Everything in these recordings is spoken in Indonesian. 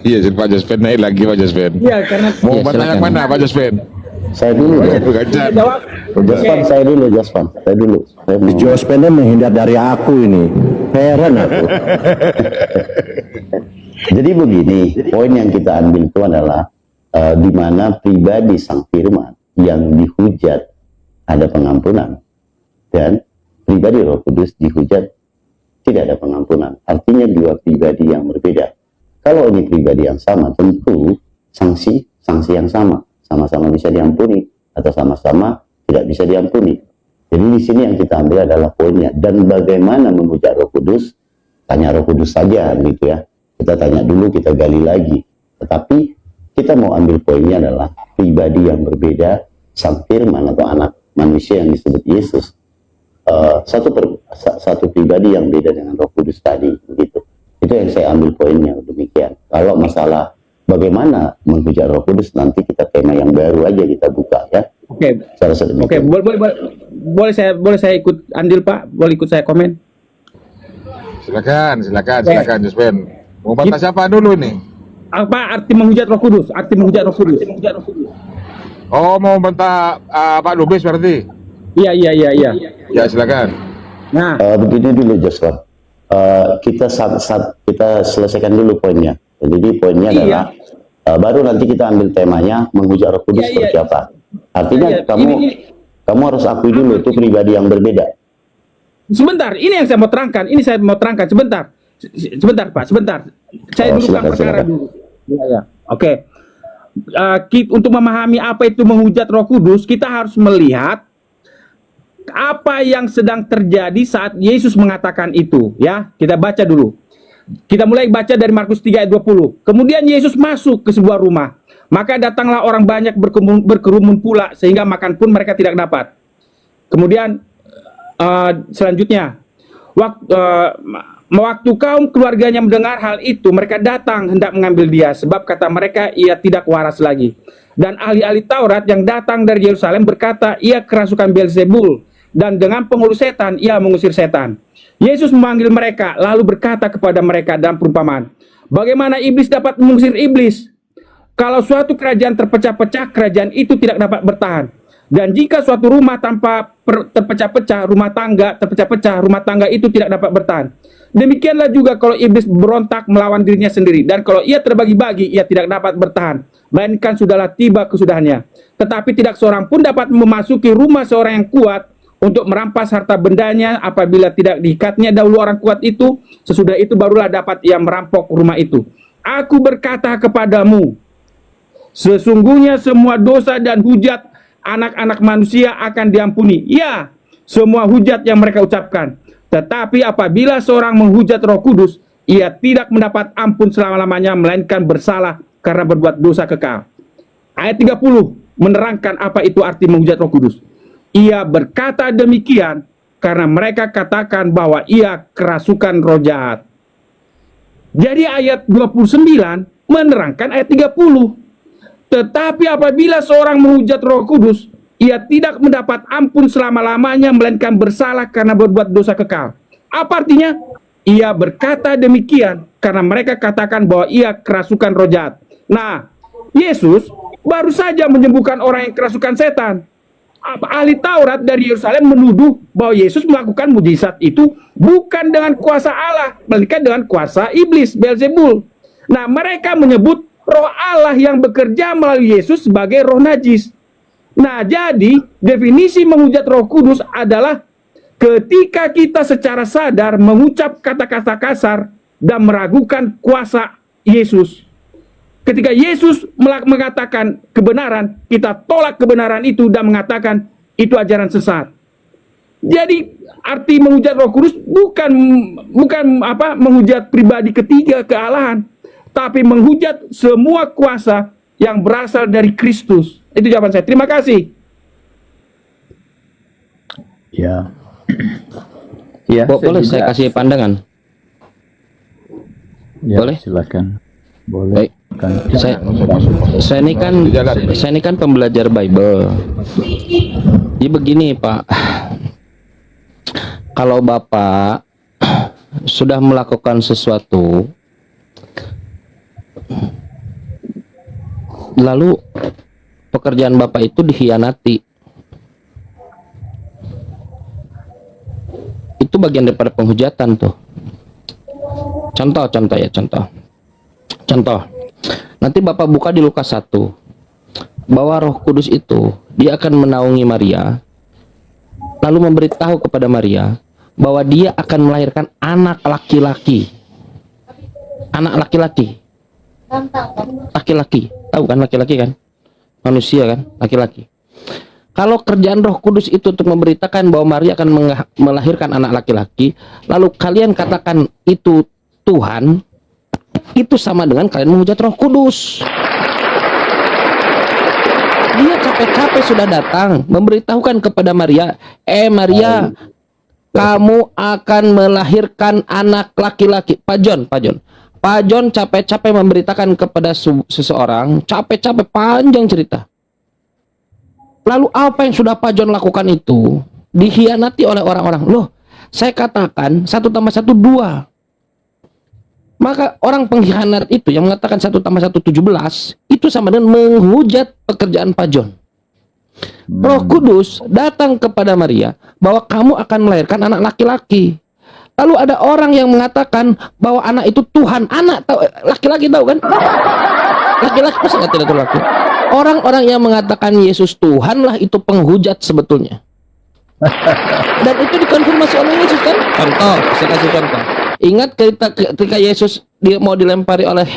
Iya, Pak Jaspen naik lagi Pak Jaspen. Iya, karena Mau Ya, bantah yang silakan. mana Pak Jaspen? Saya dulu. Aduh, ganjar. jawab. Jaspan, Oke. saya dulu, Jaspan. Saya dulu. Saya mau. Jaspennya menghindar dari aku ini. Heran aku. Jadi begini, poin yang kita ambil itu adalah di mana pribadi sang firman yang dihujat ada pengampunan dan pribadi Roh Kudus dihujat tidak ada pengampunan. Artinya dua pribadi yang berbeda. Kalau ini pribadi yang sama, tentu sanksi yang sama-sama bisa diampuni atau sama-sama tidak bisa diampuni. Jadi di sini yang kita ambil adalah poinnya, dan bagaimana menghujat Roh Kudus. Tanya Roh Kudus saja gitu ya. Kita tanya dulu, kita gali lagi. Tetapi kita mau ambil poinnya adalah pribadi yang berbeda, sang firman atau anak manusia yang disebut Yesus. Satu pribadi yang beda dengan Roh Kudus tadi, begitu. Itu yang saya ambil poinnya, demikian. Kalau masalah bagaimana menghujat Roh Kudus, nanti kita tema yang baru aja kita buka ya. Oke. Saya rasa demikian. Oke, boleh saya ikut andil Pak? Boleh ikut saya komen? Silakan Jaspen. Mau bantah siapa dulu nih? Apa arti menghujat Roh Kudus? Arti menghujat Roh Kudus. Oh, mau bantah Pak Lubis berarti? Iya. Ya, silakan. Nah, Begini dulu Joshua. Kita selesaikan dulu poinnya. Jadi poinnya Iya. adalah baru nanti kita ambil temanya menghujat Roh Kudus Iya, seperti iya. apa. Artinya Iya, kamu harus akui dulu itu pribadi yang berbeda. sebentar, ini yang saya mau terangkan. Ini saya mau terangkan sebentar. Sebentar, Pak, sebentar. Saya dudukkan Silakan, perkara silakan. dulu. Iya. Oke. Untuk memahami apa itu menghujat Roh Kudus, kita harus melihat apa yang sedang terjadi saat Yesus mengatakan itu, ya. Kita baca dulu. Kita mulai baca dari Markus 3 ayat 20. Kemudian Yesus masuk ke sebuah rumah. Maka datanglah orang banyak berkerumun pula sehingga makan pun mereka tidak dapat. Kemudian selanjutnya, waktu kaum keluarganya mendengar hal itu, mereka datang hendak mengambil dia, sebab kata mereka ia tidak waras lagi. Dan ahli-ahli Taurat yang datang dari Yerusalem berkata ia kerasukan Beelzebul, dan dengan penghulu setan ia mengusir setan. Yesus memanggil mereka lalu berkata kepada mereka dalam perumpamaan, bagaimana iblis dapat mengusir iblis? Kalau suatu kerajaan terpecah-pecah, kerajaan itu tidak dapat bertahan. Dan jika suatu rumah terpecah-pecah, rumah tangga itu tidak dapat bertahan. Demikianlah juga kalau iblis berontak melawan dirinya sendiri, dan kalau ia terbagi-bagi, ia tidak dapat bertahan, melainkan sudahlah tiba kesudahannya. Tetapi tidak seorang pun dapat memasuki rumah seorang yang kuat untuk merampas harta bendanya apabila tidak diikatnya dahulu orang kuat itu, sesudah itu barulah dapat ia merampok rumah itu. Aku berkata kepadamu, sesungguhnya semua dosa dan hujat anak-anak manusia akan diampuni. Ya, semua hujat yang mereka ucapkan. Tetapi apabila seorang menghujat Roh Kudus, ia tidak mendapat ampun selama-lamanya, melainkan bersalah karena berbuat dosa kekal. Ayat 30 menerangkan apa itu arti menghujat Roh Kudus. Ia berkata demikian karena mereka katakan bahwa ia kerasukan roh jahat. Jadi ayat 29 menerangkan ayat 30. Tetapi apabila seorang menghujat Roh Kudus, ia tidak mendapat ampun selama-lamanya, melainkan bersalah karena berbuat dosa kekal. Apa artinya? Ia berkata demikian karena mereka katakan bahwa ia kerasukan roh jahat. Nah, Yesus baru saja menyembuhkan orang yang kerasukan setan. Ahli Taurat dari Yerusalem menuduh bahwa Yesus melakukan mujizat itu bukan dengan kuasa Allah, melainkan dengan kuasa iblis, Beelzebul. Nah, mereka menyebut roh Allah yang bekerja melalui Yesus sebagai roh najis. Nah, jadi definisi menghujat Roh Kudus adalah ketika kita secara sadar mengucap kata-kata kasar dan meragukan kuasa Yesus. Ketika Yesus mengatakan kebenaran, kita tolak kebenaran itu dan mengatakan itu ajaran sesat. Jadi arti menghujat Roh Kudus bukan menghujat pribadi ketiga kealahan, tapi menghujat semua kuasa yang berasal dari Kristus. Itu jawaban saya. Terima kasih. Ya. Ya, boleh saya kasih pandangan? Ya, Boleh? silakan. Boleh. Baik. Saya ini kan pembelajar Bible. Jadi begini, Pak. Kalau Bapak sudah melakukan sesuatu, lalu pekerjaan Bapak itu dikhianati. Itu bagian daripada penghujatan tuh. Contoh. Nanti Bapak buka di Lukas 1 bahwa Roh Kudus itu dia akan menaungi Maria, lalu memberitahu kepada Maria bahwa dia akan melahirkan anak laki-laki. Anak laki-laki. Laki-laki. Tahu kan laki-laki kan? Manusia kan? Laki-laki. Kalau kerjaan Roh Kudus itu untuk memberitakan bahwa Maria akan melahirkan anak laki-laki, lalu kalian katakan itu Tuhan, itu sama dengan kalian menghujat Roh Kudus. Dia capek-capek sudah datang memberitahukan kepada Maria, Maria, kamu akan melahirkan anak laki-laki. Pak John capek-capek memberitakan kepada seseorang, capek-capek panjang cerita. Lalu apa yang sudah Pak John lakukan itu dikhianati oleh orang-orang. Loh, saya katakan 1 tambah 1 2. Maka orang pengkhianat itu yang mengatakan 1 tambah 1 17 itu sama dengan menghujat pekerjaan Pak John. Roh Kudus datang kepada Maria bahwa kamu akan melahirkan anak laki-laki. Lalu ada orang yang mengatakan bahwa anak itu Tuhan. Anak tahu, laki-laki tahu kan? Laki-laki masa nggak tidak tahu laki? Orang-orang yang mengatakan Yesus Tuhan lah itu penghujat sebetulnya. Dan itu dikonfirmasi oleh Yesus kan? Contoh, saya kasih contoh. Ingat ketika Yesus mau dilempari oleh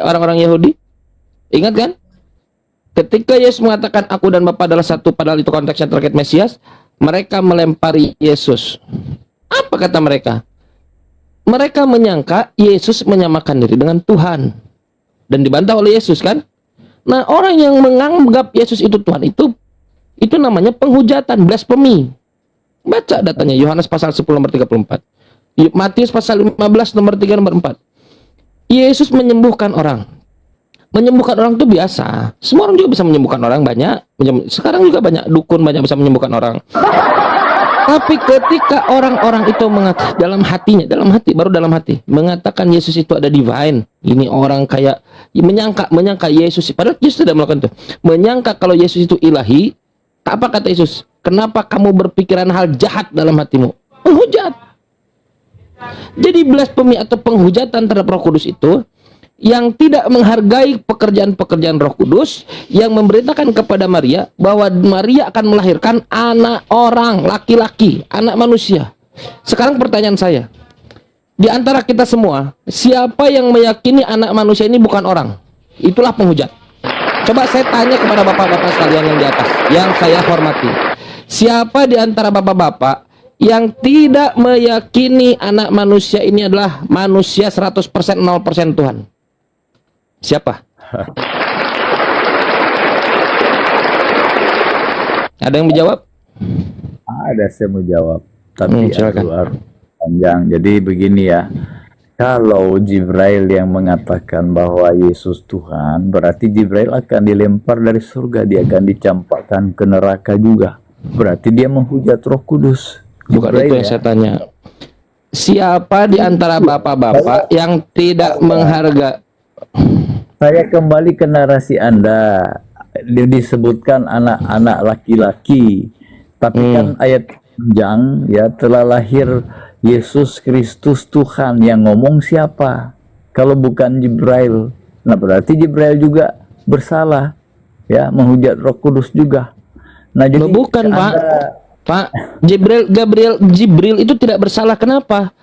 orang-orang Yahudi? Ingat kan? Ketika Yesus mengatakan aku dan Bapa adalah satu, padahal itu konteksnya terkait Mesias, mereka melempari Yesus. Apa kata mereka? Mereka menyangka Yesus menyamakan diri dengan Tuhan. Dan dibantah oleh Yesus kan? Nah, orang yang menganggap Yesus itu Tuhan itu namanya penghujatan, blasfemi. Baca datanya Yohanes pasal 10 nomor 34. Matius pasal 15 nomor 3 nomor 4. Yesus menyembuhkan orang. Menyembuhkan orang itu biasa. Semua orang juga bisa menyembuhkan orang, banyak. Sekarang juga banyak dukun banyak bisa menyembuhkan orang. Tapi ketika orang-orang itu mengatakan dalam hati mengatakan Yesus itu ada divine, ini orang kayak menyangka Yesus, padahal Yesus tidak melakukan itu, menyangka kalau Yesus itu ilahi. Apa kata Yesus? Kenapa kamu berpikiran hal jahat dalam hatimu? Penghujat. Jadi blasfemi atau penghujatan terhadap Roh Kudus itu yang tidak menghargai pekerjaan-pekerjaan Roh Kudus, yang memberitakan kepada Maria bahwa Maria akan melahirkan anak orang laki-laki, anak manusia. Sekarang pertanyaan saya, di antara kita semua, siapa yang meyakini anak manusia ini bukan orang? Itulah penghujat. Coba saya tanya kepada bapak-bapak sekalian yang di atas, yang saya hormati. Siapa di antara bapak-bapak yang tidak meyakini anak manusia ini adalah manusia 100% 0% Tuhan? Siapa? Ada yang menjawab? Ada, saya mau jawab. Tapi silakan. harus panjang. Jadi begini ya. Kalau Jibril yang mengatakan bahwa Yesus Tuhan, berarti Jibril akan dilempar dari surga. Dia akan dicampakkan ke neraka juga. Berarti dia menghujat Roh Kudus. Bukan itu yang saya tanya. Siapa di antara bapak-bapak yang tidak menghargai? Saya kembali ke narasi Anda. Disebutkan anak-anak laki-laki. Tapi kan ayat panjang ya, telah lahir Yesus Kristus Tuhan. Yang ngomong siapa? Kalau bukan Jibril. Nah, berarti Jibril juga bersalah ya, menghujat Roh Kudus juga. Nah, jadi bukan Pak. Jibril itu tidak bersalah. Kenapa?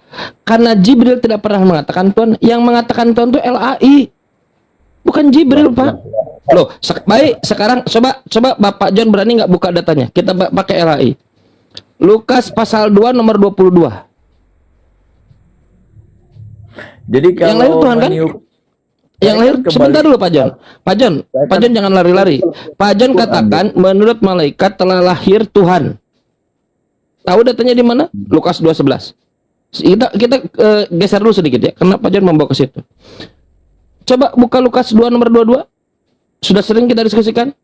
Karena Jibril tidak pernah mengatakan Tuhan. Yang mengatakan Tuhan itu LAI, bukan Jibril, Pak. Loh, baik, sekarang coba Bapak John berani nggak buka datanya? Kita pakai LAI. Lukas pasal 2 nomor 22. Jadi kalau yang lahir Tuhan kan? Yang lahir sebentar dulu Pak John. Pak John jangan lari-lari. Pak John katakan menurut malaikat telah lahir Tuhan. Tahu datanya di mana? Lukas 2:11. Kita geser dulu sedikit ya, karena Pak John membawa ke situ. Coba buka Lukas 2 nomor 22. Sudah sering kita diskusikan.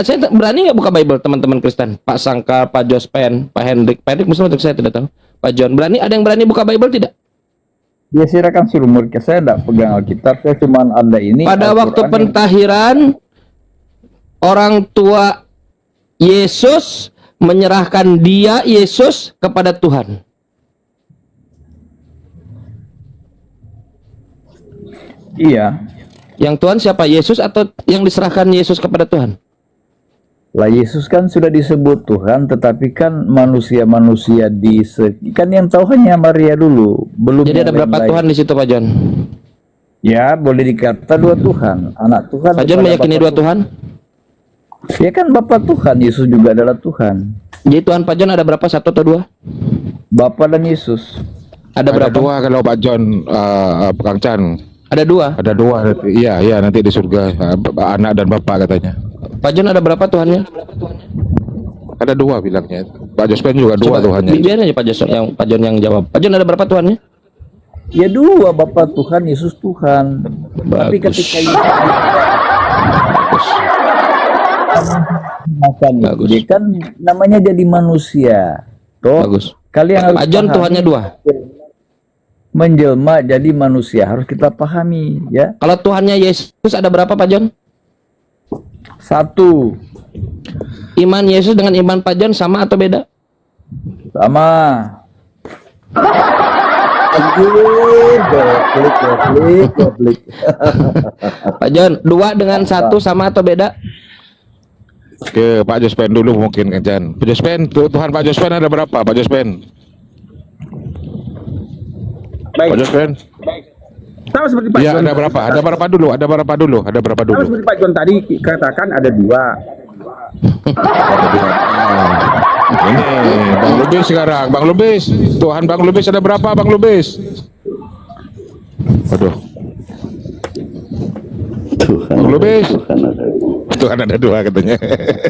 Saya berani nggak buka Bible teman-teman Kristen? Pak Sangkar, Pak Jospen, Pak Hendrik. Pak Hendrik Muslim untuk saya tidak tahu. Pak John berani? Ada yang berani buka Bible tidak? Ya silakan suruh mereka, saya tidak pegang Alkitab, saya cuma ada ini. Pada waktu pentahiran, orang tua Yesus menyerahkan dia, Yesus, kepada Tuhan. Iya. Yang Tuhan siapa? Yesus atau yang diserahkan Yesus kepada Tuhan? Lah Yesus kan sudah disebut Tuhan, tetapi kan manusia-manusia kan yang tahu hanya Maria dulu, belum. Jadi ada berapa lain-lain. Tuhan di situ, Pak John? Ya, boleh dikata dua Tuhan, anak Tuhan. Pak John kepada meyakini Bapa dua Tuhan? Ya kan Bapa Tuhan, Yesus juga adalah Tuhan. Jadi Tuhan Pak John ada berapa? Satu atau dua? Bapa dan Yesus. Ada Ada berapa? dua kalau Pak John, Kang Chan. Ada dua. Ada dua. Iya, nanti di surga anak dan bapak katanya. Pak John ada berapa Tuhannya? Ada dua bilangnya. Pak Jospen juga dua Tuhannya. Biar aja Pak John yang jawab. Pak John ada berapa Tuhannya? Ya dua, Bapa Tuhan, Yesus Tuhan. Tapi ketika Yesus makan Bagus. dia kan namanya jadi manusia. Toh, Bagus. kalian harus Pak John pahami, Tuhannya dua. menjelma jadi manusia harus kita pahami ya. Kalau Tuhannya Yesus ada berapa Pak John? Satu, Iman Yesus dengan iman Pak John sama atau beda? sama. Goblik. Pak John, dua dengan satu sama atau beda? Ke Pak Jospen dulu mungkin Kang Chan. Pak Jospen, Tuhan Pak Jospen ada berapa? Pak Jospen. Baik. Pak Jospen. Sama seperti Pak Iya, John. ada berapa? Ada berapa dulu? Ada berapa dulu? Ada berapa Sama dulu? seperti Pak John tadi katakan ada dua. Ini Bang Lubis sekarang, Bang Lubis. Tuhan Bang Lubis ada berapa, Bang Lubis? Aduh, Tuhan Bang Lubis. Tuhan ada. Tuhan ada dua katanya.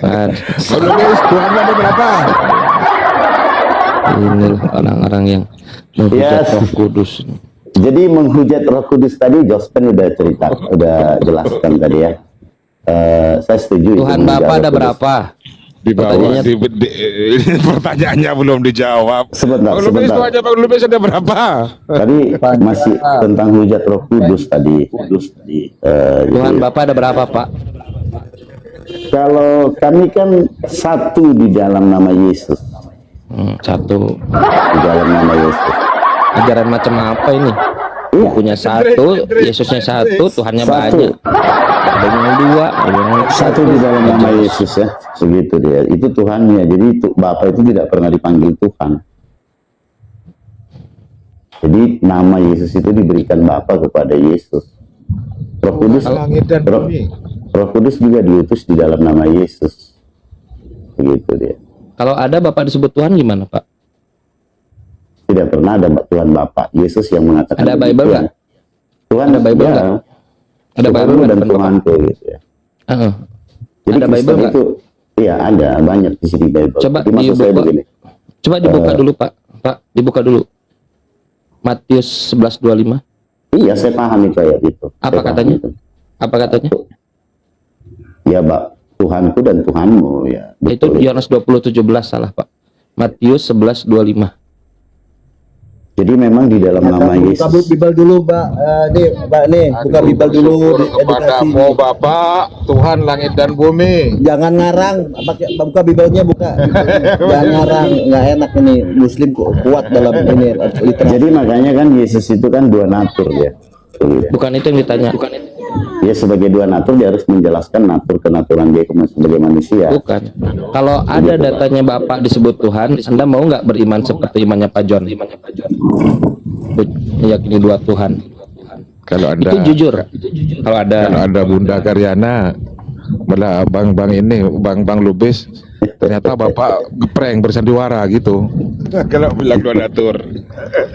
Nah, Bang Lubis, Tuhan ada berapa? ini orang-orang yang menghujat Yes. Roh Kudus. Jadi menghujat Roh Kudus tadi, Jospen udah cerita, udah jelaskan tadi ya. Saya setuju. itu Tuhan menghujat Bapa Roh ada Kudus. berapa? Di bawah, Pertanyaannya- pertanyaannya belum dijawab. Sebentar, Bang Lubis, sebentar. Tuhan Bang Lubis ada berapa? Tadi masih tentang hujat Roh Kudus tadi. Tuhan Jadi, Bapa ada berapa Pak? kalau kami kan satu di dalam nama Yesus, Satu. di dalam nama Yesus. Ajaran macam apa ini? Iya, Bukunya satu, Yesusnya satu, Tuhannya Satu. banyak. Ada yang dua, ada yang satu di dalam nama Yesus ya, segitu dia. Itu Tuhannya. Jadi Bapa itu tidak pernah dipanggil Tuhan. Jadi nama Yesus itu diberikan Bapa kepada Yesus. Roh Kudus, Langit dan Roh, bumi. Roh Kudus juga diutus di dalam nama Yesus. Begitu dia. Kalau ada Bapak disebut Tuhan gimana Pak? Tidak pernah ada Tuhan Bapa. Yesus yang mengatakan. Ada Bible demikian. nggak? Tuhan Ada Bible ya, nggak? Ada Bible Tuhanmu nggak dan depan Bapak? Tuhanku gitu ya. Heeh. Jadi Ada Bible Kristen nggak? itu, iya ada banyak di sini Bible. Coba Tapi maksud saya dibuka. begini. Coba dibuka dulu Pak. Pak, dibuka dulu. Matius 11:25. Iya, saya paham itu ayat itu. Apa Saya paham katanya? itu. Apa katanya? Ya, Tuhanku dan Tuhanmu ya. Itu Betul. Yohanes 20:17 salah Pak. Matius 11:25. Jadi memang di dalam nama Yesus. Buka Bible dulu, Mbak. Nih, buka Bible dulu. Kepadamu Edukasi. Bapak, Tuhan langit dan bumi. Jangan ngarang, buka Bible-nya, buka. Jangan ngarang, nggak enak ini. Muslim kuat dalam ini literasi. Jadi makanya kan Yesus itu kan dua natur ya. Begitu. Bukan itu yang ditanya. Bukan itu. Dia sebagai dua natur dia harus menjelaskan natur kenaturan dia sebagai manusia. Bukan. Kalau ada datanya Bapak disebut Tuhan, Anda mau nggak beriman seperti imannya Pak John? Meyakini dua Tuhan. Kalau Anda Itu jujur. Kalau ada kalau Anda Bunda Karyana, malah Bang Lubis, ternyata Bapak geprank bersandiwara gitu. Kalau bilang dua natur.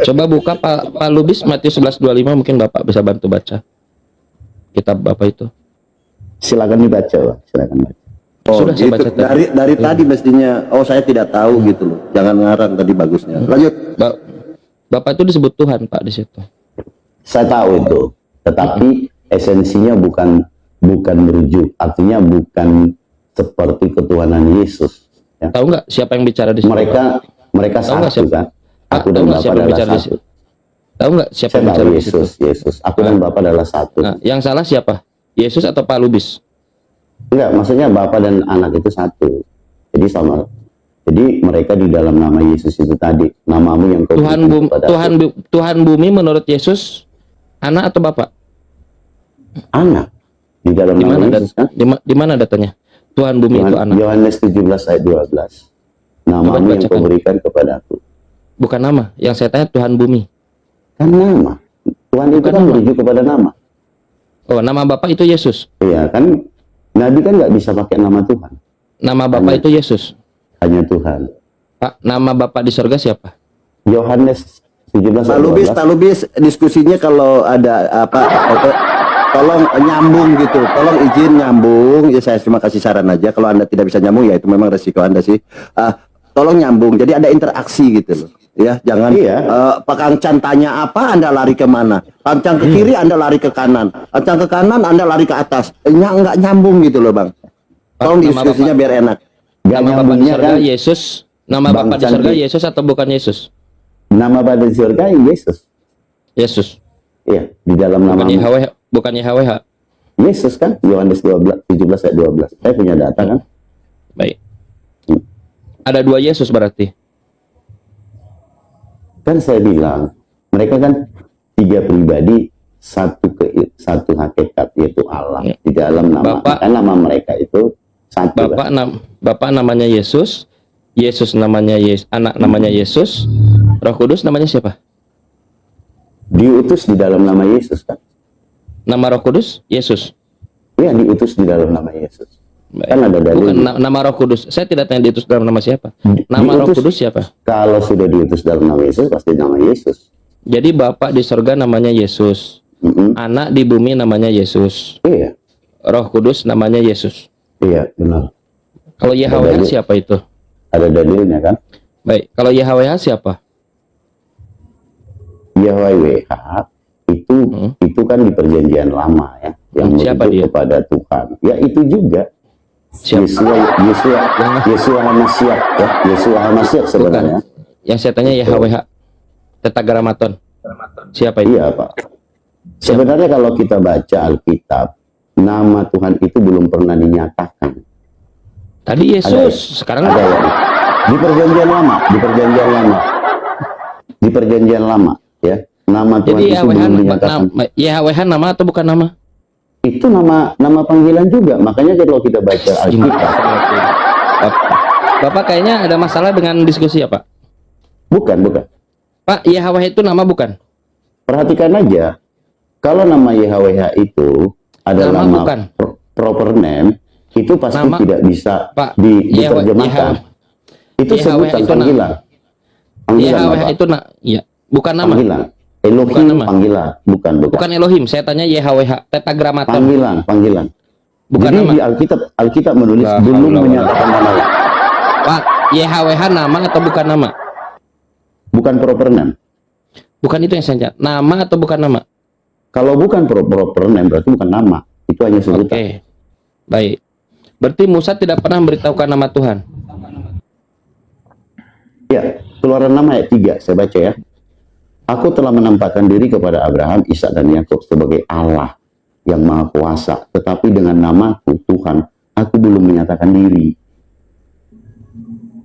coba buka Pak Lubis Matius 11:25, mungkin Bapak bisa bantu baca kitab Bapak itu. Silakan dibaca, Pak. Silakan baca. Oh, Sudah saya gitu. baca tadi. Dari tadi mestinya. Oh, saya tidak tahu gitu loh. Jangan ngarang tadi bagusnya. Lanjut. Bapak itu disebut Tuhan Pak di situ. Saya tahu itu, tetapi esensinya bukan merujuk, artinya bukan seperti ketuhanan Yesus. Ya. Tahu nggak siapa yang bicara di situ? Mereka Tahu nggak satu siapa? kan? Aku Tahu dan nggak Bapa siapa yang adalah bicara di satu. situ? Tahu nggak siapa Saya yang tahu bicara di situ? Yesus. Aku dan Bapa adalah satu. Nah, yang salah siapa? Yesus atau Pak Lubis? Enggak, maksudnya Bapa dan Anak itu satu. Jadi sama. Jadi mereka di dalam nama Yesus itu tadi, namamu yang kau Tuhan berikan kepada aku. Tuhan bumi menurut Yesus anak atau bapak? Anak di dalam Di nama mana Yesus kan? di mana datanya? Tuhan bumi itu anak. Yohanes 17 ayat 12. Namamu yang kau bacakan. berikan kepada aku. Bukan nama. Yang saya tanya Tuhan bumi. Kan nama. Tuhan itu Bukan kan nama. merujuk kepada nama. Oh, nama bapak itu Yesus. Iya kan? Nabi kan nggak bisa pakai nama Tuhan. Nama bapak itu Yesus. Hanya Tuhan. Pak, nama bapak di surga siapa? Yohanes 17 Pak ayat 12. Lubis diskusinya kalau ada tolong nyambung gitu, tolong izin nyambung. Ya saya cuma kasih saran aja. Kalau Anda tidak bisa nyambung ya itu memang resiko Anda sih. Tolong nyambung. Jadi ada interaksi gitu loh. Ya, jangan Iya. Pak Kang Chan tanya apa, Anda lari kemana? Kang Chan ke kiri, Anda lari ke kanan. Kang Chan ke kanan, Anda lari ke atas. Nggak nyambung gitu loh, Bang. Tolong Nama diskusinya Bapak- biar enak. Gak Nama bapak di nyambungnya surga kan? Yesus. Nama Bang bapak di surga Candi. Yesus atau bukan Yesus? Nama pada surga Yesus. Yesus. Iya, di dalam nama Bukan YHWH. Bukan YHWH. Yesus kan? Yohanes 17 ayat 12. Saya punya data kan? Baik. Ada dua Yesus berarti. Kan saya bilang, mereka kan tiga pribadi, satu hakikat yaitu Allah Ya. di dalam nama. Bapak- Kan nama mereka itu satu. kan? Bapak namanya Yesus. Yesus namanya anak namanya Yesus. Roh Kudus namanya siapa? Diutus di dalam nama Yesus kan? Nama Roh Kudus Yesus. Iya, diutus di dalam nama Yesus. Baik. Kan ada dalil. Bukan nama Roh Kudus. Saya tidak tanya diutus dalam nama siapa. Nama Roh Diutus- Kudus siapa? Kalau sudah diutus dalam nama Yesus, pasti nama Yesus. Jadi Bapak di surga namanya Yesus. Mm-mm. Anak di bumi namanya Yesus. Iya, Roh Kudus namanya Yesus. iya benar. Kalau YHWH dalil. siapa itu? Ada dalilnya kan? Baik. Kalau YHWH siapa? YHWH itu kan di perjanjian lama ya, yang Siapa merujuk dia? kepada Tuhan. Ya itu juga. Siapa? Yesua Hamasiah ya, Yesua Hamasiah sebenarnya. Yang saya tanya YHWH. Tetragrammaton. Siapa itu? Iya Pak. Sebenarnya kalau kita baca Alkitab, nama Tuhan itu belum pernah dinyatakan. Tadi Yesus. Sekarang Ada ya? Di perjanjian lama, di perjanjian lama ya. Nama Tuhan jadi itu belum dinyatakan. YHWH nama atau bukan nama? Itu nama panggilan juga. Makanya kalau kita baca Alkitab, Bapak kayaknya ada masalah dengan diskusi ya Pak? bukan. Pak, YHWH itu nama bukan? Perhatikan aja. Kalau nama YHWH itu adalah Nama nama bukan. proper name, itu pasti Nama- tidak bisa Pak, diterjemahkan. Itu YHWH sebutan itu panggilan. Panggilan YHWH Bapak. itu iya, bukan nama. Panggilan. Elohim Bukan nama. panggilan. Bukan. Bukan Elohim, saya tanya YHWH, tetragrammaton. Panggilan. Bukan Jadi nama. di Alkitab menulis La belum haula wala menyatakan nama. Pak, YHWH nama atau bukan nama? Bukan proper name. Bukan itu yang saya tanya. Nama atau bukan nama? Kalau bukan proper name berarti bukan nama. Itu hanya Oke. sebutan. Baik. Berarti Musa tidak pernah memberitahukan nama Tuhan. Ya, Keluaran 6 ayat 3 saya baca ya. Aku telah menampakkan diri kepada Abraham, Ishak dan Yakub sebagai Allah yang Maha Kuasa, tetapi dengan namaku Tuhan, aku belum menyatakan diri.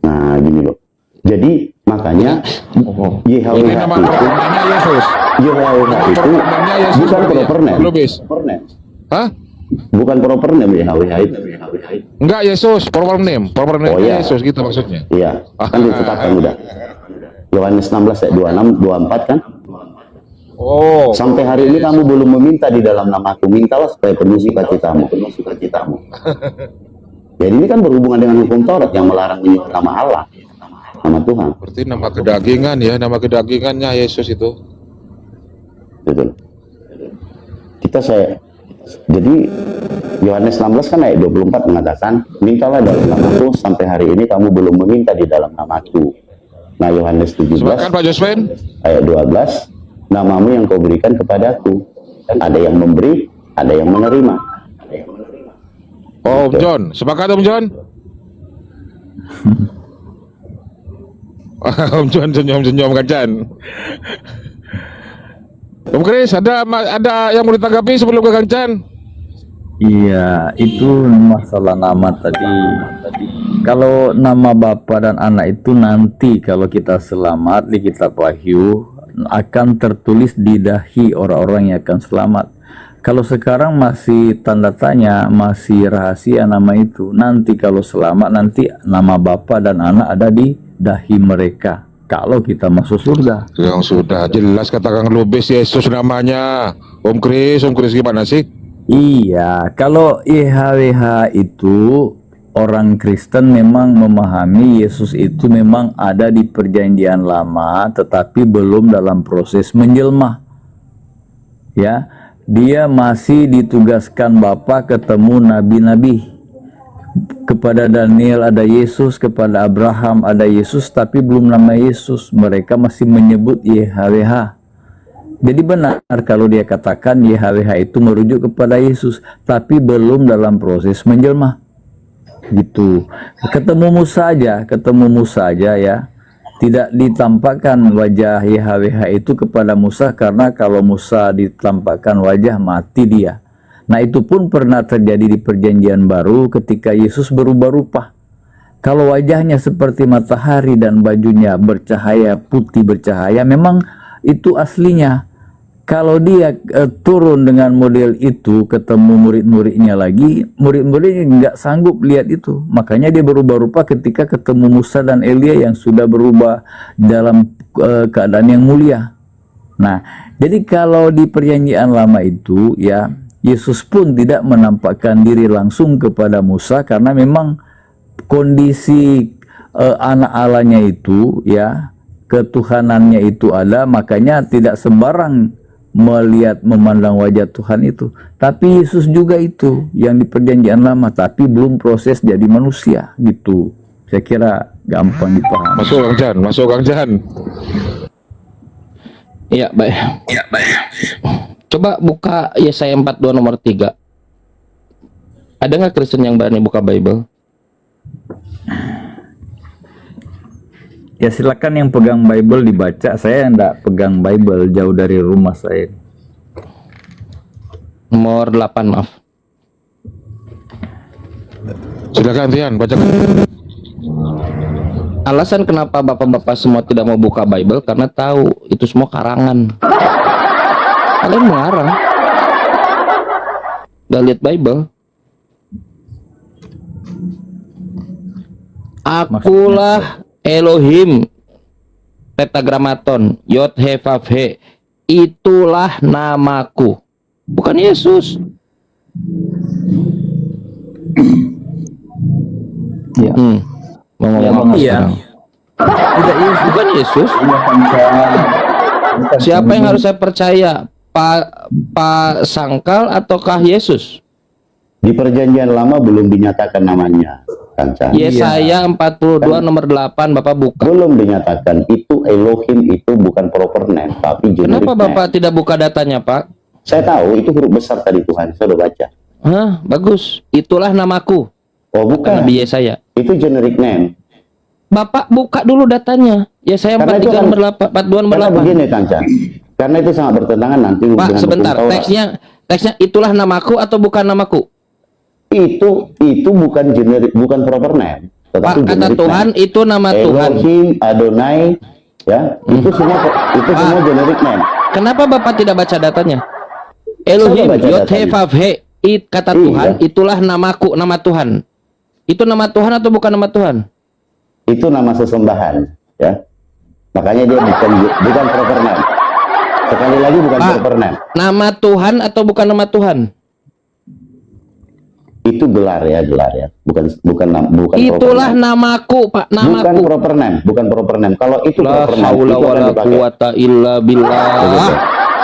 Nah, gini loh. Jadi makanya Ini YHWH nama itu namanya Yesus. YHWH itu Namanya Yesus bukan berarti ya? proper name. Lubis. Hah? Bukan proper name YHWH itu. Enggak Yesus, proper name Oh, iya. Yesus gitu maksudnya. Iya, kan ditetapkan udah. Yohanes 16 ayat 26 24 kan? Oh. Sampai hari ini kamu belum meminta di dalam namaku. Mintalah supaya penuh sukacitamu. Jadi ini kan berhubungan dengan hukum Taurat yang melarang menyebut nama Allah, nama Tuhan. Berarti nama kedagingan ya, nama kedagingannya Yesus itu. Betul. Jadi Yohanes 16 kan ayat 24 mengatakan, mintalah dalam namaku, sampai hari ini kamu belum meminta di dalam namaku. Nah, Yohanes 17 Silakan Pak Josven. ayat 12, namamu yang kau berikan kepadaku. Ada yang memberi, ada yang menerima. Oh, Om John, sepakat Om John? Om John senyum-senyum kan Chan. Om Kris, ada yang mau ditanggapi sebelum ke Kang Chan? Iya, itu masalah nama tadi. Kalau nama Bapa dan Anak itu nanti kalau kita selamat di kitab Wahyu akan tertulis di dahi orang-orang yang akan selamat. Kalau sekarang masih tanda tanya, masih rahasia nama itu. Nanti kalau selamat, nanti nama Bapa dan Anak ada di dahi mereka. Kalau kita masuk surga. Yang sudah jelas kata Kang Lubis Yesus namanya. Om Kris gimana sih? Iya, kalau YHWH itu orang Kristen memang memahami Yesus itu memang ada di perjanjian lama, tetapi belum dalam proses menjelma. Ya, dia masih ditugaskan Bapa ketemu nabi-nabi. Kepada Daniel ada Yesus, kepada Abraham ada Yesus, tapi belum nama Yesus. Mereka masih menyebut YHWH. Jadi benar kalau dia katakan YHWH itu merujuk kepada Yesus, tapi belum dalam proses menjelma. Gitu. Ketemu Musa aja ya. Tidak ditampakkan wajah YHWH itu kepada Musa, karena kalau Musa ditampakkan wajah mati dia. Nah, itu pun pernah terjadi di perjanjian baru ketika Yesus berubah rupa. Kalau wajahnya seperti matahari dan bajunya bercahaya, putih bercahaya, memang itu aslinya. Kalau dia turun dengan model itu, ketemu murid-muridnya lagi, murid-muridnya nggak sanggup lihat itu. Makanya dia berubah rupa ketika ketemu Musa dan Elia yang sudah berubah dalam keadaan yang mulia. Nah, jadi kalau di perjanjian lama itu, ya, Yesus pun tidak menampakkan diri langsung kepada Musa, karena memang kondisi anak Allahnya itu, ya, ketuhanannya itu ada, makanya tidak sembarang melihat memandang wajah Tuhan itu. Tapi Yesus juga itu yang di perjanjian lama, tapi belum proses jadi manusia gitu. Saya kira gampang dipahami. Masuk Kang Chan. Iya, baik. Coba buka Yesaya 42 nomor 3. Ada nggak Kristen yang berani buka Bible? Ya silakan yang pegang Bible dibaca. Saya enggak pegang Bible, jauh dari rumah saya. Nomor 8, maaf. Silakan Tian, baca. Alasan kenapa bapak-bapak semua tidak mau buka Bible karena tahu itu semua karangan. Kalian mengarang. Gak lihat Bible. Akulah Elohim, tetragramaton, Yod He Vav He, itulah namaku, bukan Yesus. Ya. Mau ngomong apa sekarang? Tidak Yesus. Bukan Yesus. Siapa yang harus saya percaya? Pak Sangkal ataukah Yesus? Di perjanjian lama belum dinyatakan namanya, Kang Chan. Yesaya 42 nomor 8, Bapak buka. Belum dinyatakan. Itu Elohim, itu bukan proper name, tapi generic Kenapa Bapak name. tidak buka datanya, Pak? Saya tahu itu huruf besar tadi Tuhan, saya udah baca. Hah, bagus. Itulah namaku. Oh bukan, Nabi Yesaya. itu generic name. Bapak buka dulu datanya. Yesaya Karena itu 43 kan- nomor 8, 42 nomor Karena 8. begini Kang Chan, karena itu sangat bertentangan nanti Pak, dengan sebentar. hukum Taurat. Teksnya itulah namaku atau bukan namaku? Itu bukan generic, bukan proper name. Pak, Tetapi kata generic Tuhan name. itu nama Tuhan. Elohim, Adonai, ya, itu semua generic name. Kenapa Bapak tidak baca datanya? Saya Elohim, baca Yod He datanya. Vav He, kata Iya. Tuhan, itulah namaku, nama Tuhan. Itu nama Tuhan atau bukan nama Tuhan? Itu nama sesembahan, ya. Makanya dia bukan proper name. Sekali lagi bukan Pak, proper name. nama Tuhan atau bukan nama Tuhan? Itu gelar ya. Bukan Itulah proper name. namaku, Pak, Bukan namaku. bukan proper name. Kalau itu La proper name, haula itu akan wala dipakai. quwata illa billah. Begitu.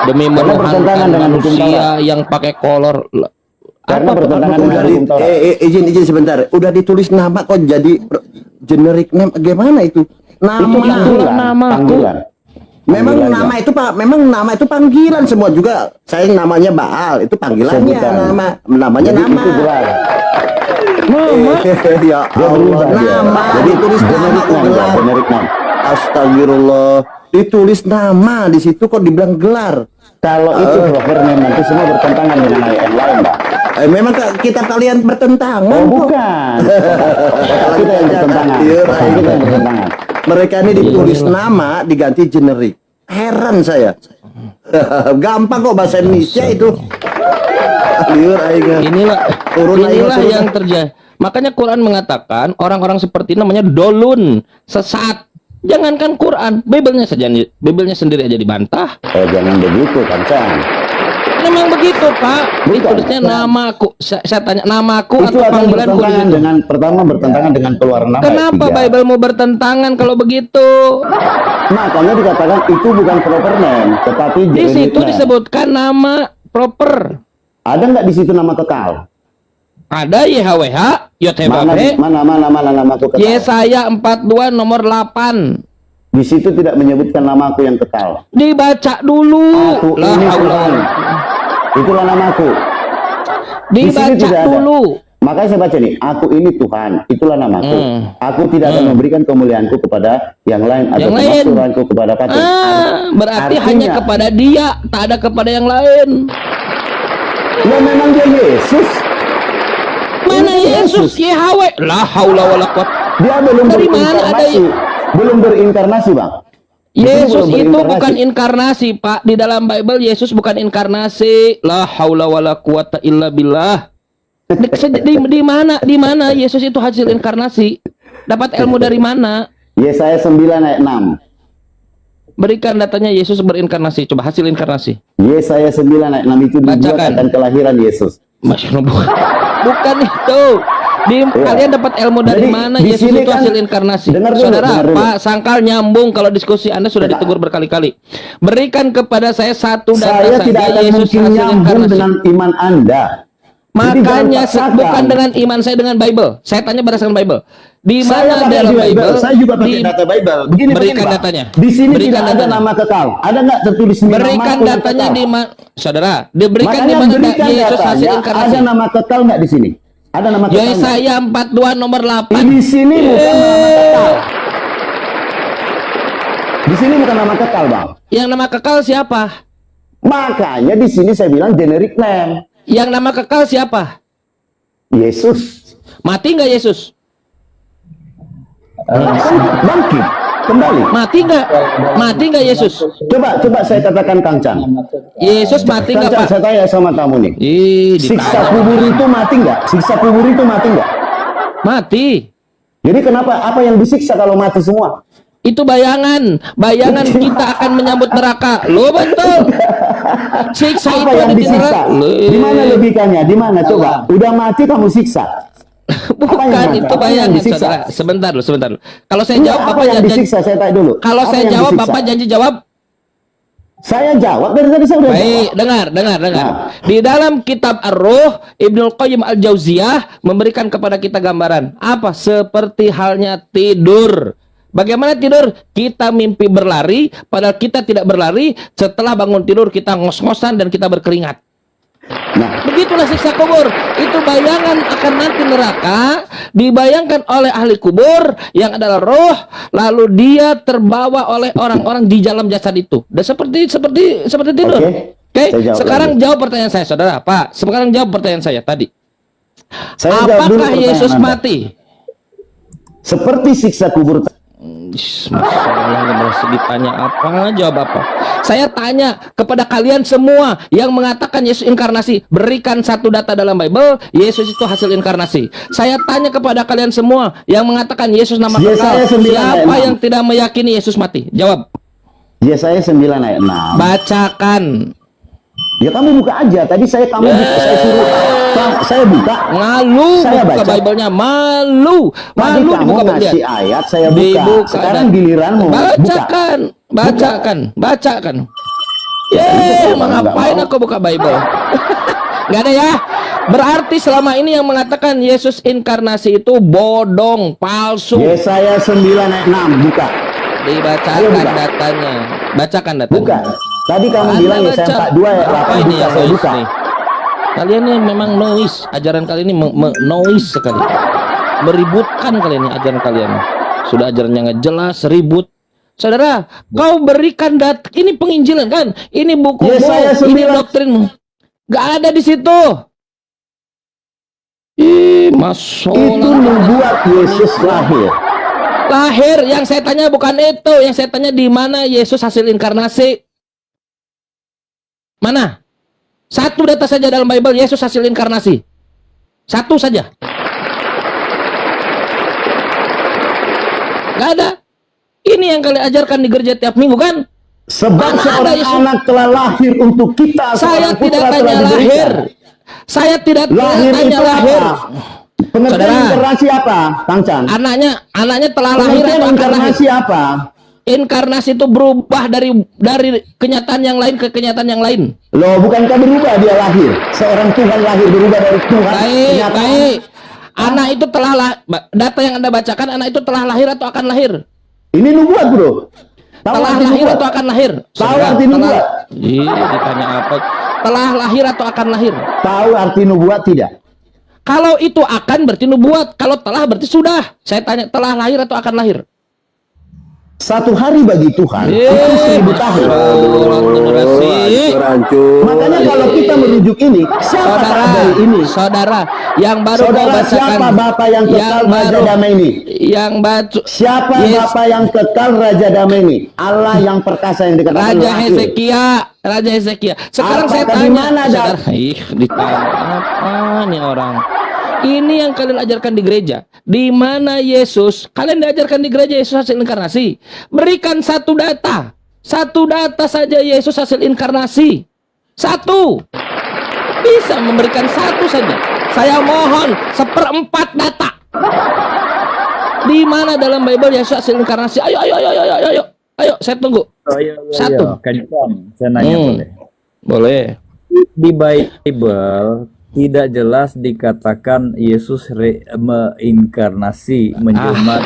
Demi Karena bertentangan menuhankan dengan hukum manusia Taurat. yang pakai kolor. Karena Apa, bertentangan Pak? dengan hukum Taurat. Izin sebentar. Udah ditulis nama kok jadi generic name gimana itu? Nama. Itu Itulah panggilan, namaku. panggilan. Memang Panggilannya. nama itu Pak, memang nama itu panggilan semua juga. Saya namanya Baal, itu panggilannya Sebutan. namanya Jadi nama. itu gelar. Ya Dia berubah Allah, dia. nama. Jadi Ditulis nama generic kok name, gelar. generic name. Astagfirullah. Ditulis nama di situ kok dibilang gelar. Kalau itu proper name nanti semua bertentangan dengan ayat yang lain, Pak. Memang kita kalian bertentangan. Oh, kok. bukan. Kita yang bertentangan. Kita yang bertentangan. Mereka ini ditulis nama diganti generik. Heran saya. Gampang kok bahasa Indonesia itu. Liur aing. Inilah Turun aing, inilah turun. yang terjadi. Makanya Quran mengatakan orang-orang seperti ini namanya dolun, sesat. Jangankan Quran, Biblenya sendiri aja dibantah. Oh, jangan begitu, Kang. Memang begitu, Pak. Bukan. Ditulisnya namaku. Saya tanya namaku Itu atau akan panggilanku di bertentangan situ. dengan pertama bertentangan dengan keluaran nama. Kenapa ayat 3. Bible mau bertentangan kalau begitu? Makanya dikatakan itu bukan proper name, tetapi Di generic situ name. disebutkan nama proper. Ada nggak di situ nama kekal? Ada YHWH, YOTHB, Mana namaku kekal? Yesaya 42 nomor 8. Di situ tidak menyebutkan namaku yang kekal. Dibaca dulu. Aku Lah, ini haula. Tuhan. Itulah namaku. Di sini Dibaca tidak ada. dulu. Makanya saya baca nih, aku ini Tuhan, itulah namaku. Aku tidak akan memberikan kemuliaanku kepada yang lain atau Yang lain. kemakmuranku kepada patung. Berarti Artinya- hanya kepada dia, tak ada kepada yang lain. Ya memang dia Yesus. Mana Ini Yesus? Yahweh. La haula wala quwata. Dia belum Dari mana ada berinkarnasi. Belum berinkarnasi, Bang. Yesus belum itu berinkarnasi. bukan inkarnasi, Pak. Di dalam Bible Yesus bukan inkarnasi. La haula wala quwata illa billah. Di mana Yesus itu hasil inkarnasi? Dapat ilmu dari mana? Yesaya 9 ayat 6. Berikan datanya Yesus berinkarnasi. Coba hasil inkarnasi. Yesaya 9 ayat 6 itu dibuat Bacakan. akan kelahiran Yesus. Masya Allah, bukan itu. Kalian dapat ilmu dari Jadi, mana di Yesus sini itu kan- hasil inkarnasi? dengar dulu, Saudara, dengar dulu. Pak Sangkal nyambung kalau diskusi Anda sudah ditegur berkali-kali. Berikan kepada saya satu data Saya saja tidak akan Yesus mungkin hasil nyambung inkarnasi. dengan iman Anda. Jadi Makanya jangan paksakan. bukan dengan iman saya dengan Bible. Saya tanya berdasarkan Bible. Di Saya mana pakai dalam di Bible? Saya juga pakai data Bible. Begini, berikan Pak. datanya. Di sini Berikan tidak ada datanya. nama kekal. Ada nggak tertulis Berikan namaku yang datanya kekal? di mana? Saudara, diberikan di Makanya mana berikan Yesus hasil datanya. inkarnasi? Ada nama kekal nggak di sini? Ada nama kekal nggak? Yesaya 42 nomor 8. Di sini bukan nama kekal. Di sini bukan nama kekal, Bang. Yang nama kekal siapa? Makanya di sini saya bilang generic name. Yang nama kekal siapa? Yesus. Mati nggak Yesus? Bangkit kembali. Mati nggak? Mati nggak Yesus? Coba saya katakan Kang Chan. Yesus mati Kang nggak, Chan, Pak? saya tanya sama tamu nih. Siksa kubur itu mati nggak? Siksa kubur itu mati nggak? Mati. Jadi kenapa? Apa yang disiksa kalau mati semua? Itu bayangan kita akan menyambut neraka. Lo betul. Siksa Apa itu yang ada di disiksa? neraka. Di mana logikanya? Di mana? Coba. Udah mati kamu siksa. Bukan, yang itu mati? Apa yang bayangan, disiksa? saudara. Sebentar loh. Kalau saya Enggak, jawab, apa Bapak yang janji. disiksa? Saya tanya dulu. Kalau Apa saya yang jawab, disiksa? Bapak janji jawab. Saya jawab dari tadi saya udah Baik, jawab. dengar. Nah. Di dalam kitab Ar-Ruh, Ibnul Qayyim Al-Jauziyah memberikan kepada kita gambaran. Apa? Seperti halnya tidur. Bagaimana tidur? Kita mimpi berlari, padahal kita tidak berlari. Setelah bangun tidur, kita ngos-ngosan dan kita berkeringat. Nah, Begitulah siksa kubur. Itu bayangan akan nanti neraka, dibayangkan oleh ahli kubur yang adalah roh, lalu dia terbawa oleh orang-orang di dalam jasad itu. Dan seperti tidur. Oke. Oke, Saya jawab sekarang lagi. jawab pertanyaan saya, saudara. Pak, sekarang jawab pertanyaan saya tadi. saya jawab dulu Apakah pertanyaan Yesus Anda. mati? Seperti siksa kubur. Masalah ditanya apa, jawab apa. Saya tanya kepada kalian semua yang mengatakan Yesus inkarnasi, berikan satu data dalam Bible, Yesus itu hasil inkarnasi. Saya tanya kepada kalian semua yang mengatakan Yesus nama Yesaya kekal, 9 ayat siapa 6. yang tidak meyakini Yesus mati? Jawab. Yesaya 9 ayat 6. Bacakan. Ya kamu buka aja. Tadi kamu buka, saya suruh. Saya buka. Malu Saya buka baca. Bible-nya, malu. Tadi Malu kamu dibuka Bible-nya. ngasih ayat, saya buka. Dibuka Sekarang dan- giliranmu. Bacakan. Itu Emang nggak ngapain mau. aku buka Bible? Nggak ada ya. Berarti selama ini yang mengatakan Yesus inkarnasi itu bodong, palsu. Yesaya 9 ayat 6. Buka. Ayo, Dibacakan buka. datanya. Bacakan datanya. Buka. Tadi kamu Anda bilang Yesaya baca. 42 ayat Apa 8. ini Buka, yang saya noise buka. nih? Kalian ini memang noise. Ajaran kalian ini noise sekali. Meributkan kalian ini ajaran kalian. Sudah ajarannya nggak jelas, ribut. Saudara, kau berikan ini penginjilan kan? Ini buku, Yesaya ini 9. doktrinmu. Gak ada di situ. Itu membuat Yesus lahir. Lahir, yang saya tanya bukan itu. Yang saya tanya di mana Yesus hasil inkarnasi? Mana? Satu data saja dalam Bible Yesus hasil inkarnasi. Satu saja. Gak ada. Ini yang kalian ajarkan di gereja tiap minggu kan? Sebab Mana ada seorang Yesus? anak telah lahir untuk kita. Saya seorang tidak putra tanya telah diberikan. lahir. Saya tidak Lahir tanya itu lahir. apa? Pengertian Saudara. inkarnasi apa, Kang Chan? Anaknya telah lahir Pengertian atau akan lahir? inkarnasi apa? Inkarnasi itu berubah dari kenyataan yang lain ke kenyataan yang lain. Loh, bukankah berubah dia lahir? Seorang Tuhan lahir berubah dari Tuhan. Baik, kenyataan. baik. Anak itu data yang Anda bacakan, anak itu telah lahir atau akan lahir? Ini nubuat, bro. Tahu Telah arti lahir nubuat? atau akan lahir? Tahu Saudara, arti nubuat? Ditanya apa? Telah lahir atau akan lahir? Tahu arti nubuat tidak? Kalau itu akan berarti nubuat, kalau telah berarti sudah. Saya tanya, telah lahir atau akan lahir? Satu hari bagi Tuhan itu 1000 tahun. Hancur. Makanya kalau kita merujuk ini, siapa Tabai ini? Saudara, yang baru Saudara, mau bacakan, siapa Bapa yang kekal Raja Damai ini? yang baca Siapa Yes. Bapa yang kekal Raja Damai ini? Allah yang perkasa yang dikatakan Raja lahir. Raja Hezekia. Sekarang saya Apakah tanya, di mana, Dad? saudara, ditanya apa nih orang? Ini yang kalian ajarkan di gereja. Di mana Yesus? Kalian diajarkan di gereja Yesus hasil inkarnasi. Berikan satu data saja Yesus hasil inkarnasi. Satu. Bisa memberikan satu saja. Saya mohon 1/4 data. Di mana dalam Bible Yesus hasil inkarnasi? Ayo, saya tunggu. Satu. Kencang, saya nanya boleh. Boleh. Di Bible tidak jelas dikatakan Yesus meinkarnasi menjelma.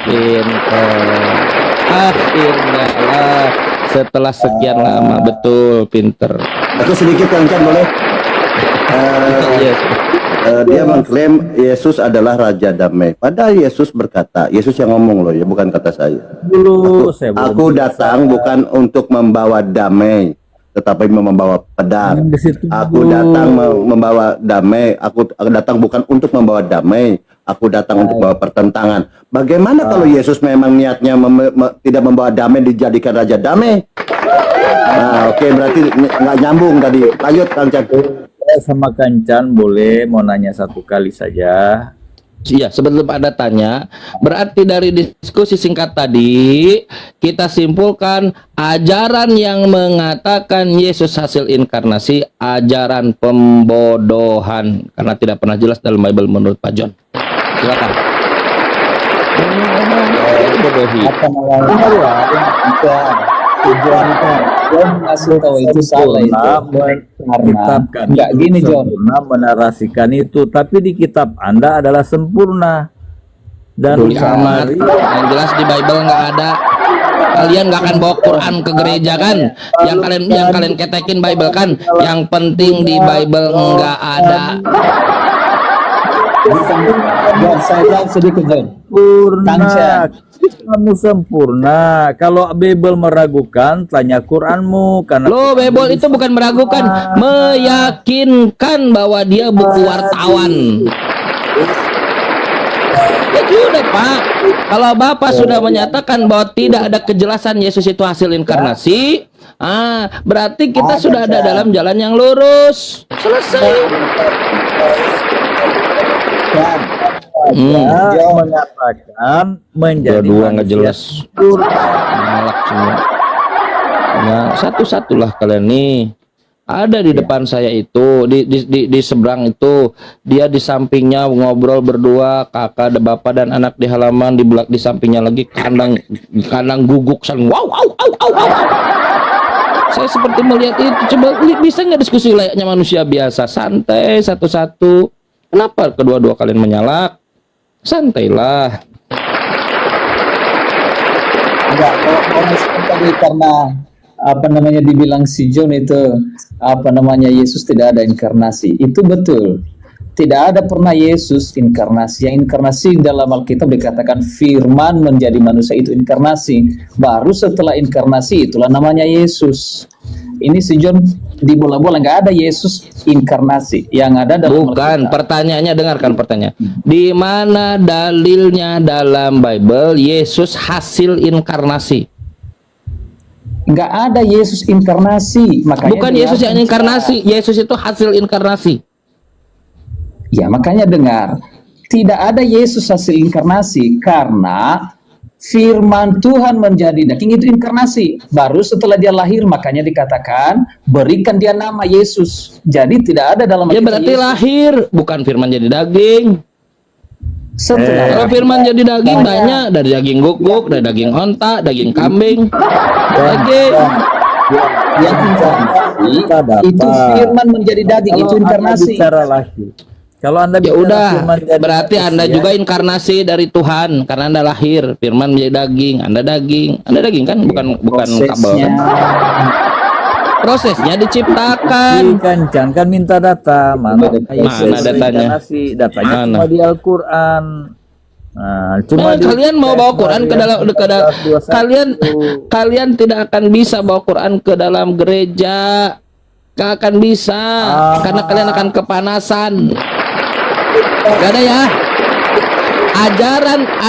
Akhirnya lah, setelah sekian lama, betul, pinter. Aku sedikit Kang Chan boleh? Yes. Dia mengklaim Yesus adalah Raja Damai. Padahal Yesus berkata, Yesus yang ngomong loh ya, bukan kata saya. Dulu saya belum Aku datang bukan untuk membawa damai, tetapi membawa pedang. Di situ Aku dulu. datang membawa damai. Aku datang bukan untuk membawa damai. Aku datang untuk membawa pertentangan. Bagaimana kalau Yesus memang niatnya tidak membawa damai, dijadikan Raja Damai? Nah, oke, berarti nggak nyambung tadi. Lanjut, Kang Chan. sama Kancan boleh mau nanya satu kali saja. Iya, sebelum Anda tanya, berarti dari diskusi singkat tadi, kita simpulkan ajaran yang mengatakan Yesus hasil inkarnasi, ajaran pembodohan, karena tidak pernah jelas dalam Bible menurut Pak John. Silakan. Bodohi. Apa namanya tujuan John ngasih tahu itu salah itu karena nggak gini John menarasikan itu, tapi di kitab Anda adalah sempurna dan Amat. Yang jelas di Bible nggak ada. Kalian nggak akan bawa Quran ke gereja kan? Yang kalian ketekin Bible kan? Yang penting di Bible nggak ada. John saya bilang sedikit John sempurna. Kamu sempurna. Kalau Bible meragukan, tanya Quranmu. Karena Loh, Bible itu bukan meragukan, meyakinkan bahwa dia buku wartawan. Ya sudah Pak, kalau Bapak sudah menyatakan bahwa tidak ada kejelasan Yesus itu hasil inkarnasi, berarti kita sudah ada dalam jalan yang lurus. Selesai. Dia mengatakan menjadi Dua-dua nggak manusia jelas. Malak semua. Ya, satu-satulah kalian nih. Ada di depan saya itu, di seberang itu, dia di sampingnya ngobrol berdua, kakak, ada bapak dan anak di halaman, di sampingnya lagi kandang guguk, wow. Saya seperti melihat itu. Coba bisa nggak diskusi layaknya manusia biasa, santai satu-satu. Kenapa kedua-dua kalian menyalak? Santailah. enggak orang tadi karena apa namanya dibilang si John itu apa namanya Yesus tidak ada inkarnasi itu betul, Tidak ada pernah Yesus inkarnasi. Yang inkarnasi dalam Alkitab dikatakan firman menjadi manusia, itu inkarnasi. Baru setelah inkarnasi itulah namanya Yesus. Ini si John dibola-bola, nggak ada Yesus inkarnasi. Yang ada dalam Bukan, Alkitab. pertanyaannya, dengarkan pertanyaan. Di mana dalilnya dalam Bible Yesus hasil inkarnasi? Nggak ada Yesus inkarnasi. Makanya Bukan dengar, Yesus yang inkarnasi, Yesus itu hasil inkarnasi. Ya, makanya dengar. Tidak ada Yesus hasil inkarnasi karena firman Tuhan menjadi daging, itu inkarnasi. Baru setelah dia lahir makanya dikatakan berikan dia nama Yesus. Jadi tidak ada dalam Ya Alkitab berarti Yesus. lahir, bukan firman jadi daging. Setelah Kalau firman jadi daging banyak, dari daging guguk, dari daging onta, daging kambing, daging. yang inkarnasi itu firman menjadi daging, itu Kalau Anda inkarnasi. bicara lahir, kalau Anda Ya bicara udah, firman jadi berarti Anda manusia, juga inkarnasi dari Tuhan karena Anda lahir, firman menjadi daging, Anda daging kan, bukan kabel Prosesnya. kan? Prosesnya diciptakan. Jangan minta data, mana datanya? Datanya Mana? cuma di Al-Quran. Nah, Kalian mau bawa Quran ke dalam kalian tidak akan bisa bawa Quran ke dalam gereja. Gak akan bisa karena kalian akan kepanasan. Gak ada ya.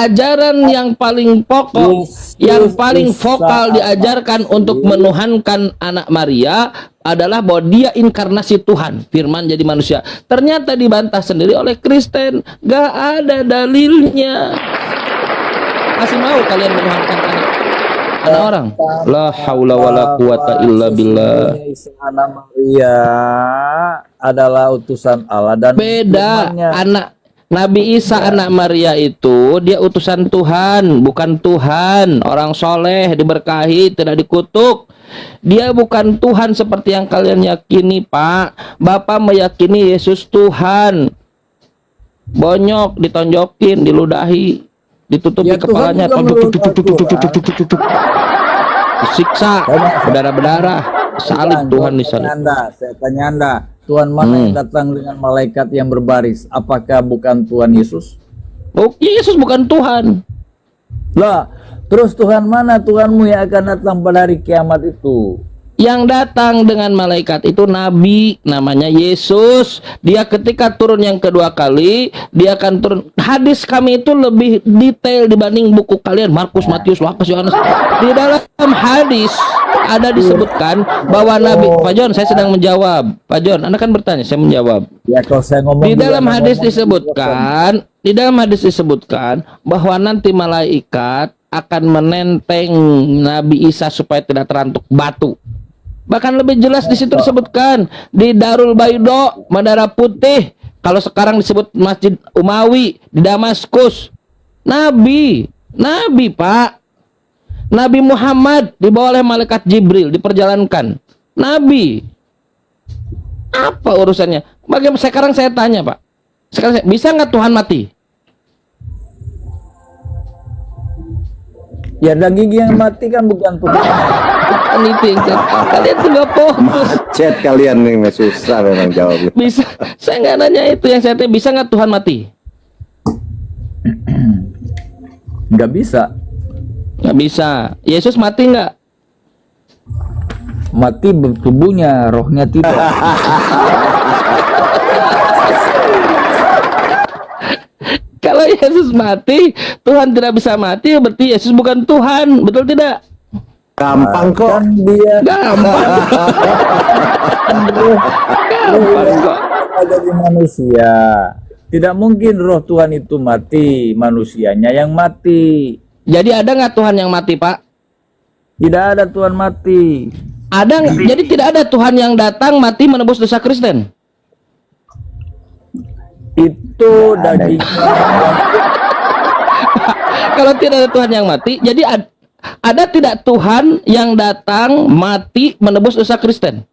Ajaran yang paling pokok, yang paling vokal diajarkan untuk menuhankan anak Maria adalah bahwa dia inkarnasi Tuhan, firman jadi manusia. Ternyata dibantah sendiri oleh Kristen. Gak ada dalilnya. Masih mau kalian menuhankan anak orang? La haula wala quwata illa billah. Anak Maria adalah utusan Allah dan Beda. firman-Nya. Anak Nabi Isa anak Maria itu dia utusan Tuhan, bukan Tuhan. Orang soleh diberkahi, tidak dikutuk. Dia bukan Tuhan seperti yang kalian yakini, Pak. Bapak meyakini Yesus Tuhan. Bonyok, ditonjokin, diludahi, ditutupi Ya, Tuhan kepalanya, juga menurut Al-Quran. disiksa, berdarah-berdarah, salib Tuhan di sana. Saya tanya Anda, Tuhan mana yang datang dengan malaikat yang berbaris? Apakah bukan Tuhan Yesus? Oh, Yesus bukan Tuhan. Lah, terus Tuhan mana Tuhanmu yang akan datang pada hari kiamat itu? Yang datang dengan malaikat itu nabi, namanya Yesus. Dia ketika turun yang kedua kali, dia akan turun. Hadis kami itu lebih detail dibanding buku kalian, Markus, Matius, Lukas, Yohanes. Di dalam hadis ada disebutkan bahwa Nabi, Pak John, saya sedang menjawab. Pak John, Anda kan bertanya, saya menjawab. Ya, kalau saya ngomong Di dalam juga hadis ngomong. disebutkan bahwa nanti malaikat akan menenteng Nabi Isa supaya tidak terantuk batu. Bahkan lebih jelas di situ disebutkan di Darul Baido, Menara Putih. Kalau sekarang disebut Masjid Umawi di Damaskus. Nabi Pak. Nabi Muhammad dibawa oleh malaikat Jibril, diperjalankan. Nabi. Apa urusannya? Bagaimana sekarang saya tanya, Pak? Sekarang bisa nggak Tuhan mati? Ya, dan gigi yang mati kan bukan Tuhan. Kan itu yang kalian tuh nggak fokus. Chat kalian nih susah memang jawabnya. Bisa, saya nggak nanya itu, yang saya tanya bisa nggak Tuhan mati? Nggak bisa. Nggak bisa. Yesus mati nggak? Mati tubuhnya, rohnya tidak. Kalau Yesus mati, Tuhan tidak bisa mati, berarti Yesus bukan Tuhan, betul tidak? Gampang kok. Kan dia Gampang. Gampang kok. jadi manusia. Tidak mungkin roh Tuhan itu mati, manusianya yang mati. Jadi ada nggak Tuhan yang mati, Pak? Tidak ada Tuhan mati. Ada nggak? Jadi tidak ada Tuhan yang datang mati menebus dosa Kristen. Itu dagingnya. Kalau tidak ada Tuhan yang mati, jadi ada tidak Tuhan yang datang mati menebus dosa Kristen?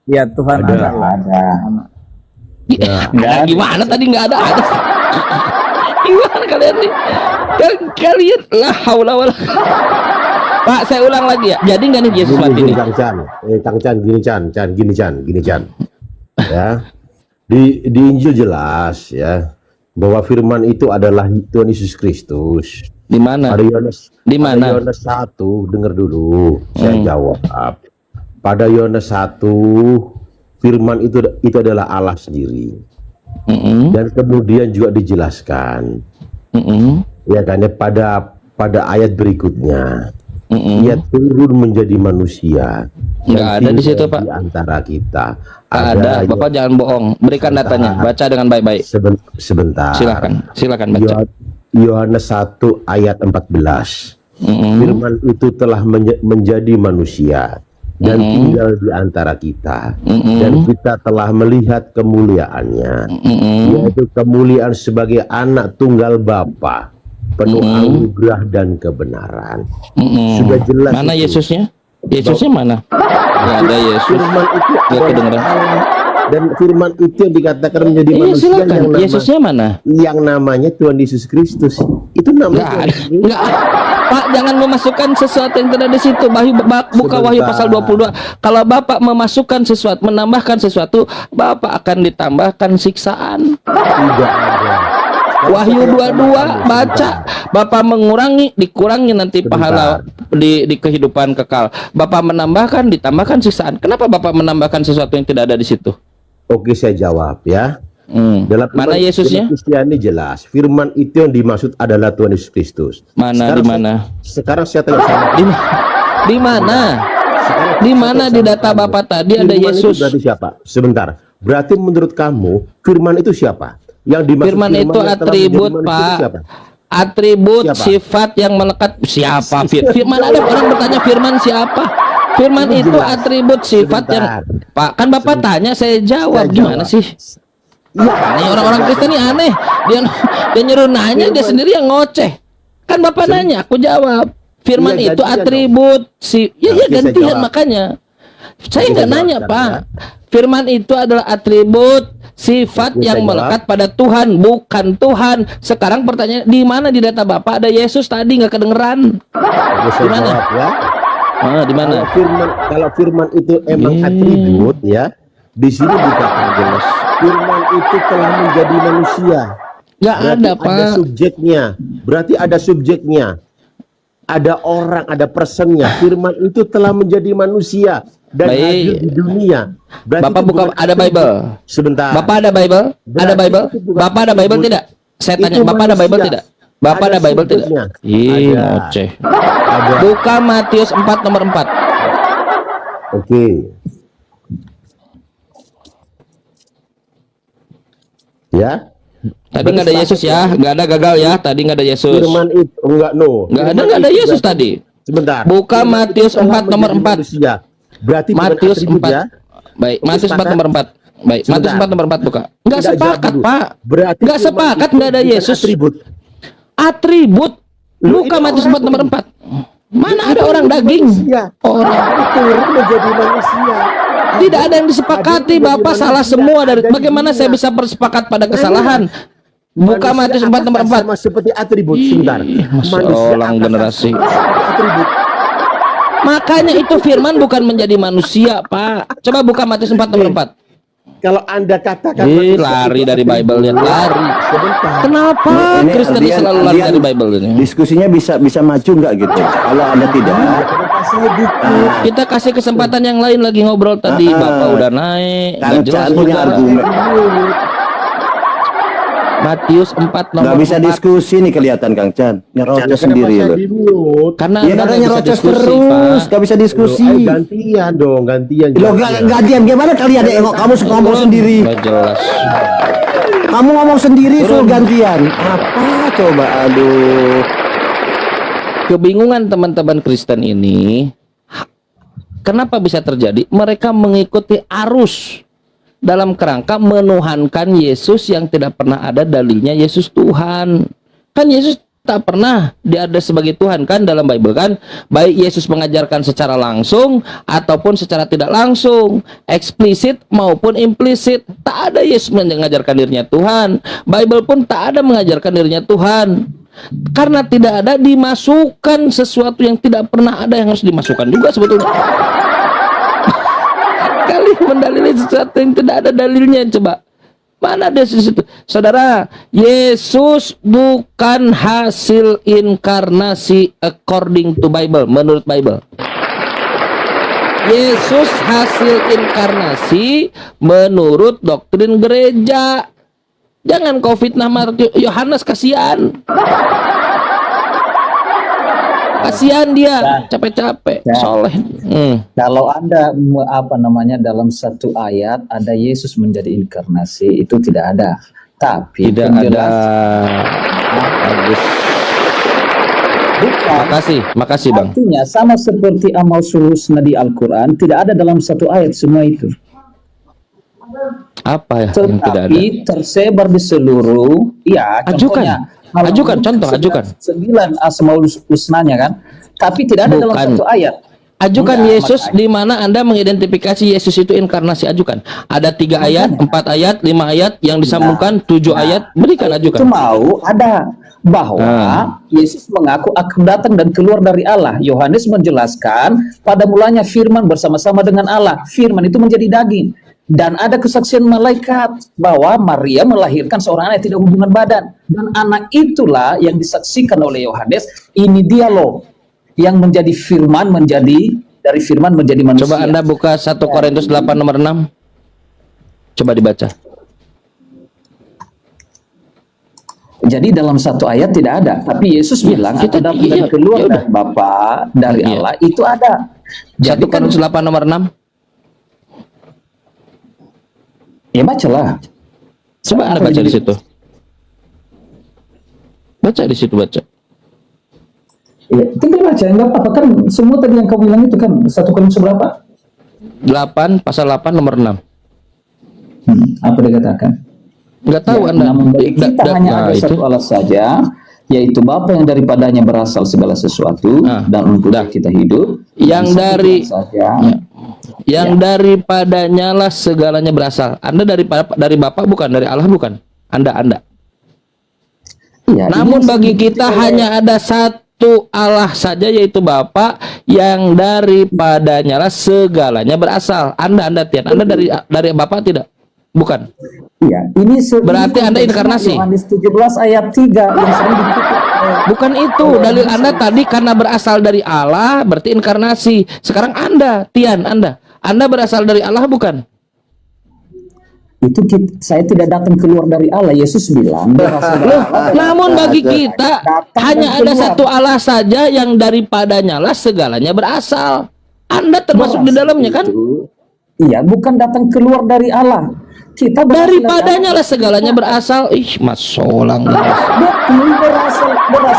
Ya, Tuhan ada. Gimana tadi nggak ada? Gimana kalian nih? Kalian lah haula wala. Pak, saya ulang lagi ya. Jadi nggak nih Yesus mati nih? Chan, gini Chan. Ya. Di Injil jelas ya bahwa firman itu adalah Tuhan Yesus Kristus. Di mana? Pada Yohanes, Di mana? pada Yohanes 1, dengar dulu, saya jawab. Pada Yohanes 1, firman itu adalah Allah sendiri. Dan kemudian juga dijelaskan. Ya kan ya, pada ayat berikutnya. Ia turun menjadi manusia. Nggak ada di situ, Pak. Di antara kita. Ada, Bapak jangan bohong. Berikan datanya, baca dengan baik-baik. Sebentar. Silakan baca. Yohanes 1 ayat 14. Firman itu telah menjadi manusia dan tinggal di antara kita, dan kita telah melihat kemuliaannya, yaitu kemuliaan sebagai anak tunggal Bapa, penuh anugerah dan kebenaran. Sudah jelas. Mana itu. Yesusnya? Yesusnya mana? Nggak ada Yesus. Firman itu Nggak kedengeran. Allah, dan firman itu yang dikatakan menjadi Iya, manusia silakan. Yesusnya mana? yang namanya Tuhan Yesus Kristus. Itu namanya. Nggak. Pak, jangan memasukkan sesuatu yang tidak ada di situ. Buka Wahyu pasal 22. Kalau Bapak memasukkan sesuatu, menambahkan sesuatu, Bapak akan ditambahkan siksaan. Tidak ada. Wahyu 22 baca, Bapak mengurangi, dikurangi nanti pahala di kehidupan kekal. Bapak menambahkan, ditambahkan siksaan. Kenapa Bapak menambahkan sesuatu yang tidak ada di situ? Oke, saya jawab ya. Dalam Mana Yesusnya? Kristiani jelas. Firman itu yang dimaksud adalah Tuhan Yesus Kristus. Mana di mana? Sekarang saya tanya sama Di mana? Di mana di data Bapak tadi ada Firman Yesus? itu berarti siapa? Sebentar. Berarti menurut kamu firman itu siapa? Yang dimaksud Firman itu yang telah menjadi atribut, manusia itu Pak. siapa? Atribut Siapa? sifat yang melekat. Siapa? Firman, ada orang bertanya firman siapa? Firman Ini itu jelas. atribut sifat yang Pak, kan Bapak tanya saya jawab. Gimana sih? Ini orang-orang Kristen ini aneh. Dia nyuruh nanya, dia sendiri yang ngoceh. Kan Bapak nanya, aku jawab. Firman Iya, itu gantian atribut ya Oke, saya gantian jawab. makanya. Saya Oke, nggak saya nanya, jawab, Pak. Firman itu adalah atribut sifat Oke, yang saya melekat pada Tuhan, bukan Tuhan. Sekarang pertanyaan, di mana di data Bapak ada Yesus tadi nggak kedengeran? Oke, saya Di mana? jawab ya. Di mana? Kalau firman itu emang atribut ya, di sini dikatakan jelas. Firman itu telah menjadi manusia. Nggak Berarti ada, ada Pak. subjeknya. Berarti ada subjeknya. Ada orang, ada personnya. Firman itu telah menjadi manusia dan Baik. hadir di dunia. Berarti Bapak itu buka bukan ada atribut. Bible. Sebentar. Bapak ada Bible? Ada Berarti Bible? itu bukan Bapak ada Bible atribut. tidak? Saya Itu tanya, Bapak ada Bible manusia. tidak? Bapak ada Bible tidak? subjeknya. Ih, Ada. ngoceh. Ada. Buka Matius 4 nomor 4. Oke. Ya. Tadi nggak ada Yesus ya, nggak ada gagal ya. Tadi nggak ada Yesus. Firman itu enggak Nggak ada Yesus tadi. Sebentar. Buka Firman Matius itu telah 4 nomor menjadi 4. manusia. Berarti bukan Matius atribut 4. ya. Baik, Oke, Matius 4 sepakat? nomor 4. Baik, Matius Sebentar. 4 nomor 4 buka. Nggak Tidak, jawab sepakat, dulu. Pak. Berarti Nggak firman sepakat, itu nggak ada bukan Yesus. Atribut. Atribut. Loh, Buka ini Matius orang 4 nomor ini. 4. Mana ada orang daging? Manusia. Orang. Itu turun menjadi manusia. Tidak ada yang disepakati, Hadir Bapak menjadi salah manusia. semua dari Ada di bagaimana dunia. saya bisa bersepakat pada kesalahan? Buka Matius 4 nomor 4. Sama seperti atribut. Sebentar. Masya Allah, generasi. Atribut. Makanya itu firman bukan menjadi manusia, Pak. Coba buka Matius 4 nomor 4. Kalau Anda katakan Ih, manusia lari itu dari atribut. Bible, lihat lari. Sebentar. Kenapa Ini Kristen Aldian- selalu lari Aldian dari Bible ini? Diskusinya bisa maju nggak gitu? Kalau Anda tidak, Kenapa saya gitu? Kita kasih kesempatan yang lain lagi ngobrol tadi. Bapak udah naik, nggak Kang jelas Chan punya juga. argumen. Matius 4 nomor Nggak bisa 4. diskusi nih kelihatan Kang Chan. Nyerocos sendiri loh. Karena Ya Anda karena nggak bisa nyerocos diskusi, terus, Pak. nggak bisa diskusi. Gantian dong, gantian. Lo gantian gimana kalian ya? Kamu ngomong sendiri. Nggak jelas. Kamu ngomong sendiri suruh gantian. Apa coba? Aduh. Kebingungan teman-teman Kristen ini, kenapa bisa terjadi? Mereka mengikuti arus dalam kerangka menuhankan Yesus yang tidak pernah ada dalilnya Yesus Tuhan. Kan Yesus tak pernah dia ada sebagai Tuhan kan dalam Bible kan. Baik Yesus mengajarkan secara langsung ataupun secara tidak langsung, eksplisit maupun implisit. Tak ada Yesus mengajarkan dirinya Tuhan. Bible pun tak ada mengajarkan dirinya Tuhan. Karena tidak ada, dimasukkan sesuatu yang tidak pernah ada yang harus dimasukkan juga sebetulnya. Kali mendalili sesuatu yang tidak ada dalilnya, coba. Mana ada di situ? Saudara, Yesus bukan hasil inkarnasi according to Bible, menurut Bible. Yesus hasil inkarnasi menurut doktrin gereja. Jangan kau fitnah Yohanes, kasihan. Kasihan dia, capek-capek, soleh. Kalau Anda dalam satu ayat ada Yesus menjadi inkarnasi, itu tidak ada. Tapi Tidak ada. Bagus. Bukan. Makasih Bang. Artinya sama seperti amal suhusna di Al-Quran, tidak ada dalam satu ayat semua itu. Apa ya yang tidak ada? Tetapi tersebar di seluruh, ya contohnya. Ajukan contoh, ajukan. 9 asmaul husnanya kan, tapi tidak ada dalam satu ayat. Ajukan Enggak, Yesus makanya. di mana Anda mengidentifikasi Yesus itu inkarnasi, ajukan. Ada 3 ayat, 4 ayat, 5 ayat yang disambungkan 7 ayat, berikan ajukan. Itu mau ada bahwa Yesus mengaku akan datang dan keluar dari Allah. Yohanes menjelaskan pada mulanya firman bersama-sama dengan Allah. Firman itu menjadi daging. Dan ada kesaksian malaikat bahwa Maria melahirkan seorang anak yang tidak hubungan badan. Dan anak itulah yang disaksikan oleh Yohanes. Ini dia loh yang menjadi firman, dari firman menjadi manusia. Coba Anda buka 1 Korintus 8 nomor 6. Coba dibaca. Jadi dalam satu ayat tidak ada. Tapi Yesus bilang kita- ada yang keluar dari Bapa, dari Iya. Allah, itu ada. 1 Jadi kan, Korintus 8 nomor 6. ya bacalah. Coba Anda baca di situ. Baca di situ, baca. Ya, tinggal baca, enggak apa-apa kan. Semua tadi yang kau bilang itu kan 1 Korintus berapa? 8 pasal 8 nomor 6. Apa dikatakan? Enggak tahu Ya, Anda. namun bagi kita hanya ada itu. satu Allah saja, yaitu Bapa yang daripadanya berasal segala sesuatu, dan untuk kita hidup. Yang Dan satu dari Tuhan saja. Yang daripadanya lah segalanya berasal. Anda dari Bapa bukan, dari Allah bukan. Anda. Ya, Namun ini bagi disebut kita oleh- hanya ada satu Allah saja, yaitu Bapa yang daripadanya lah segalanya berasal. Anda Tian, Anda dari Bapa tidak? Bukan. Iya, ini Berarti Anda inkarnasi. Yohanes 17 ayat 3 yang sering dikutip. Bukan itu. Dalil Anda tadi karena berasal dari Allah berarti inkarnasi. Sekarang Anda, Tian, Anda berasal dari Allah bukan? Itu saya tidak datang keluar dari Allah. Yesus bilang berasal dari Allah. Namun bagi kita Datang hanya dan ada keluar. satu Allah saja yang daripadanya lah segalanya berasal. Anda termasuk di dalamnya kan? Iya, bukan datang keluar dari Allah. Kita berasal dari Daripadanya Allah. lah segalanya berasal. Ih, Mas Solang. Betul, berasal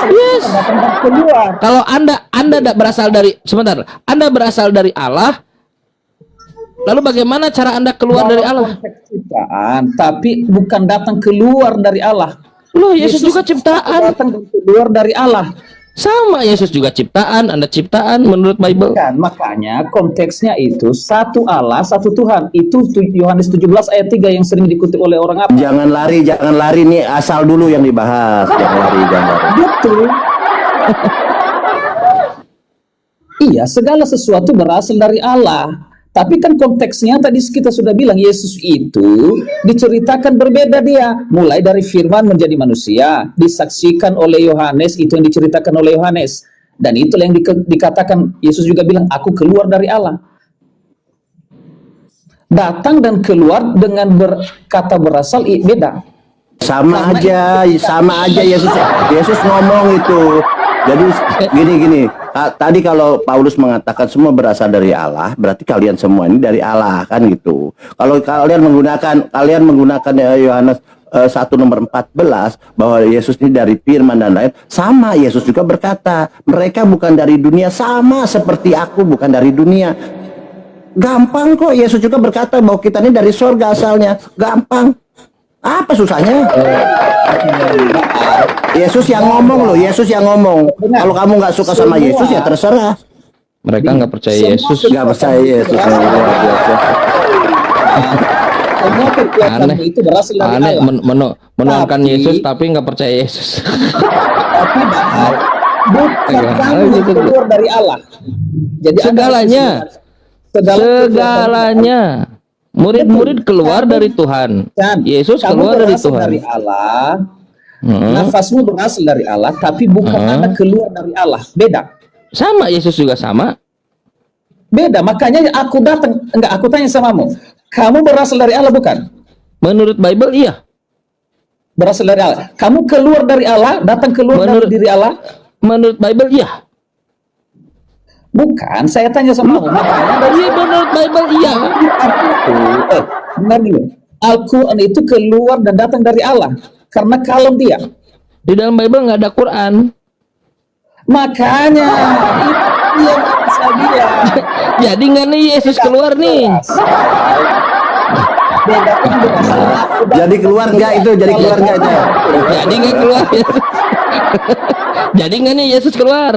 Yes. bukan datang dan keluar. Kalau Anda tidak berasal dari, sebentar, Anda berasal dari Allah, lalu bagaimana cara Anda keluar dari Allah? Konteks ciptaan, tapi bukan datang keluar dari Allah. Loh, Yesus juga ciptaan. Datang dan keluar dari Allah. Sama, Yesus juga ciptaan, Anda ciptaan menurut Bible. Kan, makanya konteksnya itu satu Allah, satu Tuhan. Itu Yohanes 17 ayat 3 yang sering dikutip oleh orang apa? Jangan lari nih, asal dulu yang dibahas. Jangan lari. Betul. Iya, segala sesuatu berasal dari Allah. Tapi kan konteksnya tadi kita sudah bilang Yesus itu diceritakan berbeda dia. Mulai dari firman menjadi manusia, disaksikan oleh Yohanes, itu yang diceritakan oleh Yohanes. Dan itulah yang dikatakan Yesus juga bilang, aku keluar dari Allah. Datang dan keluar dengan kata berasal beda. Sama aja Yesus ngomong itu. Jadi gini. Tadi kalau Paulus mengatakan semua berasal dari Allah, berarti kalian semua ini dari Allah kan gitu. Kalau kalian menggunakan Yohanes 1 nomor 14 bahwa Yesus ini dari firman dan lain, sama Yesus juga berkata, mereka bukan dari dunia, sama seperti aku bukan dari dunia. Gampang kok, Yesus juga berkata bahwa kita ini dari surga asalnya. Gampang. Apa susahnya? Yesus yang ngomong loh, Yesus yang ngomong. Kalau kamu nggak suka sama Yesus ya terserah. Mereka nggak percaya Yesus. Nggak percaya Yesus. Semua kekuatan Aneh. itu berasal dari Aneh Allah. menuangkan Tapi- Yesus tapi nggak percaya Yesus. Tapi bukan kamu yang keluar dari Allah. Jadi Segalanya. segala Segalanya. Murid-murid keluar dari Tuhan. Dan Yesus kamu keluar dari berasal Tuhan. dari Allah, Hmm. nafasmu berasal dari Allah, tapi bukan Anda keluar dari Allah. Beda. Sama, Yesus juga sama. Beda. Makanya aku datang, aku tanya samamu. Kamu berasal dari Allah bukan? Menurut Bible iya. Berasal dari Allah. Kamu keluar dari Allah, datang keluar dari diri Allah? Menurut Bible iya. Bukan, saya tanya samamu. Makanya Iya, menurut Bible iya. Benar dulu. Al-Quran itu keluar dan datang dari Allah. Karena kalem dia. Di dalam Bible nggak ada Quran. Makanya itu yang saya bilang. Jadi nggak nih Yesus keluar nih. Beda kan berasal. Jadi keluar nggak itu? Jadi keluar nggak itu? Jadi nggak keluar. Jadi nggak nih Yesus keluar.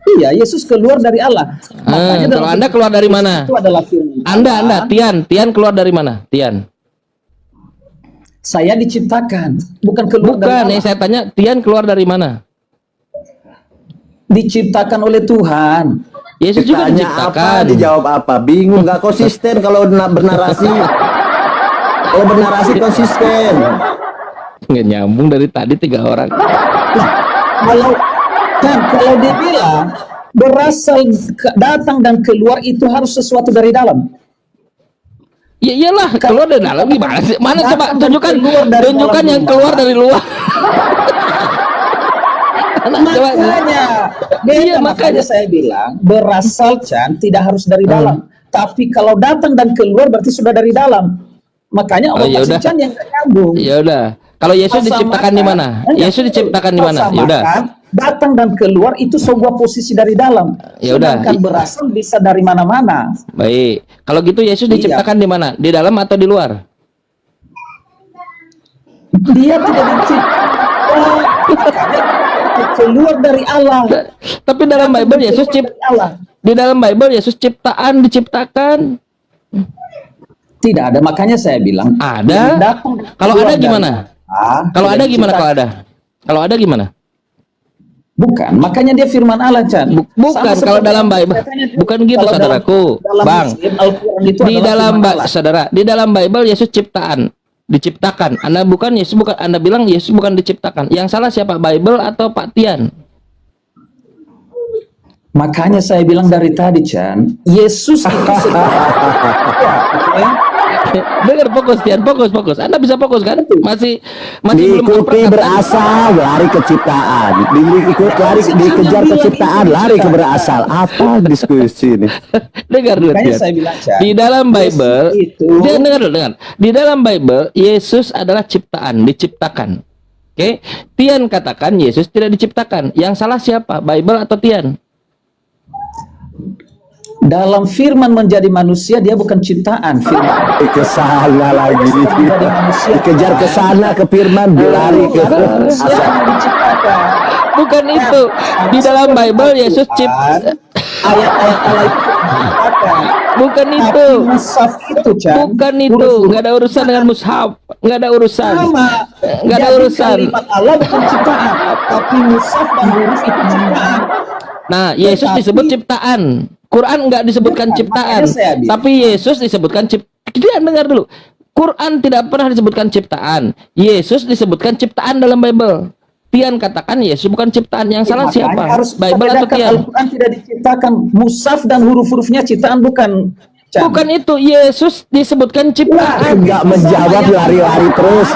Iya, Yesus keluar dari Allah. Makanya Kalau dalam Anda keluar dari mana? itu adalah firman Anda, Tian keluar dari mana? Tian. Saya diciptakan, bukan keluar dari Bukan, Allah. yang saya tanya, Tian keluar dari mana? Diciptakan oleh Tuhan. Yesus juga Tanya diciptakan. apa, dijawab apa? Bingung, nggak konsisten kalau bernarasi. Kalau bernarasi konsisten. Nggak nyambung dari tadi 3 orang. Kalau dia bilang berasal datang dan keluar itu harus sesuatu dari dalam. Ya iyalah, keluar dari dalam gimana sih? Mana coba Datang dan tunjukkan, keluar dari tunjukkan dalam yang rumah. keluar dari luar. Coba. Makanya, Iya, makanya makanya. saya bilang berasal tidak harus dari dalam. Tapi kalau datang dan keluar berarti sudah dari dalam. Makanya Oh, Allah ya kasih udah. Chan yang nggak nyambung. Ya udah. Kalau Yesus diciptakan di mana? Yesus diciptakan di mana? Ya udah. Datang dan keluar itu sebuah posisi dari dalam. Ya udah. Sedangkan berasal bisa dari mana-mana. Baik. Kalau gitu Yesus Iya. diciptakan di mana? Di dalam atau di luar? Dia tidak diciptakan. Keluar dari Allah. Tapi dalam Bible Yesus Keluar dari Allah. di dalam Bible Yesus ciptaan diciptakan. Tidak ada, makanya saya bilang Ada. datang Kalau keluar ada dari gimana? Allah, Kalau tidak ada gimana diciptakan. kalau ada? Kalau ada gimana? Bukan, makanya dia firman Allah, Chan. Bukan, Sama kalau seperti dalam yang Bible. saya tanya juga. Bukan gitu, Kalau saudaraku. dalam Bang. Muslim, Al-Quran itu Di adalah dalam firman Allah. saudara, di dalam Bible Yesus ciptaan, diciptakan. Anda bukan Yesus, bukan Anda bilang Yesus bukan diciptakan. Yang salah siapa? Bible atau Pak Tian? Makanya saya bilang dari tadi, Chan, Yesus itu Dengar, fokus Tian, fokus. Anda bisa fokus kan? Masih belum Diikuti memperhatikan. berasal, lari ke ciptaan. Lari dikejar ke ciptaan, lari ke berasal. Apa diskusi ini? Dengar dulu, Makanya Tian. saya bilang, Chan, Di dalam Bible, Yesus itu dengar dulu, dengar. Di dalam Bible, Yesus adalah ciptaan, diciptakan. Oke, Tian katakan Yesus tidak diciptakan. Yang salah siapa? Bible atau Tian? dalam firman menjadi manusia, dia bukan ciptaan. Firman Ke sana lagi. menjadi manusia. Dikejar ke sana ke firman, lari ke Manusia asal. yang diciptakan. Bukan itu. Di dalam Bible Yesus cipta. Ayat-ayat Allah itu diciptakan. Bukan Tapi itu. mushaf itu, Chan, Bukan itu. Nggak ada urusan dengan mushaf. Nggak ada urusan. sama. Nggak ada Jadi urusan. kalimat Allah bukan ciptaan, tapi mushaf dan huruf itu ciptaan. Nah, Yesus Tetapi- disebut ciptaan. Quran nggak disebutkan Bukan, ciptaan. makanya saya bilang. Tapi Yesus disebutkan ciptaan. Dia dengar dulu. Quran tidak pernah disebutkan ciptaan. Yesus disebutkan ciptaan dalam Bible. Tian katakan Yesus bukan ciptaan. Yang salah Makanya siapa? harus Bible atau bedakan, Tian? Al-Quran tidak diciptakan, mushaf dan huruf-hurufnya ciptaan bukan. Chan. Bukan itu. Yesus disebutkan ciptaan. Enggak menjawab, lari-lari terus.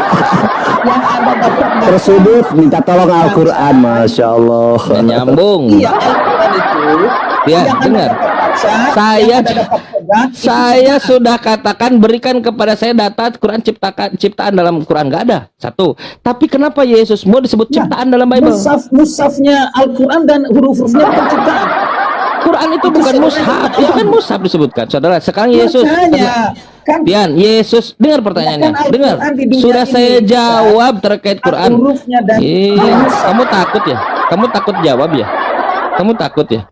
Yang Anda dapat Tersudut, minta tolong Al-Quran. Masya Allah. Nggak nyambung. Iya, Al-Quran itu. Ya, yang Anda dengar. dapat baca, Saya- yang Anda dapat pegang, itu Saya sudah katakan berikan kepada saya data Quran ciptaan dalam Quran nggak ada. Satu. Tapi kenapa Yesus mau disebut ciptaan dalam Bible? mushafnya Al-Quran dan huruf-hurufnya bukan ciptaan. Quran itu bukan mushaf. Itu kan mushaf disebutkan. Saudara, sekarang Yesus. Makanya, kan Tian, Yesus, dengar pertanyaannya. Bahkan Dengar. Al-Quran di dunia Sudah ini, saya Ustaz, jawab terkait Quran. hurufnya dan Iya, mushaf. kamu takut ya? Kamu takut jawab ya? Kamu takut ya?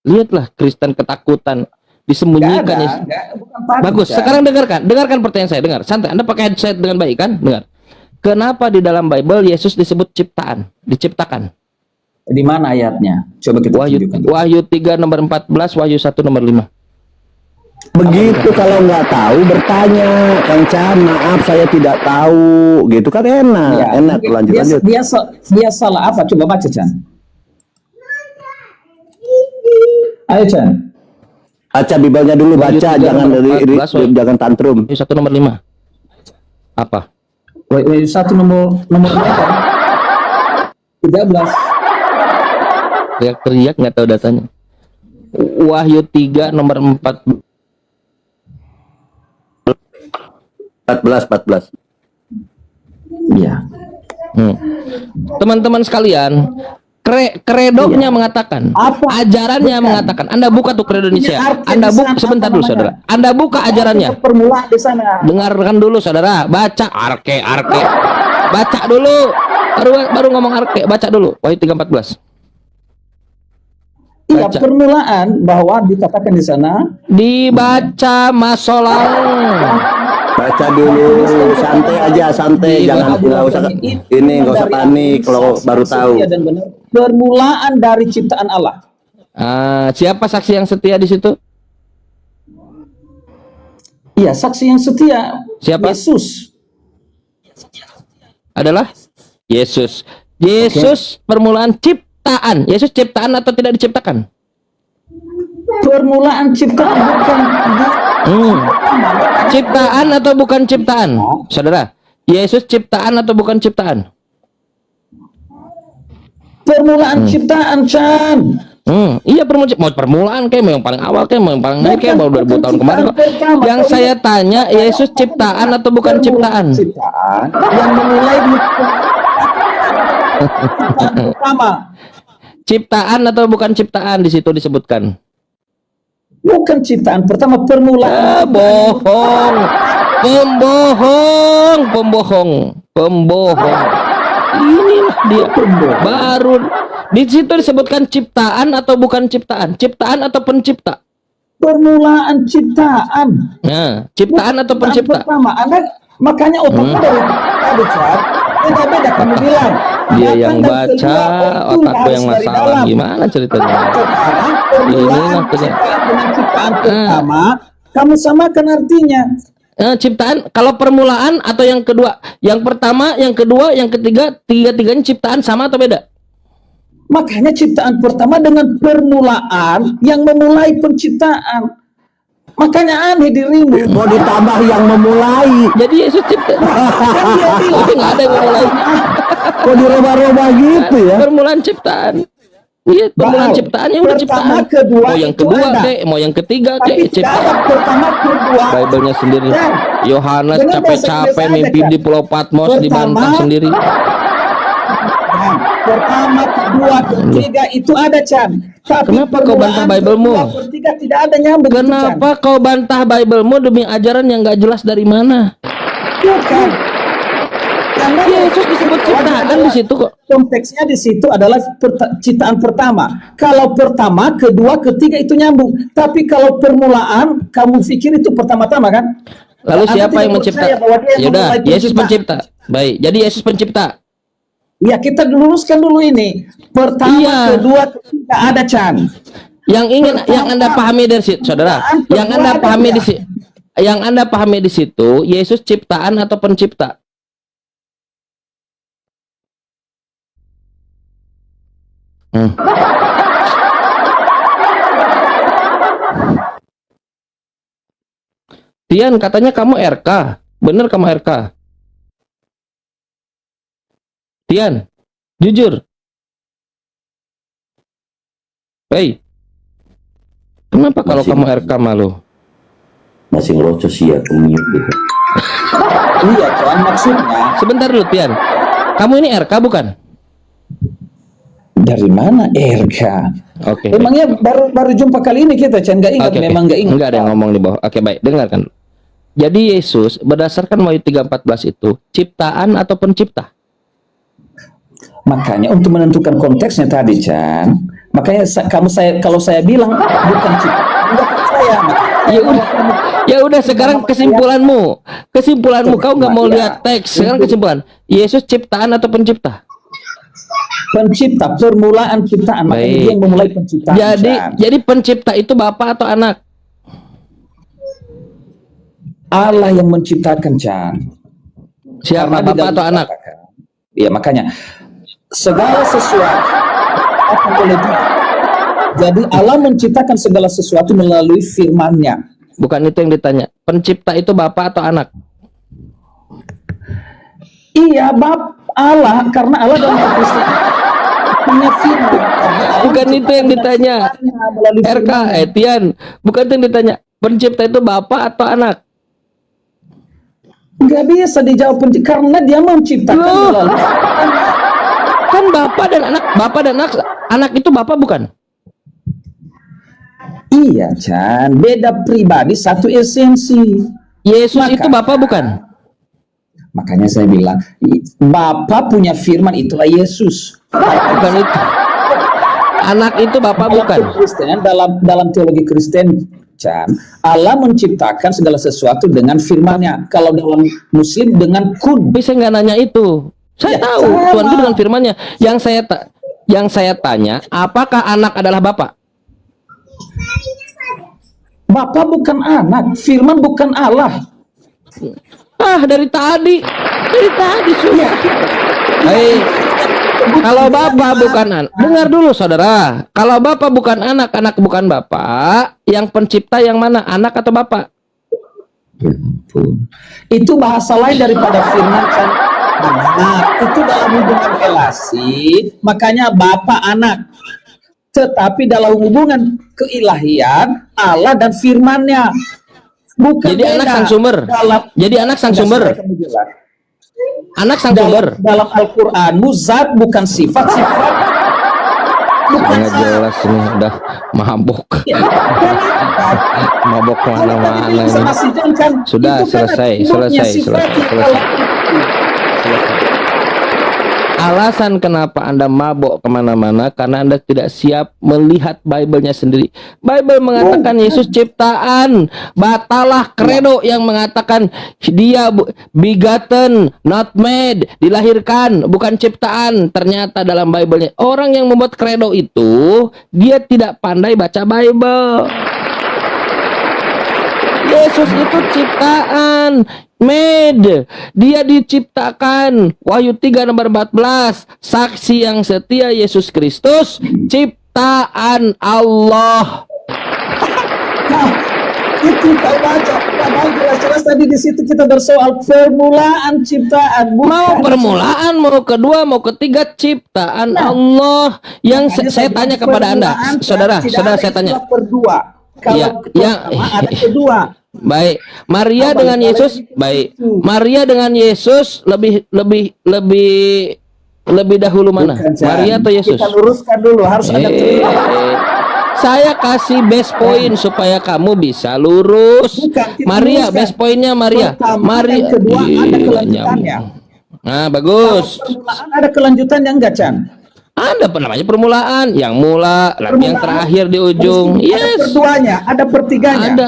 Lihatlah Kristen ketakutan disembunyikan ya. Bukan takut, Bagus. Chan. Sekarang dengarkan pertanyaan saya. Dengar. Santai. Anda pakai headset dengan baik kan? Dengar. Kenapa di dalam Bible Yesus disebut ciptaan, diciptakan? Di mana ayatnya? Coba kita Wahyu tunjukkan. Wahyu 3 nomor 14, Wahyu 1 nomor 5. Begitu kalau nggak tahu bertanya, Kang Chan, maaf saya tidak tahu, gitu kan enak, Ya, enak lanjut dia, lanjut. dia salah apa? Coba baca, Chan. Ayo, Chan. Baca Bibelnya dulu, Wahyu baca, 3 jangan nomor 14, Wahyu. jangan tantrum. Wahyu 1 nomor 5. Apa? Wahyu 1 nomor berapa? 13. Teriak-teriak nggak tahu datanya. Wahyu 3 nomor 4. 14. Iya. Teman-teman sekalian, kredonya mengatakan, Apa? ajarannya Bukan. mengatakan. Anda buka tuh kredo Indonesia. Arti Anda di buka sana sebentar apa dulu, namanya? saudara. Anda buka ajarannya. Permulaan di sana. Dengarkan dulu, saudara. Baca arke. Baca dulu. Baru ngomong arke. Baca dulu. Wahyu 3:14. Iya, Baca. permulaan bahwa dikatakan di sana Dibaca masolang. Baca dulu, santai aja, santai, jangan nggak usah ini, nggak usah panik kalau baru tahu. setia dan benar. Permulaan dari ciptaan Allah. Siapa saksi yang setia di situ? Iya, saksi yang setia. Siapa? Yesus. Adalah Yesus. Yesus permulaan ciptaan. Yesus ciptaan atau tidak diciptakan? Permulaan ciptaan bukan Ciptaan atau bukan ciptaan? Saudara, Yesus ciptaan atau bukan ciptaan? permulaan ciptaan, Chan. Iya, permulaan kayak mau yang paling awal kayak mau yang paling naik kayak baru 2000 tahun kemarin kok. Yang saya tanya, Yesus ciptaan atau bukan ciptaan? Ciptaan yang memulai ciptaan pertama. Ciptaan atau bukan ciptaan di situ disebutkan? Bukan ciptaan pertama, permulaan. Bohong. Pembohong. Inilah dia. Baru di situ disebutkan ciptaan atau bukan ciptaan? Ciptaan atau pencipta? Permulaan ciptaan. Nah, ciptaan atau Ciptaan pencipta? pertama. Makanya otaknya dari tadi, Chan. Beda-beda kamu bilang. Dia yang Datang dan baca, keluar, itu otakku harus yang dari masalah. dalam. Gimana ceritanya? Sekarang Ini permulaan maksudnya. ciptaan dengan ciptaan pertama, kamu samakan artinya. Ciptaan, kalau permulaan atau yang kedua? Yang pertama, yang kedua, yang ketiga, tiga-tiganya ciptaan sama atau beda? Makanya ciptaan pertama dengan permulaan yang memulai penciptaan. Makanya aneh dirimu. Mau ditambah yang memulai, Jadi Yesus cipta. Tapi nggak ada yang memulai. kok dirubah-rubah gitu ya? Permulaan ciptaan. Iya, permulaan Wow. ciptaannya udah Pertama, ciptaan. kedua, Mau yang itu kedua ada. kek, mau yang ketiga Tapi kek, tidak ada ciptaan. pertama, kedua. Bible-nya sendiri. Dan Yohanes dengan bahasa capek-capek Inggris mimpi aja, di Pulau Patmos Pertama, dibantah sendiri. Dan pertama, kedua, ketiga itu ada, Chan. Tapi Kenapa kau bantah permulaan Bible-mu? kedua, ketiga tidak ada nyambung. itu, Chan. Kenapa kau bantah Bible-mu demi ajaran yang nggak jelas dari mana? Bukan. Karena Yesus disebut ciptaan di situ kok. konteksnya di situ adalah ciptaan pertama. Kalau pertama, kedua, ketiga itu nyambung. Tapi kalau permulaan, kamu pikir itu pertama-tama kan? Lalu Anda siapa tidak yang mencipta? percaya bahwa dia yang Yaudah, memulai Yesus penciptaan. pencipta. Baik, jadi Yesus pencipta. Ya, kita luruskan dulu ini. Pertama, Iya. kedua, ketiga ada, Chan. Yang ingin yang Anda pahami dari situ, saudara, yang Anda pahami di situ, yang Anda pahami di situ, Yesus ciptaan atau pencipta? Tian, katanya kamu RK. Bener kamu RK? Tian, jujur. Hei, kenapa kalau Masih- kamu RK malu? Masih ngerocos ya kemute gitu. Iya, Tuhan, maksudnya Sebentar dulu, Tian. Kamu ini RK bukan? dari mana RK? Oke. Emangnya baru jumpa kali ini kita, Chan, nggak ingat, Oke, memang nggak ingat. Enggak ada yang ngomong di bawah. Oke, baik, dengarkan. Jadi Yesus berdasarkan Wahyu 3:14 itu ciptaan atau pencipta? Makanya untuk menentukan konteksnya tadi, Chan, makanya kalau saya bilang bukan ciptaan, enggak percaya. Ya udah sekarang kesimpulanmu. Kau nggak mau lihat teks. Sekarang kesimpulan. Yesus ciptaan atau pencipta? Pencipta, permulaan ciptaan. Makanya Baik. dia yang memulai penciptaan. Chan. Jadi pencipta itu bapak atau anak? Allah yang menciptakan, Chan. Siapa, Karena di bapak dalam atau anak? dikatakan, ya makanya segala sesuatu akan oleh Dia. Jadi Allah menciptakan segala sesuatu melalui firman-Nya. Bukan itu yang ditanya. Pencipta itu bapak atau anak? Iya, Allah, karena Allah dalam Kristen punya firman. Karena Allah Bukan itu yang ditanya. melalui RK, firman-Nya. Tian. Bukan itu yang ditanya. Pencipta itu bapak atau anak? Nggak bisa dijawab karena Dia menciptakan Loh. melalui Kan bapak dan anak itu bapak bukan? Iya, Chan. Beda pribadi, satu esensi. Yesus Maka- itu bapak bukan? Makanya saya bilang, Bapa punya firman, itulah Yesus. Bukan itu. Anak itu bapak bukan? Dalam Kristen, dalam teologi Kristen, Chan, Allah menciptakan segala sesuatu dengan firman-Nya. Kalau dalam Muslim dengan kun. Tapi saya nggak nanya itu. Saya Ya, tahu sama. Tuhan itu dengan firman-Nya. Yang saya tanya, apakah anak adalah bapak? Bapa bukan anak, firman bukan Allah. Dari tadi sudah. Hei, kalau bapak bukan anak, dengar dulu saudara. Kalau bapak bukan anak, anak bukan bapak, yang pencipta yang mana? Anak atau bapak? Itu bahasa lain daripada firman, kan? Anak itu dalam hubungan relasi, makanya Bapa anak. Tetapi dalam hubungan keilahian, Allah dan firman-Nya. Bukan Jadi anak beda. sang sumber. Jadi anak sang sumber. Anak sang sumber. Dalam Al-Quran, muzat bukan sifat-sifat. Nggak jelas ini udah mabok. Mabok mana-mana ini. Sudah, selesai. Alasan kenapa Anda mabok kemana-mana karena Anda tidak siap melihat Bible-nya sendiri. Bible mengatakan Yesus ciptaan. Batalah kredo yang mengatakan dia begotten, not made, dilahirkan, bukan ciptaan. Ternyata dalam Bible-nya orang yang membuat kredo itu dia tidak pandai baca Bible. Yesus itu ciptaan, made. Dia diciptakan. Wahyu 3 nomor 14. Saksi yang setia Yesus Kristus, ciptaan Allah. Itu kita baca, jelas-jelas tadi di situ kita bersoal permulaan ciptaan. Mau permulaan, mau kedua, mau ketiga, ciptaan Allah. Yang saya tanya kepada Anda, saudara saya tanya. Berdua. Kalau ada kedua. Baik, Maria dengan Yesus, baik. Maria dengan Yesus lebih dahulu mana? Bukan, Chan. Maria atau Yesus? Kita luruskan dulu, harus ada kedua. Saya kasih base point supaya kamu bisa lurus. Bukan, kita Maria, luruskan. base pointnya Maria. Pertama Maria. dan kedua ada Iya, kelanjutannya. nyambung. Nah, bagus. Permulaan ada kelanjutannya enggak, Chan? Ada namanya permulaan, yang mula, lalu yang terakhir di ujung. Ada Yes. perduanya, ada pertiganya. Ada.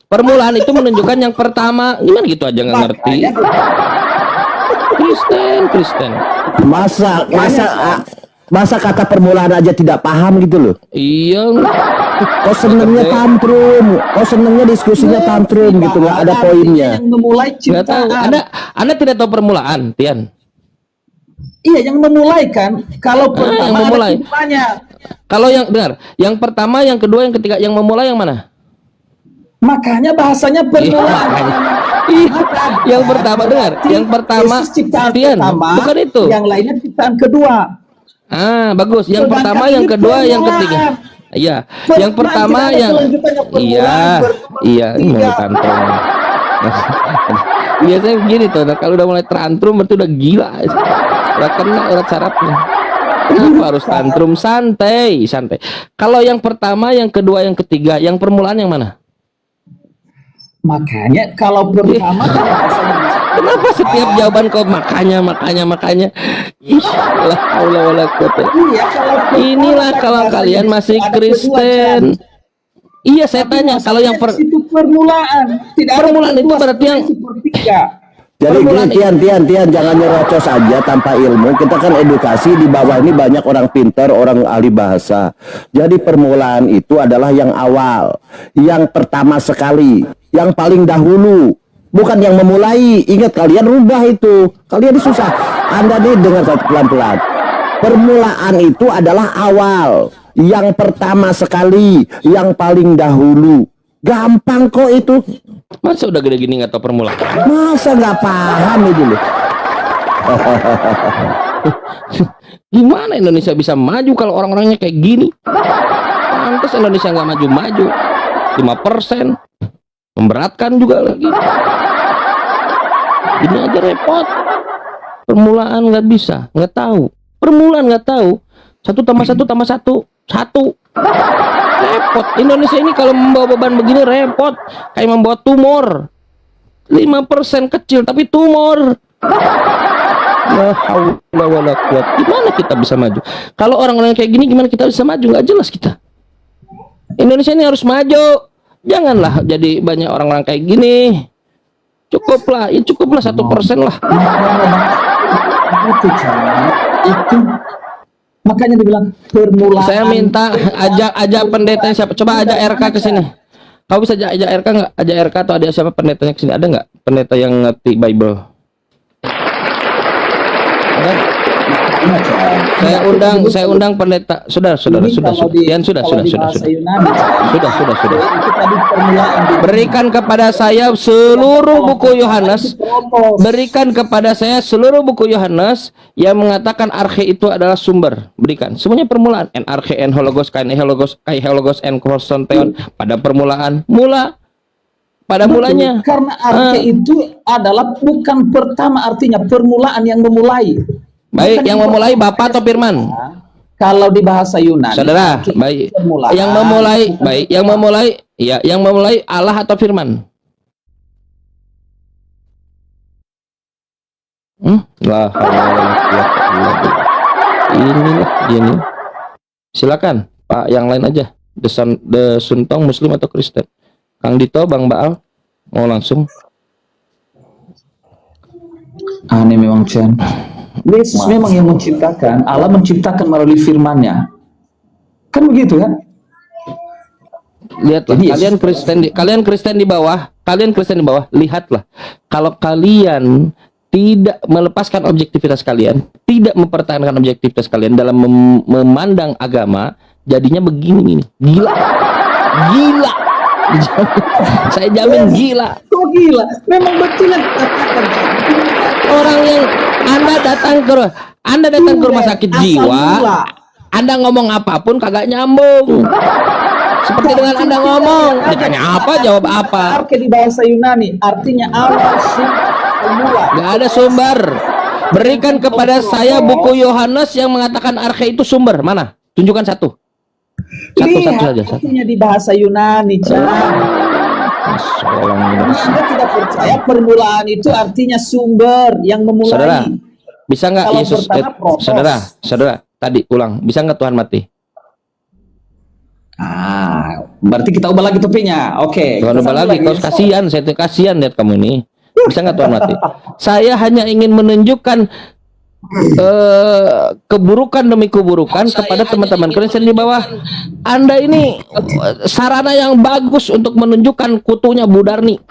Permulaan itu menunjukkan yang pertama. Gimana gitu aja nggak ngerti. Kristen. Masa kata permulaan aja tidak paham gitu loh. Iya. Kok senengnya tantrum, kok senengnya diskusinya tantrum gitu, nggak ada poinnya. Yang memulai Nggak tahu. ciptaan. Anda tidak tahu permulaan, Tian. Iya, yang memulai kan. Kalau pertama yang memulai. ada ciptanya. Kalau yang dengar, yang pertama, yang kedua, yang ketiga, yang memulai yang mana? Makanya bahasanya permulaan. Yang pertama dengar, yang pertama, Yesus ciptaan Tian, pertama, bukan itu. Yang lainnya ciptaan kedua. Bagus. Yang Sedangkan pertama, yang ini kedua, yang permulaan. ketiga. Iya, Permulaan yang pertama, tidak ada yang kelanjutannya, permulaan, iya, ini tiga. mulai tantrum. Biasanya begini tuh, kalau udah mulai tantrum berarti udah gila, udah kena urat sarafnya. Kenapa harus tantrum? Santai. Kalau yang pertama, yang kedua, yang ketiga, yang permulaan yang mana? Makanya kalau pertama kan bahasanya Kenapa setiap jawaban kau makanya? Ih, la haula wala quwata. iya, kalau pertama Inilah kan kalau bahasanya kalian masih ada kedua, Kristen. Chan. Iya, saya Tapi tanya kalau yang masalahnya di situ permulaan. Tidak ada permulaan itu kedua, berarti yang sepertiga. Jadi gini, Tian, jangan nyerocos aja tanpa ilmu. Kita kan edukasi, di bawah ini banyak orang pintar, orang ahli bahasa. Jadi permulaan itu adalah yang awal, yang pertama sekali, yang paling dahulu. bukan yang memulai. Ingat, kalian rubah itu. Kalian ini susah. Anda nih dengar satu pelan-pelan. Permulaan itu adalah awal, yang pertama sekali, yang paling dahulu. Gampang kok itu. Masa udah gede gini nggak tahu permulaan? Masa nggak paham itu loh. Gimana Indonesia bisa maju kalau orang-orangnya kayak gini? Pantes Indonesia nggak maju-maju. 5%. Memberatkan juga lagi. Ini aja repot. Permulaan nggak bisa, nggak tahu. Permulaan nggak tahu. 1 tambah 1 tambah 1 1. Repot. Indonesia ini kalau membawa beban begini repot. Kayak membawa tumor. 5% kecil tapi tumor. La haula wala quwwata. Gimana kita bisa maju? Kalau orang-orang kayak gini gimana kita bisa maju? Nggak jelas kita. Indonesia ini harus maju. Janganlah jadi banyak orang-orang kayak gini. Cukuplah, ya cukuplah 1% lah. Itu makanya dibilang permulaan. Saya minta ajak pendeta siapa? Coba ajak RK ke sini. Kau bisa ajak RK nggak? Ajak RK atau ada siapa pendetanya ke sini? Ada nggak pendeta yang ngerti Bible? Ada? Saya undang pendeta. Sudah. Kian sudah. Berikan kepada saya seluruh buku Yohanes. Berikan kepada saya seluruh buku Yohanes yang mengatakan arche itu adalah sumber. Berikan semuanya permulaan. En arche, en hologos, kain hologos, kai hologos, en kosonteon. Pada permulaan, pada mulanya. Karena arche itu adalah bukan pertama, artinya permulaan yang memulai. Baik, yang memulai Bapak atau Firman? Kalau di bahasa Yunani, saudara, baik. Yang memulai Allah atau Firman? Lah, ini. Silakan, Pak, yang lain aja. The Suntong Muslim atau Kristen? Kang Dito, Bang Baal, mau langsung? Aneh memang Chan. Yesus memang yang menciptakan, Allah menciptakan melalui firman-Nya. Kan begitu kan? Lihatlah, kalian Kristen di bawah, lihatlah. Kalau kalian tidak melepaskan objektivitas kalian, tidak mempertahankan objektivitas kalian dalam memandang agama, jadinya begini ini. Gila. Saya jamin gila. Kok gila? Memang betul yang katakan. Orang yang Anda datang ke rumah sakit jiwa, Anda ngomong apapun kagak nyambung. Seperti dengan Anda ngomong, ditanya apa, jawab apa. Arke di bahasa Yunani artinya awal, semula. Gak ada sumber. Berikan kepada saya buku Yohanes yang mengatakan arche itu sumber. Mana? Tunjukkan satu saja. Artinya di bahasa Yunani, Anda tidak percaya permulaan itu artinya sumber yang memulai. Saudara, bisa nggak Kalau Yesus? Saudara, tadi ulang. Bisa nggak Tuhan mati? Berarti kita ubah lagi topinya. Oke. Tuhan ubah lagi. Kau kasihan, saya tuh kasihan lihat kamu ini. Bisa nggak Tuhan mati? Saya hanya ingin menunjukkan keburukan demi keburukan kepada teman-teman Kristen di bawah. Anda ini sarana yang bagus untuk menunjukkan kutunya Bu Darni.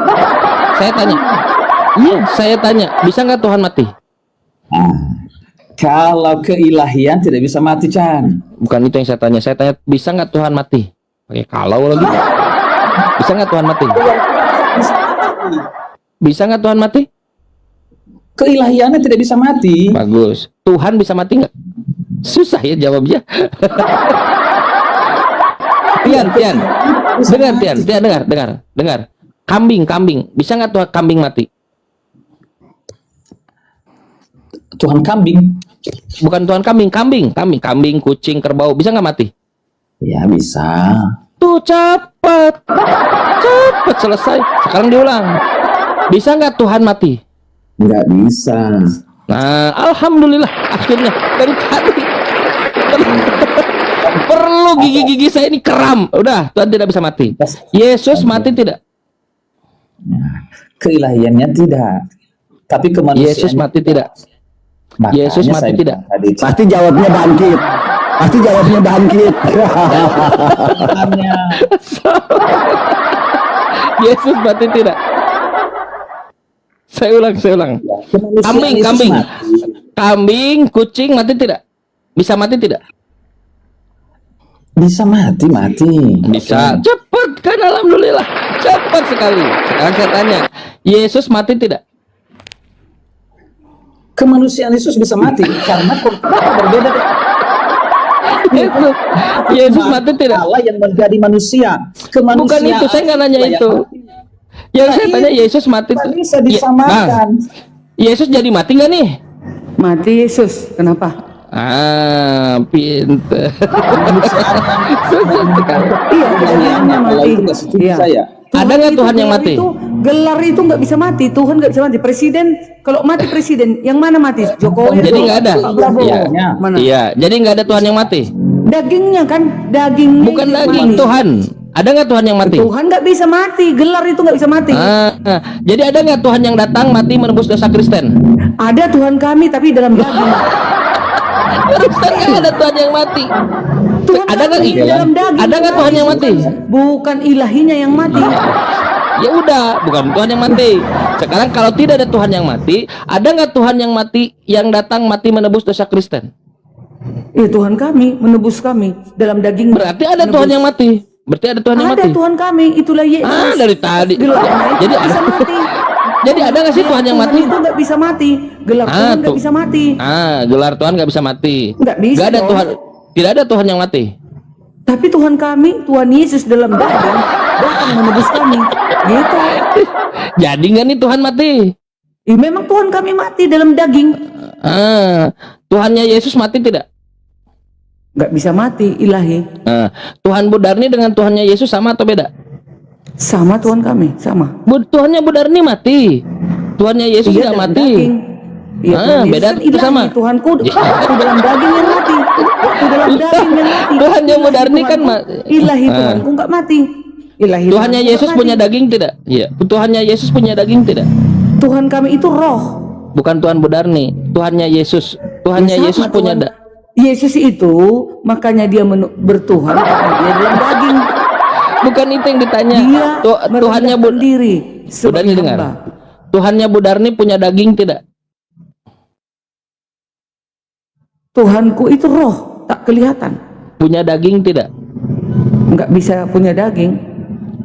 Saya tanya, bisa nggak Tuhan mati? Kalau keilahian tidak bisa mati, Chan. Bukan itu yang saya tanya. Saya tanya, bisa nggak Tuhan mati? Oke, kalau lagi. Bisa nggak Tuhan mati? Bisa nggak Tuhan mati? Keilahiannya tidak bisa mati. Bagus. Tuhan bisa mati nggak? Susah ya jawabnya. Tian. Dengar. Kambing. Bisa nggak Tuhan kambing mati? Tuhan kambing. Bukan Tuhan kambing, kucing, kerbau. Bisa nggak mati? Ya bisa. Tuh cepat selesai. Sekarang diulang. Bisa nggak Tuhan mati? Nggak bisa. Nah, alhamdulillah akhirnya dari tadi perlu gigi-gigi saya ini kram. Udah, Tuhan tidak bisa mati. Yesus mati tidak? Keilahiannya tidak. Tapi kemanusiaan. Yesus mati tidak? Yesus mati tidak? Pasti jawabnya bangkit. Yesus mati tidak? Saya ulang. Kemanusiaan Kambing, Yesus kambing. mati. Kambing, kucing mati tidak? Bisa mati tidak? Bisa mati. Bisa. Cepat kan, alhamdulillah. Cepat sekali. Sekarang saya tanya, Yesus mati tidak? Kemanusiaan Yesus bisa mati karena kontraknya berbeda. Itu. Yesus mati tidak? Allah yang menjadi manusia. Kemanusiaan Bukan itu, saya nggak nanya itu. Yang saya tanya, Yesus mati tidak tidak? bisa disamakan. Yesus jadi mati nggak nih? Mati Yesus, kenapa? Pinter. Iya, Tuhannya mati. Iya. Saya. Ada nggak Tuhan yang mati? Gelar itu nggak bisa mati. Tuhan nggak bisa mati. Presiden, kalau mati presiden, yang mana mati? Jokowi. Jadi nggak ada. Pak Prabowo. Iya. Mana? Iya. Jadi nggak ada Tuhan yang mati. Dagingnya kan, dagingnya. Bukan itu daging, mati. Tuhan. Ada nggak Tuhan yang mati? Tuhan nggak bisa mati. Gelar itu nggak bisa mati. Jadi ada nggak Tuhan yang datang mati menebus dosa Kristen? Ada Tuhan kami tapi dalam daging. Kristen nggak ada Tuhan yang mati. Tuhan Ada nggak? kami dalam daging. Ada nggak Tuhan yang mati? Bukan ilahinya yang mati. Ya udah, bukan Tuhan yang mati. Sekarang kalau tidak ada Tuhan yang mati, ada nggak Tuhan yang mati yang datang mati menebus dosa Kristen? Tuhan kami menebus kami dalam daging. Berarti ada Tuhan yang mati. Berarti ada Tuhan yang mati. Ada Tuhan kami, itulah Yesus. Dari tadi. Gelarnya itu Jadi nggak bisa mati. Jadi ada nggak sih Tuhan yang mati? Tuhan itu nggak bisa mati. Gelar Tuhan nggak bisa mati. Gelar Tuhan nggak bisa mati. Nggak bisa. Nggak ada dong. Tuhan. Tidak ada Tuhan yang mati. Tapi Tuhan kami, Tuhan Yesus dalam daging datang menebus kami. Gitu. Jadi nggak nih Tuhan mati? Memang Tuhan kami mati dalam daging. Tuhannya Yesus mati tidak? Nggak bisa mati, ilahi. Tuhan Budarni dengan Tuhannya Yesus sama atau beda? Sama Tuhan kami, sama. Tuhannya Budarni mati. Tuhannya Yesus tidak dalam mati. daging. Iya, Tuhan Yesus beda kan itu ilahi. sama. Tuhanku waktu dalam daging yang mati. Waktu dalam daging yang mati. Tuhannya Ilahi Budarni kan Tuhanku. Ilahi Tuhanku nggak mati. Ilahi Tuhannya Tuhanku Yesus nggak punya mati. daging tidak? Iya. Tuhannya Yesus punya daging tidak? Tuhan kami itu roh. Bukan Tuhan Budarni. Tuhannya Yesus. Tuhannya Ya, sama, Yesus punya Tuhan. Yesus itu makanya dia bertuhan karena dia dalam daging. Bukan itu yang ditanya. Dia Tuhannya merendahkan diri Budarni sebagai dengar. hamba. Tuhannya Budarni punya daging tidak? Tuhanku itu roh, tak kelihatan. Punya daging tidak? Nggak bisa punya daging.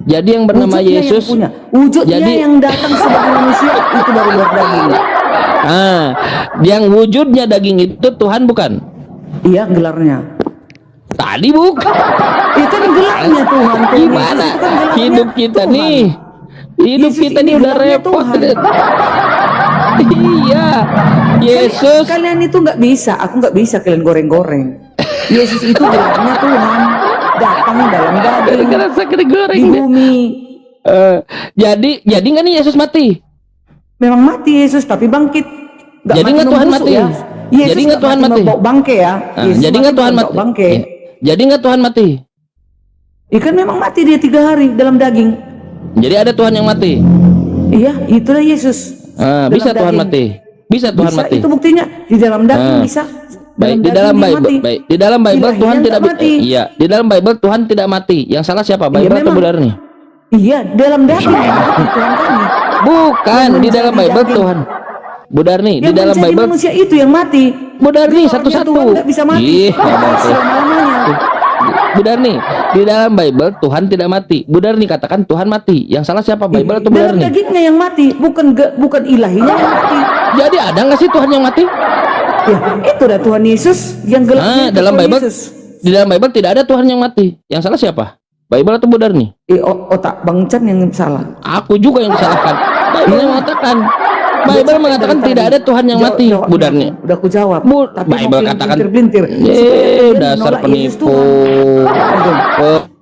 Jadi yang bernama Wujudnya Yesus yang punya. Wujudnya Jadi- yang datang sebagai manusia itu baru berdaging. yang wujudnya daging itu Tuhan bukan? Iya, gelarnya. Tadi bukan. Itu kan gelarnya Tuhan. Tuhan Gimana Yesus itu kan gelarnya hidup kita Tuhan. nih? Hidup Yesus kita ini nih udah gelarnya repot. Tuhan. Iya. Yesus. Kalian itu nggak bisa. Aku nggak bisa kalian goreng-goreng. Yesus itu gelarnya Tuhan. Datang dalam daging. Ngerasa kena goreng Di deh. bumi. Jadi nggak nih Yesus mati? Memang mati Yesus tapi bangkit. Jadi nggak Tuhan membusuk mati? ya. Yesus Jadi nggak Tuhan mati? Membawa bangke ya. Yesus Jadi nggak Tuhan membawa mati? Bangke. Jadi nggak Tuhan mati? Ikan memang mati dia 3 hari dalam daging. Jadi ada Tuhan yang mati? Iya, itulah Yesus. Dalam Bisa Tuhan daging. mati? Bisa Tuhan Bisa, mati? itu buktinya di dalam daging bisa. Baik, di daging dalam dia Bible, mati. baik, di dalam Bible Ilahinya Tuhan tidak nggak mati. iya, di dalam Bible Tuhan tidak mati. Yang salah siapa? Bible atau memang. Budarni? Iya, dalam daging mati Tuhan kami. Bukan, Yang di dalam menjadi Bible daging. Tuhan. Budarni, di Yang dalam menjadi Bible manusia itu yang mati. Budarni Gelarnya satu-satu. Tuhan nggak bisa mati. Ih, hebat ya. Selama-lamanya. Budarni, di dalam Bible Tuhan tidak mati. Budarni katakan Tuhan mati. Yang salah siapa? Bible atau Dalam Budarni? dagingnya yang mati, bukan ilahinya yang mati. Jadi ada nggak sih Tuhan yang mati? Ya, itu dah Tuhan Yesus yang gelarnya itu Dalam Tuhan Bible, Yesus. di dalam Bible tidak ada Tuhan yang mati. Yang salah siapa? Bible atau Budarni? Otak Bang Chan yang salah. Aku juga yang disalahkan. Bible yang mengatakan. Bible mengatakan tidak ada Tuhan yang mati. Budarni. Udah aku jawab. Tapi Bible katakan. bintir-bintir. Dasar penipu.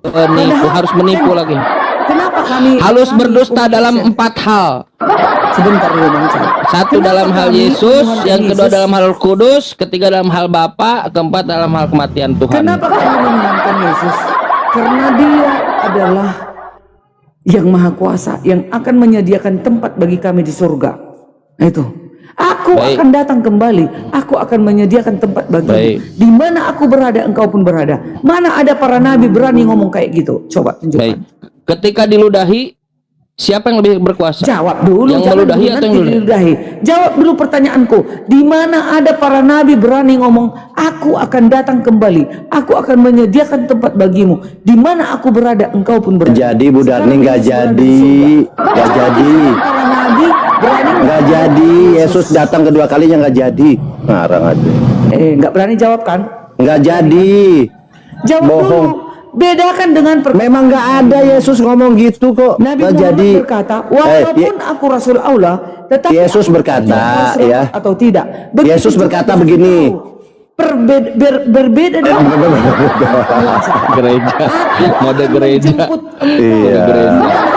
Penipu harus menipu lagi. Kenapa kami Harus kami berdusta umat dalam Kristen? 4 hal. Sebentar dulu Bang Chan. Satu Kenapa dalam hal kami Yesus, menuhankan yang kedua Yesus? dalam hal Kudus, ketiga dalam hal Bapa, keempat dalam hal kematian Tuhan. Kenapa kami menuhankan Yesus? Karena Dia adalah yang maha kuasa, yang akan menyediakan tempat bagi kami di surga. Nah itu. Aku Baik. akan datang kembali. Aku akan menyediakan tempat bagimu. Baik. Di mana aku berada, engkau pun berada. Mana ada para nabi berani ngomong kayak gitu? Coba tunjukkan. Baik. Ketika diludahi, Siapa yang lebih berkuasa? Jawab dulu, Yang jangan meludahi dulu atau yang nanti meludahi? diludahi. Jawab dulu pertanyaanku. Di mana ada para nabi berani ngomong, aku akan datang kembali, aku akan menyediakan tempat bagimu. Di mana aku berada, engkau pun berada. Jadi Bu Darni Sekarang nggak Yesus berada di jadi, surga. nggak jadi, Para nabi berani nggak jadi. Yesus datang kedua kalinya nggak jadi. Ngarang aja. nggak berani jawab kan? Nggak jadi. Jawab Bohong. dulu. Bedakan dengan Memang nggak ada Yesus ngomong gitu kok. Nabi Nggak Muhammad jadi. berkata, walaupun aku Rasul Allah, tetapi Yesus aku berkata, Rasul ya. atau tidak. Yesus juga berkata kita begini. tahu, berbeda dengan Gereja, mode gereja. menjemput Iya.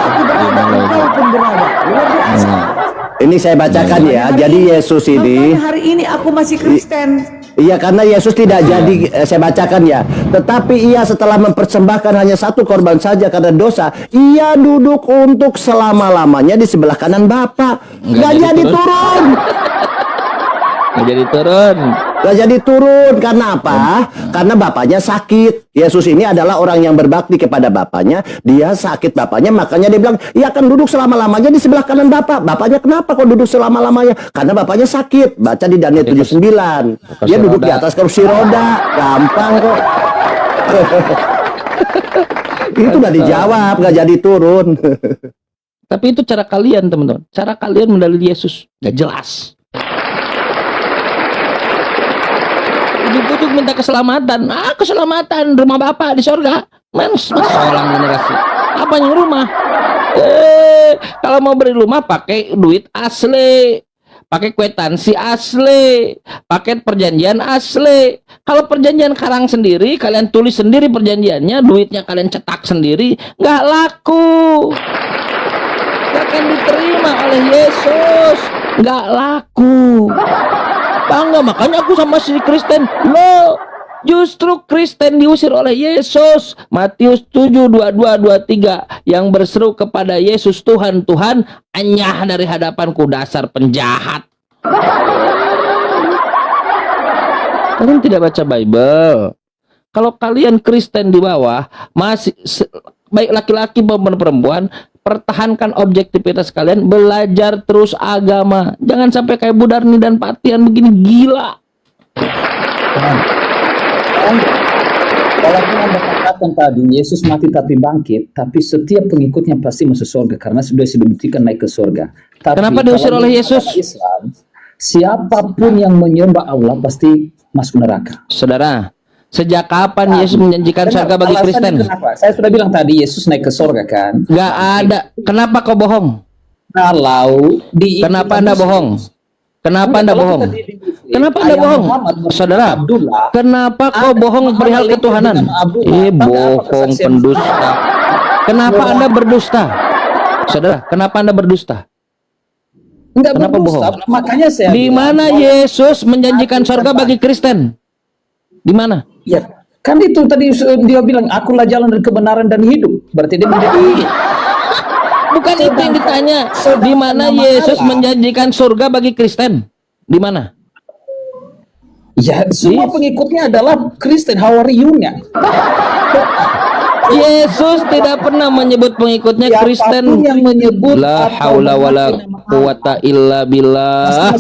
aku berada, engkau pun berada. Luar biasa. Ini saya bacakan ya. Jadi Yesus ini. Makanya hari ini aku masih Kristen. Iya, karena Yesus tidak jadi, saya bacakan ya. Tetapi ia setelah mempersembahkan hanya satu korban saja karena dosa, ia duduk untuk selama-lamanya di sebelah kanan Bapa. Nggak jadi turun. Nggak jadi turun. Nggak jadi turun. Karena apa? Karena Bapaknya sakit. Yesus ini adalah orang yang berbakti kepada Bapaknya. Dia sakit Bapaknya, makanya dia bilang, ia akan duduk selama-lamanya di sebelah kanan Bapa. Bapaknya kenapa kok duduk selama-lamanya? Karena Bapaknya sakit. Baca di Daniel 79. Dia duduk di atas kursi roda. Gampang kok. Itu udah dijawab, nggak jadi turun. Tapi itu cara kalian, teman-teman. Cara kalian mendalili Yesus nggak jelas. Ujuk-ujuk minta keselamatan. Keselamatan rumah Bapak di sorga. Seorang generasi. Apa yang rumah? Kalau mau beri rumah pakai duit asli, pakai kwitansi asli, paket perjanjian asli. Kalau perjanjian karang sendiri, kalian tulis sendiri perjanjiannya, duitnya kalian cetak sendiri, nggak laku. Nggak akan diterima oleh Yesus. Nggak laku. Bangga, makanya aku sama si Kristen. Loh, justru Kristen diusir oleh Yesus. Matius 7:22-23 yang berseru kepada Yesus, Tuhan, Tuhan, anyah dari hadapanku dasar penjahat. Kalian tidak baca Bible. Kalau kalian Kristen di bawah, masih baik laki-laki maupun perempuan, pertahankan objektivitas kalian, belajar terus agama. Jangan sampai kayak Bu Darni dan Pak Tian begini, gila. Walaupun Anda katakan tadi Yesus mati tapi bangkit, tapi setiap pengikutnya pasti masuk surga karena sudah dibuktikan naik ke surga. Tapi Kenapa diusir kalau oleh di Yesus? agama Islam, siapapun yang menyembah Allah pasti masuk neraka. Saudara, sejak kapan Yesus menjanjikan surga bagi Alasannya Kristen? Kenapa? Saya sudah bilang tadi Yesus naik ke surga kan? Gak ada. Kenapa kau bohong? Kalau di Kenapa Anda bohong? Kenapa Anda bohong? Kenapa Anda bohong? Saudara, kenapa kau bohong perihal ketuhanan? Bohong, pendusta. Kenapa Anda berdusta? Saudara, kenapa Anda berdusta? Enggak Kenapa berdusta. bohong? Makanya saya Di mana Yesus menjanjikan surga bagi Kristen? Di mana? Ya, kan itu tadi dia bilang, akulah jalan dan kebenaran dan hidup. Berarti dia menjadi Bukan itu yang ditanya. Di mana Yesus menjanjikan surga bagi Kristen? Di mana? ya semua pengikutnya adalah Kristen, Hawariyunnya. Yesus tidak pernah menyebut pengikutnya Kristen. Siapapun yang menyebut La atau haula wala memakai nama quwata illa billah.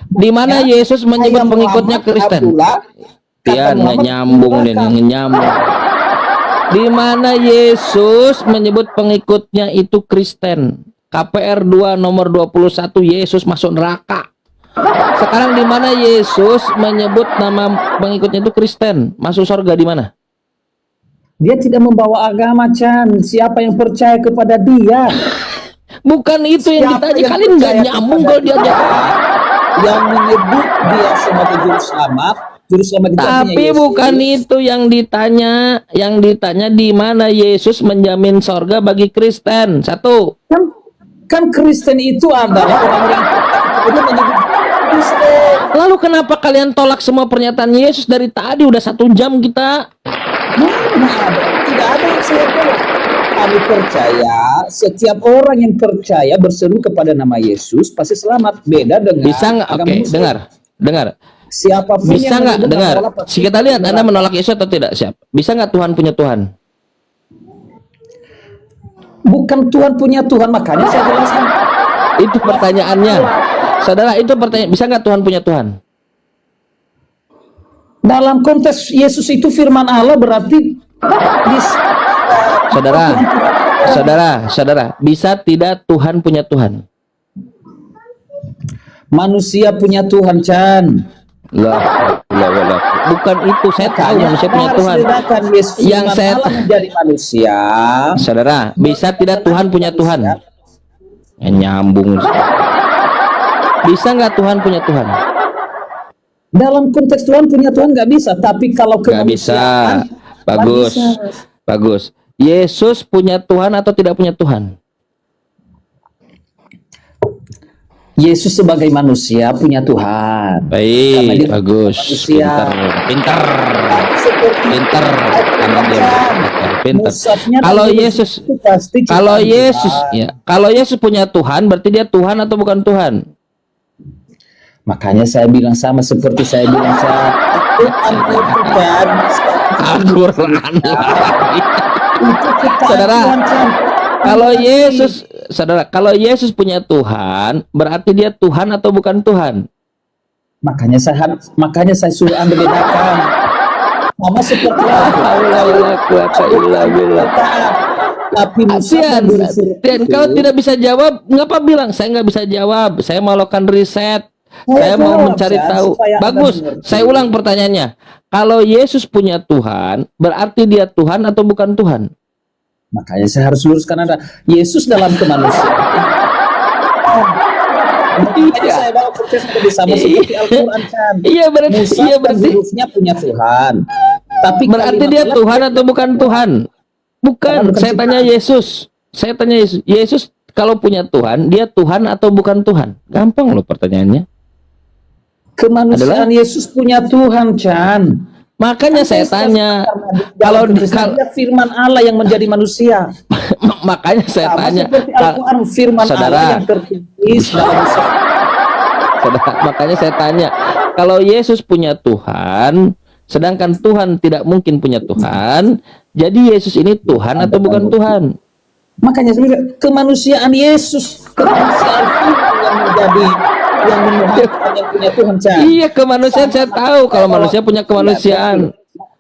Di mana Yesus menyebut pengikutnya Kristen? Tian nggak nyambung nih, nggak nyambung. Di mana Yesus menyebut pengikutnya itu Kristen? KPR 2 nomor 21, Yesus masuk neraka. Sekarang di mana Yesus menyebut nama pengikutnya itu Kristen? Masuk surga di mana? Dia tidak membawa agama, Chan. Siapa yang percaya kepada dia? Bukan itu yang Siapa ditanya. yang Kalian nggak percaya nyambung kepada kalau diajak. Yang menyebut dia sebagai juru selamat itu artinya Tapi Yesus. bukan itu yang ditanya. Yang ditanya di mana Yesus menjamin surga bagi Kristen. Satu. Kan Kristen itu adalah orang-orang yang menyebut Kristen. Lalu kenapa kalian tolak semua pernyataan Yesus dari tadi? Udah 1 jam kita. Tidak ada yang saya tolak. Kami percaya setiap orang yang percaya berseru kepada nama Yesus pasti selamat. Beda dengan Bisa nggak? agama Oke, Muslim. dengar. Siapapun Bisa yang nggak menyebut dengar? nama Allah pasti Kita lihat Anda neraka. menolak Yesus atau tidak? Siap. Bisa nggak Tuhan punya Tuhan? Bukan Tuhan punya Tuhan, makanya saya jelaskan. Itu pertanyaannya. Saudara, itu pertanyaan. Bisa nggak Tuhan punya Tuhan? Dalam konteks Yesus itu firman Allah berarti Saudara, bisa tidak Tuhan punya Tuhan? manusia punya Tuhan, Chan. Lah, bukan itu. Saya tahu manusia punya Tuhan. Yang saya menjadi manusia. Saudara, bisa tidak Tuhan punya Tuhan? Ya, nyambung. Bisa nggak Tuhan punya Tuhan? Dalam konteks Tuhan punya Tuhan nggak bisa, tapi kalau Nggak bisa. Bagus, bagus. Yesus punya Tuhan atau tidak punya Tuhan? Yesus sebagai manusia punya Tuhan. Baik, bagus. Pintar. Kalau Yesus punya Tuhan, berarti dia Tuhan atau bukan Tuhan? Makanya saya bilang sama seperti saya bilang kalau Yesus punya Tuhan, berarti dia Tuhan atau bukan Tuhan? Makanya saya suruh Anda bedakan. Sama seperti tapi dan kalau tidak bisa jawab, ngapa bilang saya nggak bisa jawab? Saya mau lakukan riset. Saya mau mencari tahu. Bagus. Saya ulang pertanyaannya. Kalau Yesus punya Tuhan, berarti dia Tuhan atau bukan Tuhan? Makanya saya harus luruskan Anda. Yesus dalam kemanusiaan. Saya bawa proses sama seperti Al-Quran, kan. Iya berarti hurufnya punya Tuhan. Tapi berarti dia Tuhan atau bukan Tuhan? Bukan. Saya tanya Yesus. Yesus kalau punya Tuhan, dia Tuhan atau bukan Tuhan? Gampang loh pertanyaannya. Kemanusiaan Yesus punya Tuhan, Chan. Makanya saya tanya, kalau firman Allah yang menjadi manusia. Makanya saya tanya, Al-Quran firman Allah yang tertulis dalam makanya saya tanya, kalau Yesus punya Tuhan, sedangkan Tuhan tidak mungkin punya Tuhan, jadi Yesus ini Tuhan atau bukan Tuhan? Makanya kemanusiaan Yesus, kemanusiaan yang menjadi yang punya Tuhan, Chan. Iya, kemanusiaan saya tahu kalau manusia punya kemanusiaan.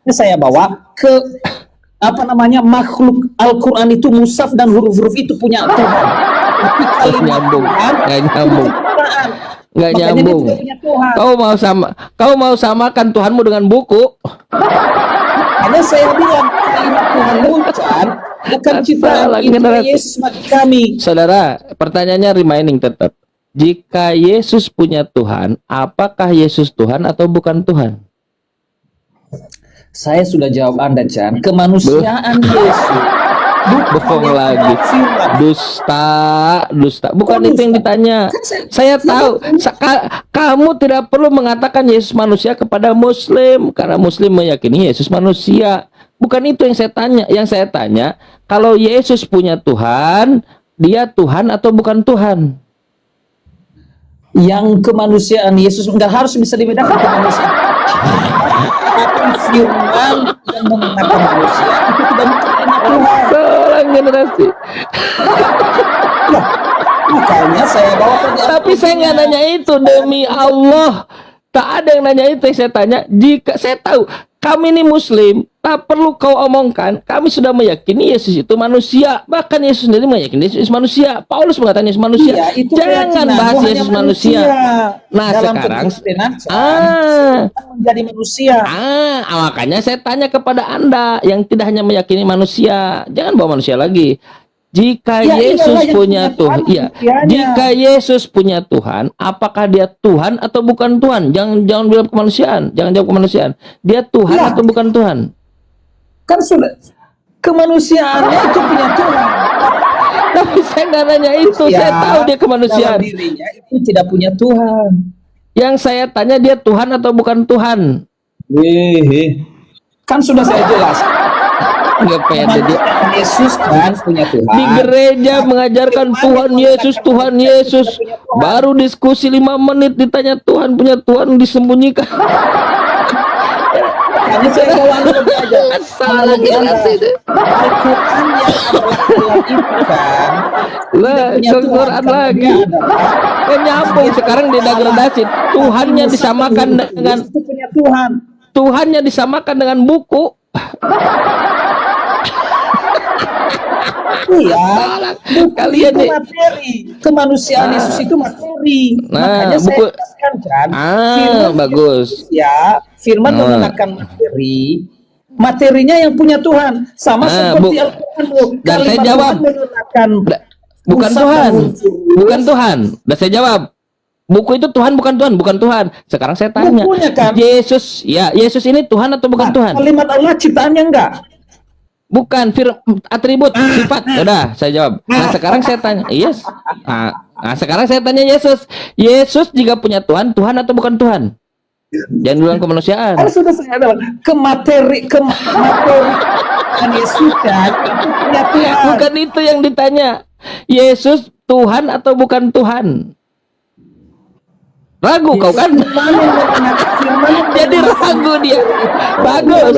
Saya bawa ke makhluk Al-Quran itu mushaf dan huruf-huruf itu punya Tuhan. Nggak nyambung. Kau mau samakan Tuhanmu dengan buku? Hanya saya bilang Tuhanmu, Chan, bukan ciptaan Yesus bagi kami. Saudara, pertanyaannya remaining tetap. Jika Yesus punya Tuhan, apakah Yesus Tuhan atau bukan Tuhan? Saya sudah jawab Anda, Chan. Kemanusiaan Yesus. Bohong lagi. Dusta. Bukan itu yang ditanya. Saya tahu. Kamu tidak perlu mengatakan Yesus manusia kepada Muslim, karena Muslim meyakini Yesus manusia. Bukan itu yang saya tanya. Yang saya tanya, kalau Yesus punya Tuhan, dia Tuhan atau bukan Tuhan? Yang kemanusiaan Yesus nggak harus bisa dibedakan kemanusiaan. Tapi firman yang mengatakan manusia itu tidak mungkin Tuhan. Seorang generasi. Makanya saya bawa. Tapi saya nggak nanya itu, demi Allah. Tak ada yang nanya itu. Yang saya tanya, jika saya tahu kami ini Muslim, tak perlu kau omongkan. Kami sudah meyakini Yesus itu manusia. Bahkan Yesus sendiri meyakini Yesus manusia. Paulus mengatakan Yesus manusia. Iya, jangan bahas Yesus manusia. Nah dalam sekarang menjadi manusia. Makanya saya tanya kepada Anda yang tidak hanya meyakini manusia. Jangan bawa manusia lagi. Jika Yesus punya Tuhan, jika Yesus punya Tuhan, apakah dia Tuhan atau bukan Tuhan? Jangan bilang kemanusiaan, jangan jawab kemanusiaan. Dia Tuhan atau bukan Tuhan? Kan sudah kemanusiaannya itu punya Tuhan. Tapi saya nggak nanya itu, saya tahu dia kemanusiaan. Dalam dirinya itu tidak punya Tuhan. Yang saya tanya dia Tuhan atau bukan Tuhan? Kan sudah saya jelaskan. Nggak pede dia. Yesus kan punya Tuhan. Di gereja mengajarkan Tuhan Yesus. Baru diskusi 5 menit ditanya Tuhan punya Tuhan disembunyikan. makanya saya bawa Anda belajar. Salah jelas itu. Al-Quran yang adalah Quran itu kan. Lah, Quran lagi. Kan nyambung sekarang didegradasi. Tuhannya disamakan dengan Itu punya Tuhan. Tuhannya disamakan dengan buku. Iya. Kalian Itu nih. materi. Kemanusiaan Yesus itu materi. Nah, Makanya buku- saya jelaskan kan. Ah, bagus. Ya, firman menggunakan materi. Materinya yang punya Tuhan. Sama seperti Al-Quran. Dan saya Kalimat jawab. Tuhan menggunakan Bukan pusat Tuhan. dan unsur. Bukan Tuhan. Dan saya jawab. Buku itu Tuhan, bukan Tuhan, bukan Tuhan. Sekarang saya tanya. Bukunya kan. Yesus, ya, Yesus ini Tuhan atau bukan Tuhan? Kalimat Allah ciptaannya enggak. Bukan atribut, sifat. Udah, saya jawab. Nah, sekarang saya tanya, yes. Sekarang saya tanya Yesus. Yesus jika punya Tuhan, Tuhan atau bukan Tuhan? Jangan bilang kemanusiaan. Kan sudah saya adalah ke materi dan Yesus kan itu punya Tuhan. Bukan itu yang ditanya. Yesus Tuhan atau bukan Tuhan? Ragu kau kan? Jadi ragu dia. Bagus.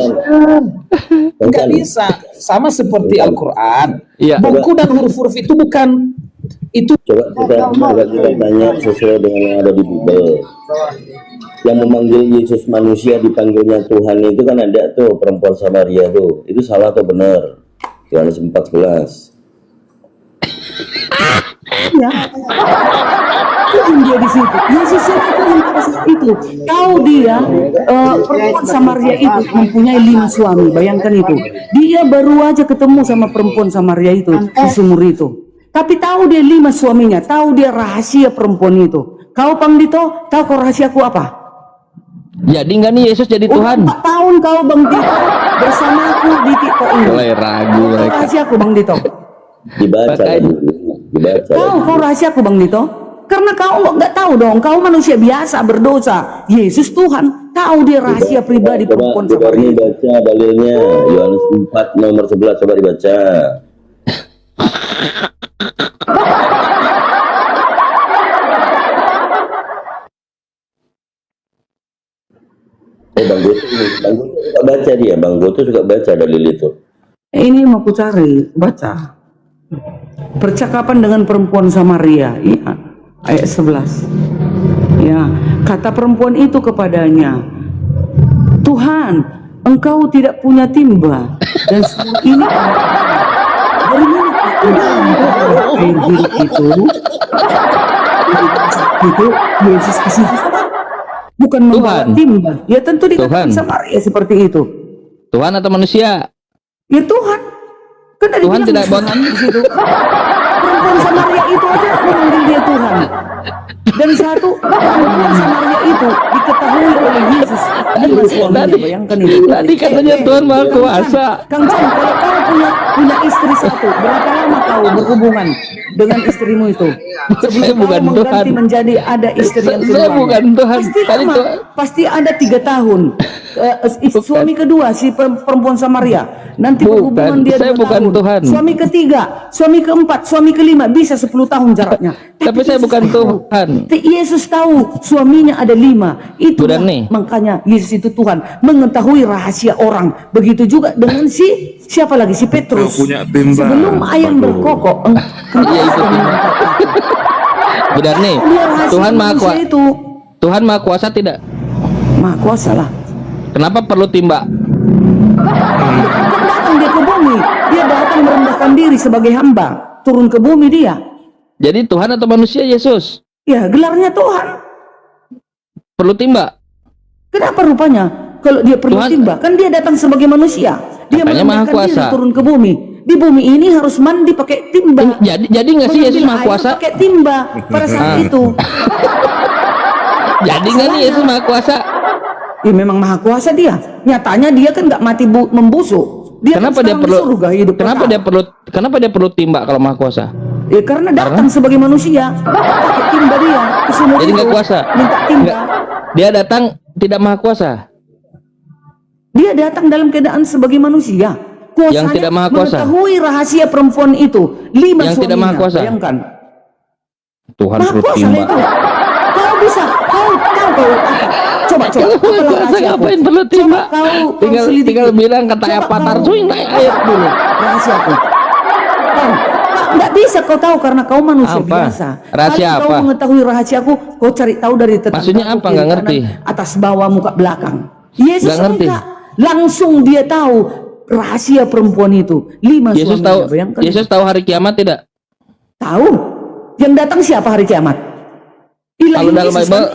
Enggak bisa. Sama seperti Al-Quran. Iya. Buku dan huruf-huruf itu bukan itu. Coba kita tanya sesuai dengan yang ada di Bible. Yang memanggil Yesus manusia dipanggilnya Tuhan itu kan ada tuh perempuan Samaria tuh. Itu salah atau benar? Yohanes 14. Ya. Itu dia di situ. Yesus itu yang pada saat itu. Tahu dia perempuan Samaria itu mempunyai 5 suami. Bayangkan itu. Dia baru aja ketemu sama perempuan Samaria itu, si sumur itu. Tapi tahu dia 5 suaminya. Tahu dia rahasia perempuan itu. Kau Bang Dito, tahu kau rahasiaku apa? Jadi nggak nih Yesus jadi Tuhan? 4 tahun kau Bang Dito bersamaku di TikTok ini. Mulai ragu Kau mereka. rahasiaku Bang Dito. Dibaca Pakai- dulu. Dibaca. Tahu kau rahasiaku Bang Dito? Karena kau nggak tahu dong, kau manusia biasa berdosa. Yesus Tuhan, tahu dia rahasia pribadi perempuan Coba Samaria. ini baca dalilnya Yohanes 4 nomor 11 coba dibaca. Bang Goto suka baca dia, Bang Goto suka baca dalil itu. Ini mau ku cari, baca. Percakapan dengan perempuan Samaria, iya, ayat 11. Ya, kata perempuan itu kepadanya, Tuhan, engkau tidak punya timba dan semua ini dari mana air hidup itu Yesus kasih bukan membawa Tuhan. timba, ya tentu dikatakan Tuhan. Samaria seperti itu. Tuhan atau manusia? Ya Tuhan, kan tadi Tuhan bilang tidak buat- Tuhan di situ. Perempuan Samaria itu aja memanggil dia Tuhan. Dan satu perempuan Samaria itu diketahui oleh Yesus. Lima suaminya, bayangkan itu. Tadi katanya Tuhan Maha Kang Kuasa. Chan, kalau kau punya istri satu, berapa lama kau berhubungan dengan istrimu itu? Saya bukan kau Tuhan. mengganti menjadi ada istri yang Saya kedua. bukan Tuhan. Pasti Tadi lama. Tuhan. Pasti ada 3 tahun. Suami kedua si perempuan Samaria. Nanti Bukan. berhubungan dia Saya 2 bukan tahun. Tuhan. Suami ketiga, suami keempat, suami kelima bisa 10 tahun jaraknya. Tapi saya Yesus bukan tahu. Tuhan. Yesus tahu suaminya ada 5. Itu Bukan nih. makanya Yesus itu Tuhan mengetahui rahasia orang. Begitu juga dengan siapa lagi si Petrus. Sebelum ayam berkokok, Iya, itu Benar nih. Tuhan Maha Kuasa. itu Tuhan Maha Kuasa tidak? Maha Kuasa lah. Kenapa perlu timba? Datang dia ke bumi, dia datang merendahkan diri sebagai hamba, turun ke bumi dia. Jadi Tuhan atau manusia Yesus? Ya gelarnya Tuhan. Perlu timba? Kenapa rupanya? Kalau dia perlu Tuhan- timba, kan dia datang sebagai manusia. Dia Katanya Maha merendahkan diri Kuasa. turun ke bumi. Di bumi ini harus mandi pakai timba. Jadi nggak sih Yesus Mengambil Maha air Kuasa? pakai timba pada saat itu. Jadi nggak nih Yesus Maha Kuasa? Ya memang Maha Kuasa dia. Nyatanya dia kan nggak mati membusuk. Dia Kenapa kan dia sekarang di perlu? surga hidup Kenapa kekal. dia perlu timba kalau Maha Kuasa? Ya karena datang sebagai manusia, pakai timba dia ke sumur Jadi itu, nggak kuasa? minta timba. Nggak. Dia datang tidak Maha Kuasa. Dia datang dalam keadaan sebagai manusia. Kuasanya Yang tidak Maha Kuasa. mengetahui rahasia perempuan itu. 5 Yang tidak suaminya, Maha Kuasa. Bayangkan. Tuhan Maha perlu Kuasa lah timba. itu. Kau bisa, kau tahu kau apa? Coba. Apa rahasia aku? Ngapain perlu timba? Kau selidiki. Tinggal bilang kata Coba apa kau- tarsuing naik ayat dulu. Rahasia aku. Kau nggak bisa kau tahu karena kau manusia Apa? biasa. Rahasia Kalau apa? kau mengetahui rahasiaku, kau cari tahu dari tetangga. Maksudnya apa? Nggak ngerti. Atas bawah muka belakang. Yesus Nggak ngerti. enggak. Langsung dia tahu rahasia perempuan itu. 5 Yesus suaminya, tahu bayangkan. Yesus tahu hari kiamat tidak? Tahu. Yang datang siapa hari kiamat? Ilahi Kalau dalam Yesus, Bible, kan?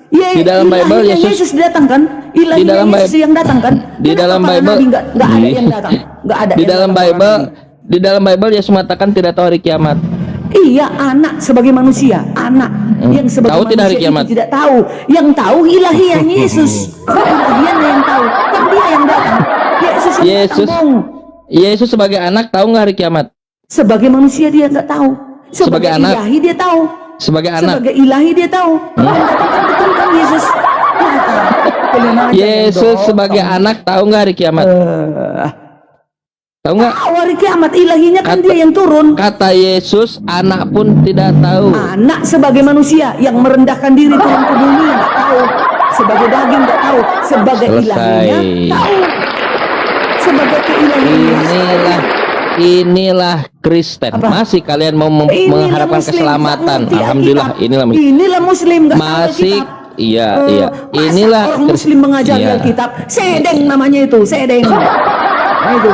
Ya, di dalam Bible ilahinya Yesus- Yesus datang kan? Ilahi di dalam Yesus yang datang kan? di Kenapa dalam para Bible- nabi nggak ada di- yang datang? Nggak ada Di yang dalam datang para Bible, nabi. di dalam Bible Yesus mengatakan tidak tahu hari kiamat. Iya, anak sebagai manusia, anak yang sebagai Tahu tidak hari manusia kiamat? itu tidak tahu. Yang tahu ilahian Yesus. Ilahiannya yang tahu. Kan dia yang datang. Yesus yang Yesus datang, Bung. Yesus sebagai anak tahu nggak hari kiamat? Sebagai manusia dia nggak tahu. Sebagai anak? ilahi dia tahu. Sebagai anak. Sebagai ilahi dia tahu. Yang datang kan betul kan Yesus. Kalian aja yang Yesus doang. sebagai anak tahu nggak hari kiamat? Tahu nggak? Tahu hari kiamat, ilahinya kan Kata- dia yang turun. Kata Yesus, anak pun tidak tahu. Anak sebagai manusia yang merendahkan diri turun ke bumi nggak tahu. Sebagai daging nggak tahu. Sebagai Selesai. ilahinya tahu. Sebagai keilahian. Inilah Kristen. Apa? Masih kalian mau Inilah mengharapkan Muslim, keselamatan? nggak ngerti Alhamdulillah, Alkitab. inilah Inilah Muslim nggak tahu masih. Alkitab. Iya. Masa Inilah orang Muslim mengajari Iya. Alkitab. Sedeng namanya itu, sedeng. Nah, itu.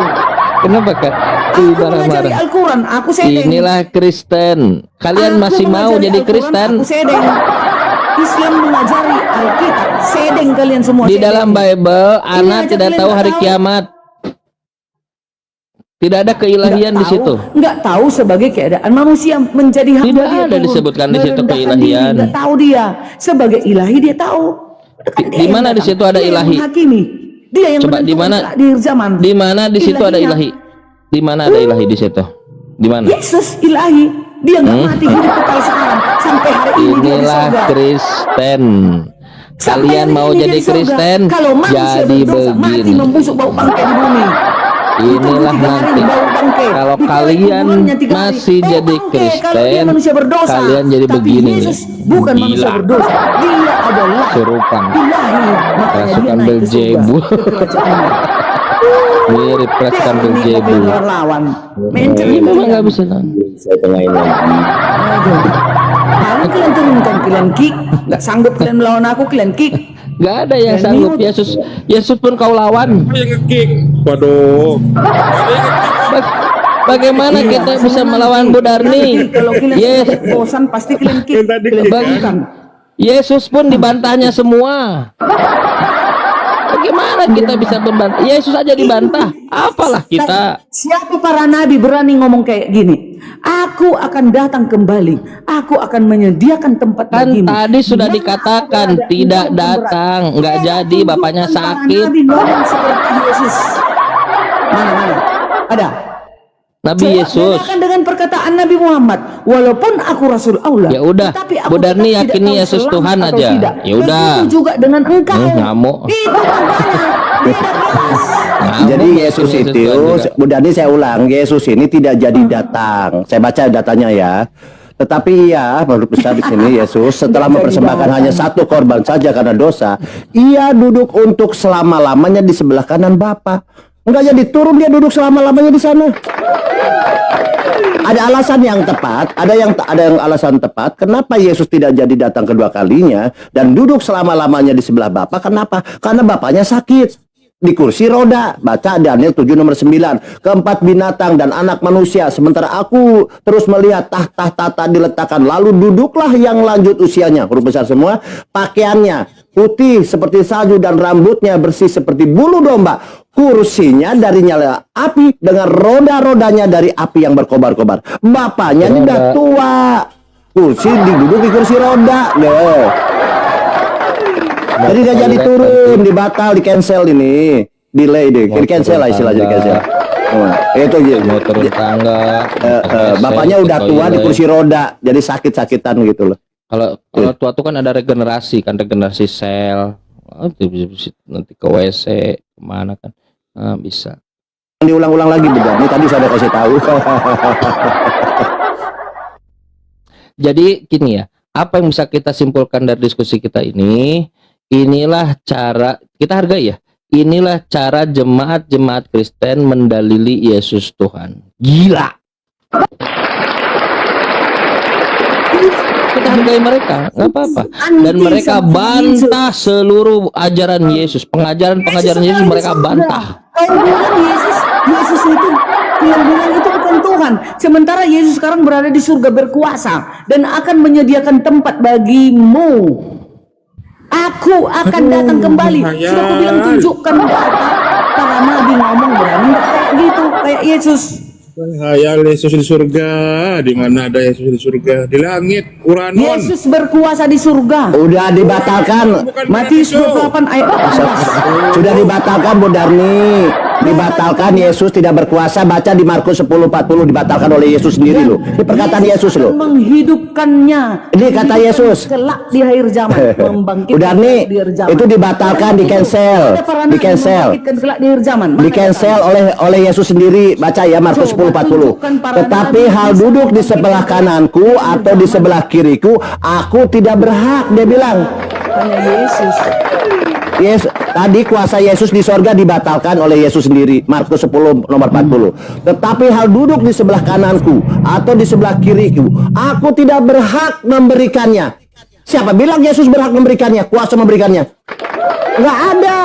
Kenapa kak? Aku mengajari Al-Quran, aku sedeng. Inilah Kristen. Kalian Aku masih mau mengajari jadi Al-Quran, Kristen? Aku sedeng. Islam mengajari Alkitab, sedeng kalian semua. Di sedeng. dalam Bible, anak aja tidak kalian tahu nggak hari tahu. kiamat. Tidak ada keilahian di situ. Nggak tahu sebagai keadaan manusia menjadi hamba. Tidak dia ada turun, disebutkan di situ merendahkan keilahian. diri, nggak tahu dia sebagai ilahi dia tahu. Kan dia Di yang mana di datang. situ ada Dia yang ilahi? menghakimi. Dia yang Coba di menentukan mana? takdir zaman. Di mana di situ ada Ilahinya. ilahi? Di mana ada ilahi di situ? Di mana? Yesus ilahi. Dia nggak mati, hidup kekal sekarang sampai hari ini dia di Inilah surga. Kristen. Sampai Kalian hari mau ini dia jadi di surga. Kristen? Kalau manusia Jadi berdosa, mati begini. membusuk bau bangkai di bumi. Inilah Ditunggu 3 hari nanti. bau bangkai. Kalau Ditarik kalian kuburannya 3 hari. masih Bau jadi bangkai kalau dia Kristen, manusia berdosa. kalian jadi Tapi begini nih. Yesus bukan manusia Gila. berdosa. Dia adalah Serupan. ilahi. Makanya dia Rasukan naik ke surga, Beelzebul. ke kerajaannya. Mirip rasukan Dia Beelzebul. menikah lawan. Mencari Ini memang nggak bisa. Saya tengahin lagi. Aduh. Kalau kalian turunkan, kalian kick. Nggak sanggup kalian melawan aku, kalian kick. Gak ada yang Dan sanggup. mute. Yesus pun kau lawan. Waduh. Bagaimana Iya, kita bisa senang melawan kick. Bu Darni? Kalau kalian Yes. bosan, pasti kalian kick. Kalian bangkitkan. Yesus pun dibantahnya semua. Bagaimana kita bisa membantah? Yesus aja dibantah. Apalah kita? Siapa para nabi berani ngomong kayak gini? Aku akan datang kembali. Aku akan menyediakan tempat Kan bagimu. tadi sudah Yang dikatakan aku ada, tidak engkau pemberat. datang, nggak Saya jadi, tunjukkan bapaknya para sakit. Nabi ngomong seperti Yesus. Mana? Ada. Nabi Coba Yesus. bedakan dengan perkataan Nabi Muhammad. Walaupun aku Rasul Allah. Ya udah, tetapi aku Bu Darni tetap tidak yakini tahu Yesus selamat Tuhan atau aja. tidak. Ya udah. Begitu juga dengan engkau. Ngamuk. Itu makanya. Beda kelas. Jadi Yesus Tuhan itu, juga. Bu Dani saya ulang, Yesus ini tidak jadi datang. Saya baca datanya ya. Tetapi ia, menurut besar di sini Yesus setelah Nggak jadi mempersembahkan datang. hanya satu korban saja karena dosa, ia duduk untuk selama-lamanya di sebelah kanan Bapa. Enggak jadi turun, dia duduk selama-lamanya di sana. Ada alasan yang tepat, ada yang alasan tepat kenapa Yesus tidak jadi datang kedua kalinya dan duduk selama-lamanya di sebelah Bapa. Kenapa? Karena Bapaknya sakit di kursi roda. Baca Daniel 7 nomor 9. Keempat binatang dan anak manusia, sementara aku terus melihat tahta-tahta diletakkan, lalu duduklah yang lanjut usianya, huruf besar semua, pakaiannya putih seperti salju dan rambutnya bersih seperti bulu domba. Kursinya dari nyala api dengan roda-rodanya dari api yang berkobar-kobar. Bapaknya ini udah tua, kursi duduk di kursi roda deh. Jadi gak jadi turun, dibatal, di cancel ini, delay deh, di cancel lah istilahnya, di cancel. Itu gitu. Mau turun tangga. Bapaknya udah tua di kursi roda, jadi sakit-sakitan gitu loh. Kalau tua tuh kan ada regenerasi sel. Nanti ke WC kemana kan? Nah, bisa. Diulang-ulang lagi benar. Ini tadi saya udah kasih tahu. Jadi gini ya, Apa yang bisa kita simpulkan dari diskusi kita ini? Inilah cara kita hargai ya. Inilah cara jemaat-jemaat Kristen mendalili Yesus Tuhan. Gila. Kita hargai mereka, nggak apa-apa. Dan mereka bantah seluruh ajaran Yesus, pengajaran Yesus mereka bantah. Kau bilang Yesus itu, yang bilang itu bukan Tuhan. Sementara Yesus sekarang berada di surga berkuasa dan akan menyediakan tempat bagimu. Aku akan datang kembali. Sudah aku bilang tunjukkan data. Para nabi ngomong berani nggak kayak gitu, kayak Yesus. Hayal Yesus di surga. Di mana ada Yesus di surga? Di langit, Uranon. Yesus berkuasa di surga. Udah dibatalkan. Matius 28 ayat 14. Sudah dibatalkan Bu Darni. Dibatalkan, Yesus tidak berkuasa. Baca di Markus 10:40, dibatalkan oleh Yesus sendiri loh. Ini perkataan Yesus loh. Menghidupkannya. Ini kata Yesus. Kelak di akhir zaman. Membangkitkan Bu Darni, di akhir zaman. itu dibatalkan, di cancel. Ada para nabi Di cancel. membangkitkan kelak di akhir zaman. Mana Di cancel oleh Yesus sendiri. Baca ya Markus 10:40. Tetapi hal duduk di sebelah kananku atau di sebelah kiriku, aku tidak berhak, dia bilang. Tanya Yesus. Yes, tadi kuasa Yesus di sorga dibatalkan oleh Yesus sendiri. Markus 10 nomor 40. Tetapi hal duduk di sebelah kananku atau di sebelah kiriku, aku tidak berhak memberikannya. Siapa bilang Yesus berhak memberikannya? Kuasa memberikannya? Nggak ada.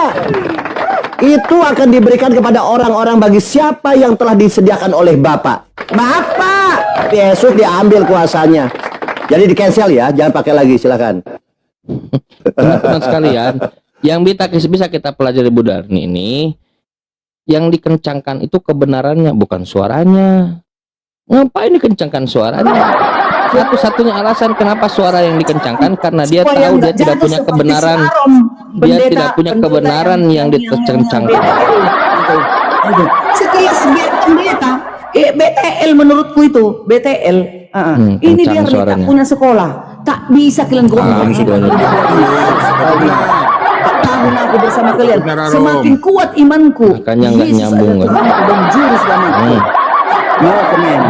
Itu akan diberikan kepada orang-orang bagi siapa yang telah disediakan oleh Bapa. Bapa, Yesus diambil kuasanya. Jadi di cancel ya, jangan pakai lagi, silakan. Teman-teman sekalian, yang bisa kita pelajari Bu Darni ini, yang dikencangkan itu kebenarannya, bukan suaranya. Ngapain dikencangkan suaranya? Satu-satunya alasan kenapa suara yang dikencangkan karena dia Supaya tahu dia nggak tidak jatuh punya seperti kebenaran. si Aron, Dia tidak punya pendeta kebenaran yang dikencangkan. Gitu. Sekelas pendeta, BTL menurutku itu BTL. Ini dia kencang tak suaranya. punya sekolah, tak bisa kalian ngomong. suaranya. Tahun aku bersama kalian, semakin kuat imanku. Makanya nggak Yesus nyambung, adalah kan? Tuhanku dan juru selamatku. No comment.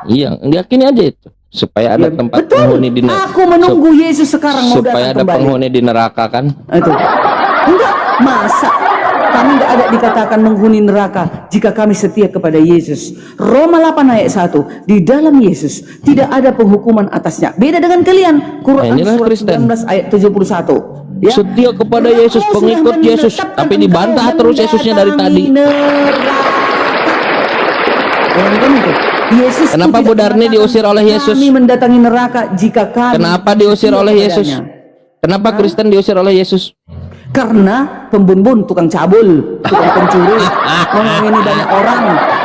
Iya, yakini aja itu supaya ada Ya, tempat betul. penghuni di Aku menunggu Yesus sekarang mau supaya ada datang kembali. penghuni di neraka kan. Itu. Enggak, masa kami tidak ada dikatakan menghuni neraka jika kami setia kepada Yesus. Roma 8 ayat 1, di dalam Yesus tidak ada penghukuman atasnya. Beda dengan kalian. Quran Inilah surat Kristen. 19 ayat 71. Ya. Setia kepada Yesus, Engkau pengikut sudah Yesus, menetapkan tapi dibantah engkau terus Yesusnya dari tadi. mendatangi neraka. Kan itu. Yesus itu Kenapa tidak Bu Darni mengatakan, diusir oleh Yesus? Kami mendatangi neraka jika kami Kenapa diusir setia oleh Yesus? kepadanya. Kenapa Kristen diusir oleh Yesus? Karena pembunuh, tukang cabul, tukang pencuri, mengawini banyak orang,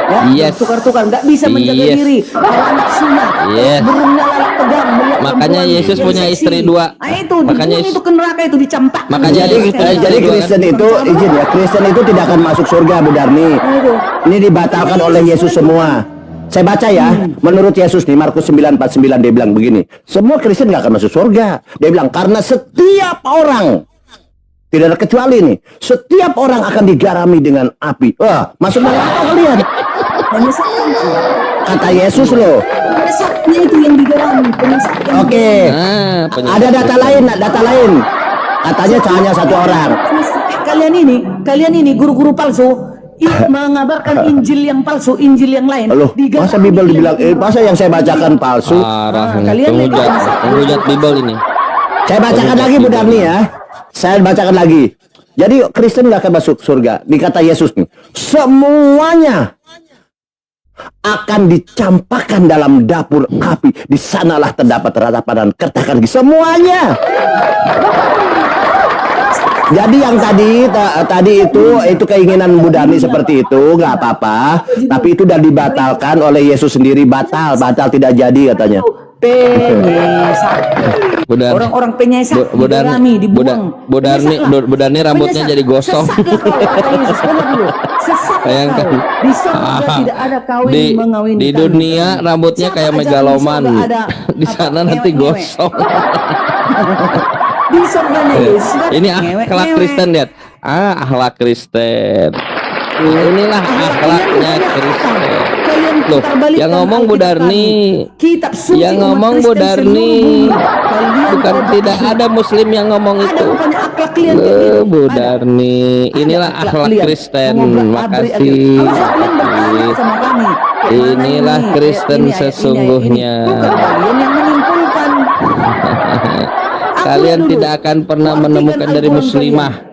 ya, Yes. tukar-tukar, nggak bisa menjaga Yes. diri, anak sunah, Yes. burungnya lalat tegang, melihat Makanya perempuan Yesus yang punya seksi. istri 2. Nah, itu Makanya dibunuh itu ke neraka itu dicampak. Makanya Jadi Kristen itu, izin ya, Kristen itu tidak akan masuk surga, Bu Darni. Ini dibatalkan oleh Yesus semua. Saya baca ya, menurut Yesus nih, Markus 9:49 dia bilang begini, semua Kristen nggak akan masuk surga. Dia bilang, karena setiap orang, tidak ada kecuali nih, setiap orang akan digarami dengan api. Wah, masuk neraka kalian. Kata Yesus loh. Penyesatnya itu yang digarami, penyesat yang Oke, ada data lain, Katanya hanya satu orang. Kalian ini guru-guru palsu mengabarkan Injil yang palsu, Injil yang lain. Loh, digarami masa Bible oleh dibilang, masa yang saya bacakan palsu? Parah ini, kalian penghujat Bible ini. Saya bacakan lagi Bu Darni ya. Saya bacakan lagi. Jadi Kristen nggak akan masuk surga. Dikata Yesus nih, semuanya akan dicampakkan dalam dapur api. Di sanalah terdapat ratapan dan kertakan gigi. Semuanya. Jadi yang tadi itu keinginan Bu Darni seperti itu, nggak apa-apa. Tapi itu sudah dibatalkan oleh Yesus sendiri, batal tidak jadi katanya. Penyesat. Orang-orang penyesat digarami, dibuang. Bu Darni rambutnya jadi gosong. Bayangkan. Di surga tidak ada kawin mengawin. Di dunia rambutnya kayak megaloman. Di sana nanti gosong. Di surganya Yesus. Ini akhlak Kristen, lihat. Akhlak Kristen. Inilah akhlaknya Kristen. Kalian Loh, putar balik yang dalam ngomong Bu Alkitab Darni. kami. Kitab suci Yang umat ngomong Bu Kristen Darni. seluruh bumi. Kalian Bukan tahu tidak betul. ada muslim yang ngomong Ada itu. bukannya akhlak kalian kayak gitu? Bu Ada. Darni, inilah Ada akhlak kalian. Kristen. Mengobrak-abrik aja. Makasih. Harusnya kalian bertanya sama kami. Kayak mana Inilah ini? Kristen Ayat ini, ayat ini, ayat ini. sesungguhnya. Bukan kalian yang menyimpulkan. Aku Kalian dulu tidak akan pernah artikan menemukan dari Al-Quran muslimah. kalian.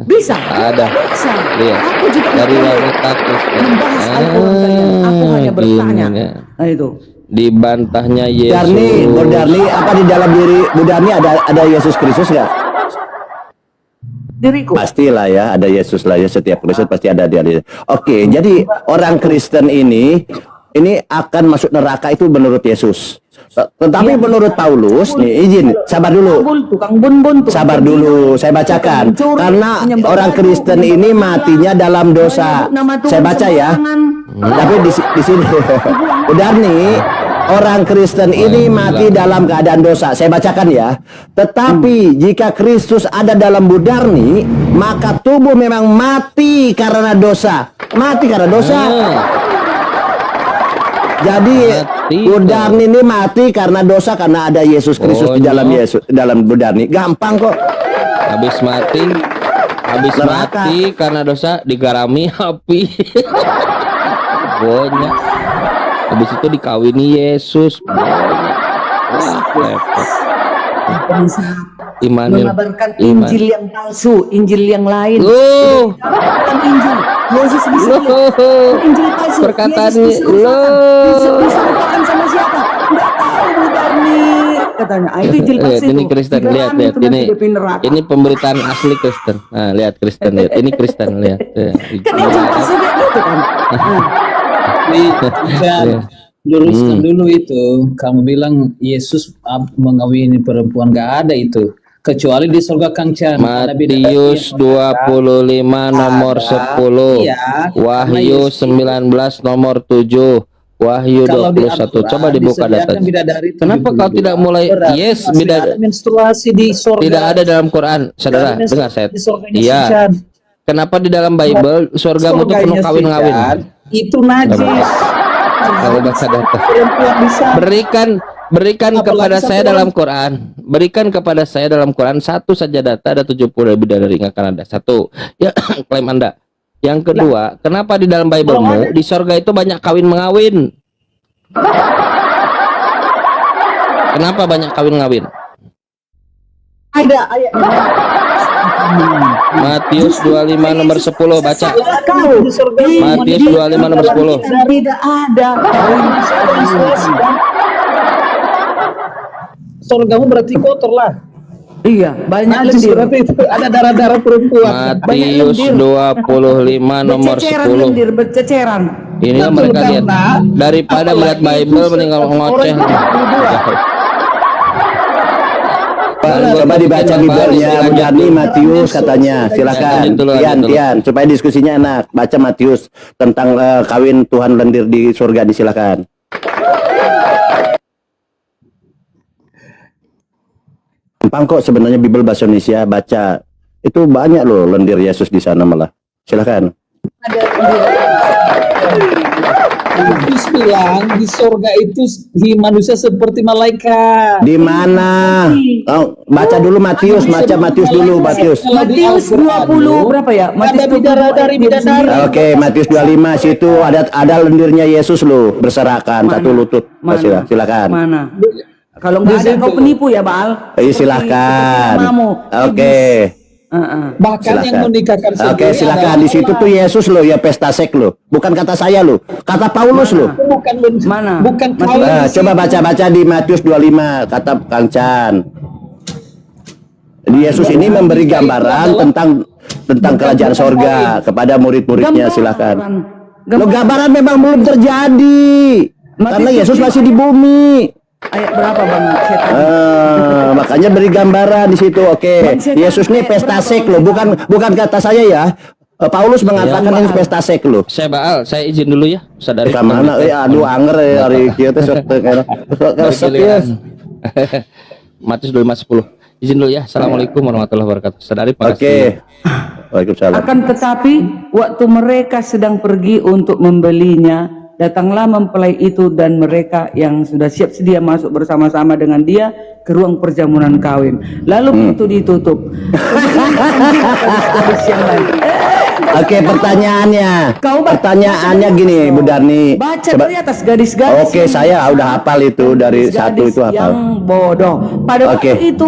Bisa. Ada. Bisa. Lihat. Aku juga Dari nggak boleh wanita Kristen. membahas Al-Quran kalian. Aku hanya bertanya. gini, ya. Nah itu. Dibantahnya Yesus. Darni, Bu Darni, apa di dalam diri Bu Darni ada Yesus Kristus nggak? Diriku. Pastilah ya, ada Yesus lah ya, setiap Kristen pasti ada dia. Oke, jadi orang Kristen ini akan masuk neraka itu menurut Yesus. Tetapi menurut Paulus, nih izin, sabar dulu. Tukang bun-bun tuh. Sabar dulu, saya bacakan. Karena orang Kristen ini matinya dalam dosa. Saya baca ya. Tapi di sini udah nih, orang Kristen ini mati dalam keadaan dosa. Saya bacakan ya. Tetapi jika Kristus ada dalam Bu Darni, maka tubuh memang mati karena dosa. Mati karena dosa. Jadi Bu Darni ini mati karena dosa, karena ada Yesus Kristus di dalam dalam Bu Darni. Gampang kok. Habis mati karena dosa digarami api. Banyak. Habis itu dikawini Yesus. Wah, repot. Mengabarkan Injil yang palsu, Injil yang lain. Bukan Injil. Yesus bisa Injil palsu. Perkataannya diserupakan sama siapa? Enggak tahu Bu Darni katanya. Ah, itu Injil palsu. Ini Kristen, lihat ini pemberitaan asli Kristen. Nah, lihat Kristen, lihat ini Kristen, lihat. Kan Injil palsu kayak gitu kan. Luruskan dulu itu. Kamu bilang Yesus mengawini perempuan, gak ada itu. Kecuali di surga Kang Chan. Matius 25 nomor 10, Wahyu 19 nomor 7, Wahyu 21. Coba dibuka datanya. Kenapa kau tidak mulai? Yes, menstruasi di surga. Tidak ada dalam Quran, saudara. Dengar saya. Iya. Kenapa di dalam Bible surgamu itu penuh kawin-kawin? Itu najis. Kalau baca data. Berikan kepada saya dalam Quran. Berikan kepada saya dalam Quran satu saja data, ada 70 lebih dari nggak akan ada. Satu, ya klaim Anda. Yang kedua, kenapa di dalam Bible-mu di surga itu banyak kawin mengawin? Kenapa banyak kawin mengawin? Ada ayat. Matius 25 nomor 10, baca. Matius 25 nomor 10. Tidak ada. Surgamu berarti kotor lah. Iya, banyak lendir. Ada darah-darah perempuan. Matius 25 nomor 10. Lendir berceceran. Inilah mereka lihat. Daripada melihat Bible meninggal ngoceh. Coba dibaca Biblenya Bu Darni, Matius katanya. Silakan. Tian, supaya diskusinya enak. Baca Matius tentang kawin Tuhan lendir di surga, disilakan. Gampang kok sebenarnya Bible bahasa Indonesia, baca. Itu banyak loh lendir Yesus di sana malah. Silakan. Yesus bilang di surga itu di manusia seperti malaikat. Di mana? Oh, baca dulu Matius, baca Matius dulu, Matius. Matius 20 berapa ya? Ada bidadari. Oke, Matius 25 situ ada lendirnya Yesus loh, berserakan satu lutut. Silakan. Mana? Kalau nggak ada kau penipu ya, Baal. Silakan. Oke. Bahkan yang menikahkan Oke, silakan. Di situ tuh Yesus loh, ya pesta seks loh. Bukan kata saya loh, kata Paulus loh. Bukan Coba baca di Matius 25, kata Kang Chan. Yesus ini memberi gambaran tentang kerajaan sorga kepada murid-muridnya. Silakan. Lo gambaran memang belum terjadi karena Yesus masih di bumi. Ayat berapa Bang Setan? Makanya beri gambaran di situ. Oke. Yesus ini pesta seks loh, bukan kata saya ya. Paulus mengatakan ini pesta seks loh. Saya Baal, saya izin dulu ya. Sadari. Mana aduh anger ya hari kieu teh sok ya. Matius 25:10. Izin dulu ya. Assalamualaikum warahmatullahi wabarakatuh. Sadari Pak. Oke. Waalaikumsalam. Akan tetapi waktu mereka sedang pergi untuk membelinya, datanglah mempelai itu dan mereka yang sudah siap sedia masuk bersama-sama dengan dia ke ruang perjamuan kawin. Lalu pintu ditutup. Kemudian gadis-gadis yang lain. Oke, pertanyaannya. Kau Pertanyaannya gini, Bu Darni. Baca Coba- dari atas gadis-gadis. Oke, saya udah hafal itu dari satu Gadis itu hafal. yang bodoh. Pada Oke. waktu itu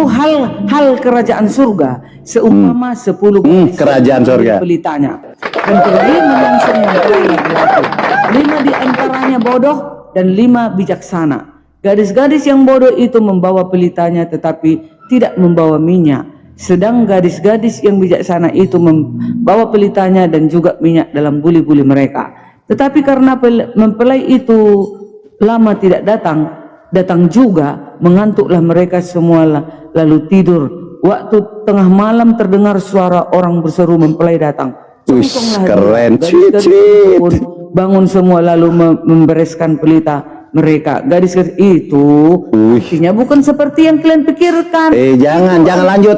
hal kerajaan surga seumpama 10 gadis kerajaan yang surga. pelitanya. Dan kelima langsung mempelai laki-laki. 5 di antaranya bodoh dan 5 bijaksana. Gadis-gadis yang bodoh itu membawa pelitanya tetapi tidak membawa minyak. Sedang gadis-gadis yang bijaksana itu membawa pelitanya dan juga minyak dalam buli-buli mereka. Tetapi karena mempelai itu lama tidak datang juga, mengantuklah mereka semua lalu tidur. Waktu tengah malam terdengar suara orang berseru, mempelai datang. Wih, Sungsonglah keren. dia. Sweet, Gadis-gadis sweet. pun bangun semua lalu membereskan pelita mereka. Gadis-gadis itu artinya bukan seperti yang kalian pikirkan. Jangan lanjut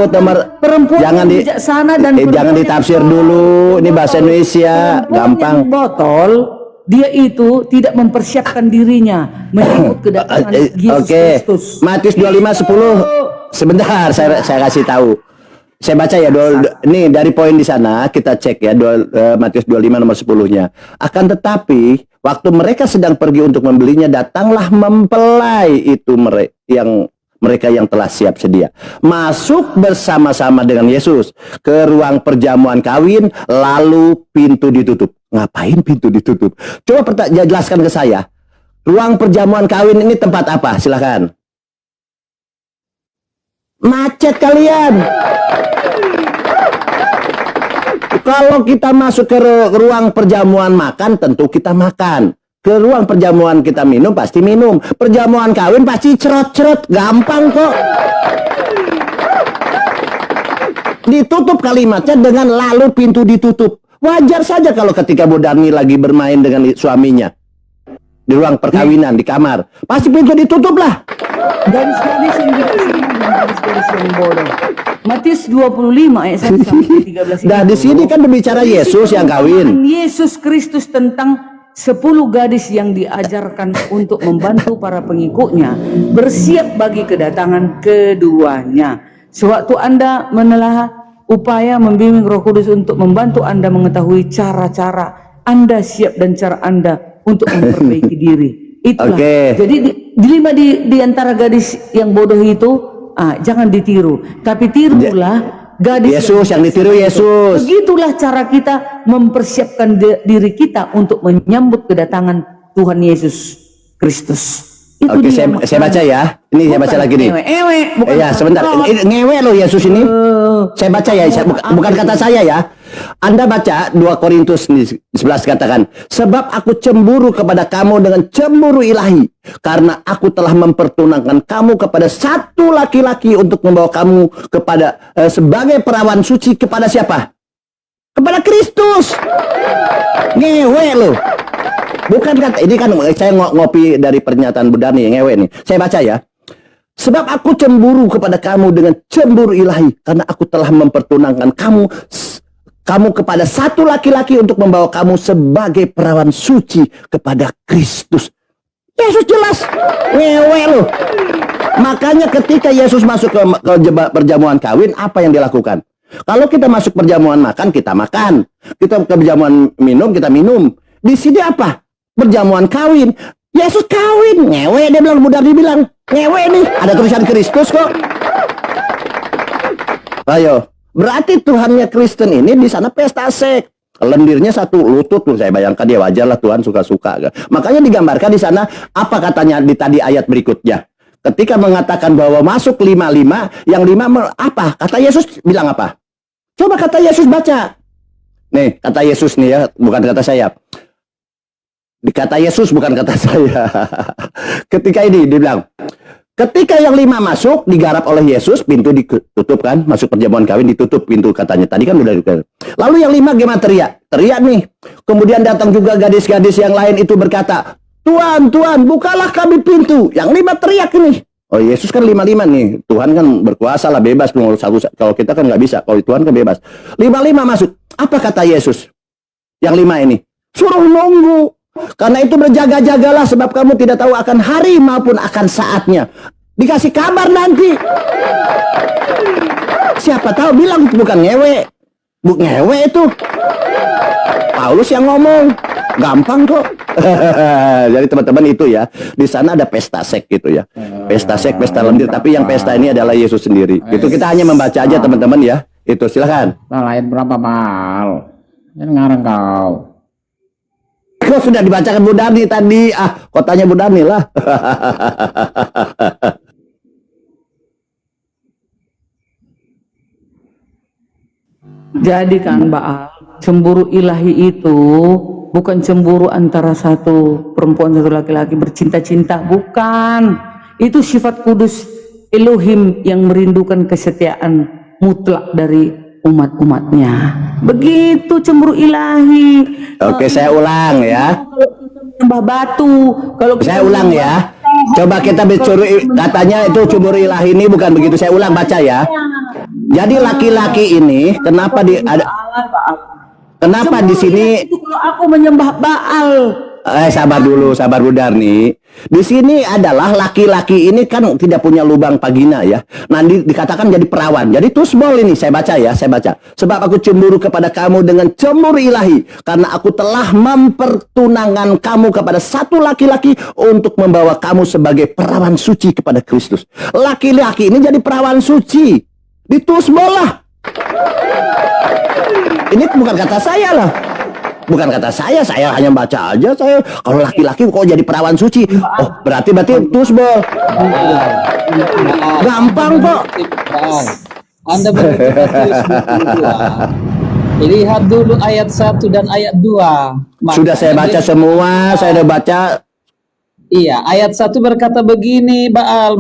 nomor Perempuan jangan yang di bijaksana dan jangan perempuan yang ditafsir botol. dulu. Ini bahasa Indonesia, Perempuan gampang. yang botol, dia itu tidak mempersiapkan dirinya menyambut kedatangan Yesus Oke. Kristus. Matius 25:10. Sebentar, saya kasih tahu. Saya baca ya, ini dari poin di sana kita cek ya, Matius 25 nomor 10-nya. Akan tetapi waktu mereka sedang pergi untuk membelinya, datanglah mempelai itu mereka yang telah siap sedia. Masuk bersama-sama dengan Yesus ke ruang perjamuan kawin, lalu pintu ditutup. Ngapain pintu ditutup? Coba jelaskan ke saya. Ruang perjamuan kawin ini tempat apa? Silakan. Macet kalian. Kalau kita masuk ke ruang perjamuan makan, tentu kita makan. Ke ruang perjamuan kita minum, pasti minum. Perjamuan kawin pasti cerot-cerot. Gampang kok. Ditutup kalimatnya dengan lalu pintu ditutup. Wajar saja kalau ketika Bu Darni lagi bermain dengan suaminya. Di ruang perkawinan, di kamar. Pasti pintu ditutup lah. Gadis-gadis yang bijaksana dan gadis-gadis yang bodoh. Matius 25 ayat 1 sampai 13. Nah, di sini kan berbicara Yesus yang kawin. Yesus Kristus tentang 10 gadis yang diajarkan untuk membantu para pengikutnya bersiap bagi kedatangan keduanya. Sewaktu Anda menelah upaya membimbing Roh Kudus untuk membantu Anda mengetahui cara-cara Anda siap dan cara Anda untuk memperbaiki diri. Itulah. Oke. Jadi di antara gadis yang bodoh itu jangan ditiru, tapi tirulah gadis Yesus yang ditiru Yesus. Begitulah cara kita mempersiapkan diri kita untuk menyambut kedatangan Tuhan Yesus Kristus. Itu Oke, dia saya baca ya. Ini saya baca lagi nih. Ewe, bukan Ya, sebentar. Ini ngewe loh Yesus ini. Saya baca ya, bukan kata saya ya. Anda baca 2 Korintus 11 katakan, sebab aku cemburu kepada kamu dengan cemburu ilahi, karena aku telah mempertunangkan kamu kepada satu laki-laki untuk membawa kamu kepada sebagai perawan suci kepada siapa? Kepada Kristus. Ngewe loh. Bukan kata ini kan saya ngopi dari pernyataan Bu Darni yang ngewe nih. Saya baca ya. Sebab aku cemburu kepada kamu dengan cemburu ilahi, karena aku telah mempertunangkan kamu kepada satu laki-laki untuk membawa kamu sebagai perawan suci kepada Kristus. Yesus jelas ngewe loh. Makanya ketika Yesus masuk ke perjamuan kawin, apa yang dilakukan? Kalau kita masuk perjamuan makan, kita makan. Kita ke perjamuan minum, kita minum. Di sini apa? Perjamuan kawin. Yesus kawin. Ngewe dia bilang, Bu Darni bilang. Ngewe nih. Ada tulisan Kristus kok. Ayo. Berarti Tuhannya Kristen ini di sana pesta seks. Lendirnya satu lutut tuh, saya bayangkan ya wajar lah Tuhan suka-suka. Makanya digambarkan di sana apa katanya di tadi ayat berikutnya. Ketika mengatakan bahwa masuk 55, yang 5 apa? Kata Yesus bilang apa? Coba kata Yesus baca. Nih, kata Yesus nih ya, bukan kata saya. Kata Yesus bukan kata saya. Ketika ini dia bilang, ketika yang 5 masuk, digarap oleh Yesus, pintu ditutup kan, masuk perjamuan kawin ditutup pintu katanya. Tadi kan udah ditutup. Lalu yang 5 gimana teriak nih. Kemudian datang juga gadis-gadis yang lain itu berkata, Tuhan, Tuhan, bukalah kami pintu. Yang 5 teriak ini. Oh, Yesus kan 55 nih. Tuhan kan berkuasa lah, bebas mengurus satu. Kalau kita kan nggak bisa. Kalau Tuhan kan bebas. 55 masuk. Apa kata Yesus? Yang 5 ini. Suruh nunggu. Karena itu berjaga-jagalah sebab kamu tidak tahu akan hari maupun akan saatnya. Dikasih kabar nanti. Siapa tahu bilang itu bukan ngewe. Ngewe itu. Paulus yang ngomong. Gampang kok. Jadi teman-teman itu ya, di sana ada pesta seks gitu ya. Pesta seks, pesta lendir, tapi yang pesta ini adalah Yesus sendiri. Itu kita hanya membaca aja teman-teman ya. Itu silakan. Ayat berapa, Bal? Ini ngarang kau. Kau sudah dibacakan Bu Dani tadi. Kotanya Bu Dani lah. Jadi kan Baal, cemburu ilahi itu bukan cemburu antara satu perempuan satu laki-laki bercinta-cinta, bukan. Itu sifat kudus Elohim yang merindukan kesetiaan mutlak dari umat-umatnya. Begitu cemburu ilahi. Oke, saya ulang ya. Tambah batu. Kalau Saya ulang ya. Coba kita bicara, katanya itu cemburu ilahi ini bukan begitu. Saya ulang baca ya. Jadi laki-laki ini kenapa kenapa di sini? Itu kalau aku menyembah Baal. Sabar dulu, sabar Bu Darni. Di sini adalah laki-laki ini kan tidak punya lubang vagina ya. Nanti dikatakan jadi perawan. Jadi tusbol ini saya baca ya, saya baca. Sebab aku cemburu kepada kamu dengan cemburu ilahi, karena aku telah mempertunangkan kamu kepada satu laki-laki untuk membawa kamu sebagai perawan suci kepada Kristus. Laki-laki ini jadi perawan suci. Ditusbol lah. Ini bukan kata saya lah. Bukan kata saya hanya baca aja. Saya kalau laki-laki kok jadi perawan suci. Oh, berarti tusbol. Gampang kok. Anda berpikir lihat dulu ayat 1 dan ayat 2. Sudah saya baca semua, saya udah baca. Iya, ayat 1 berkata begini, Baal,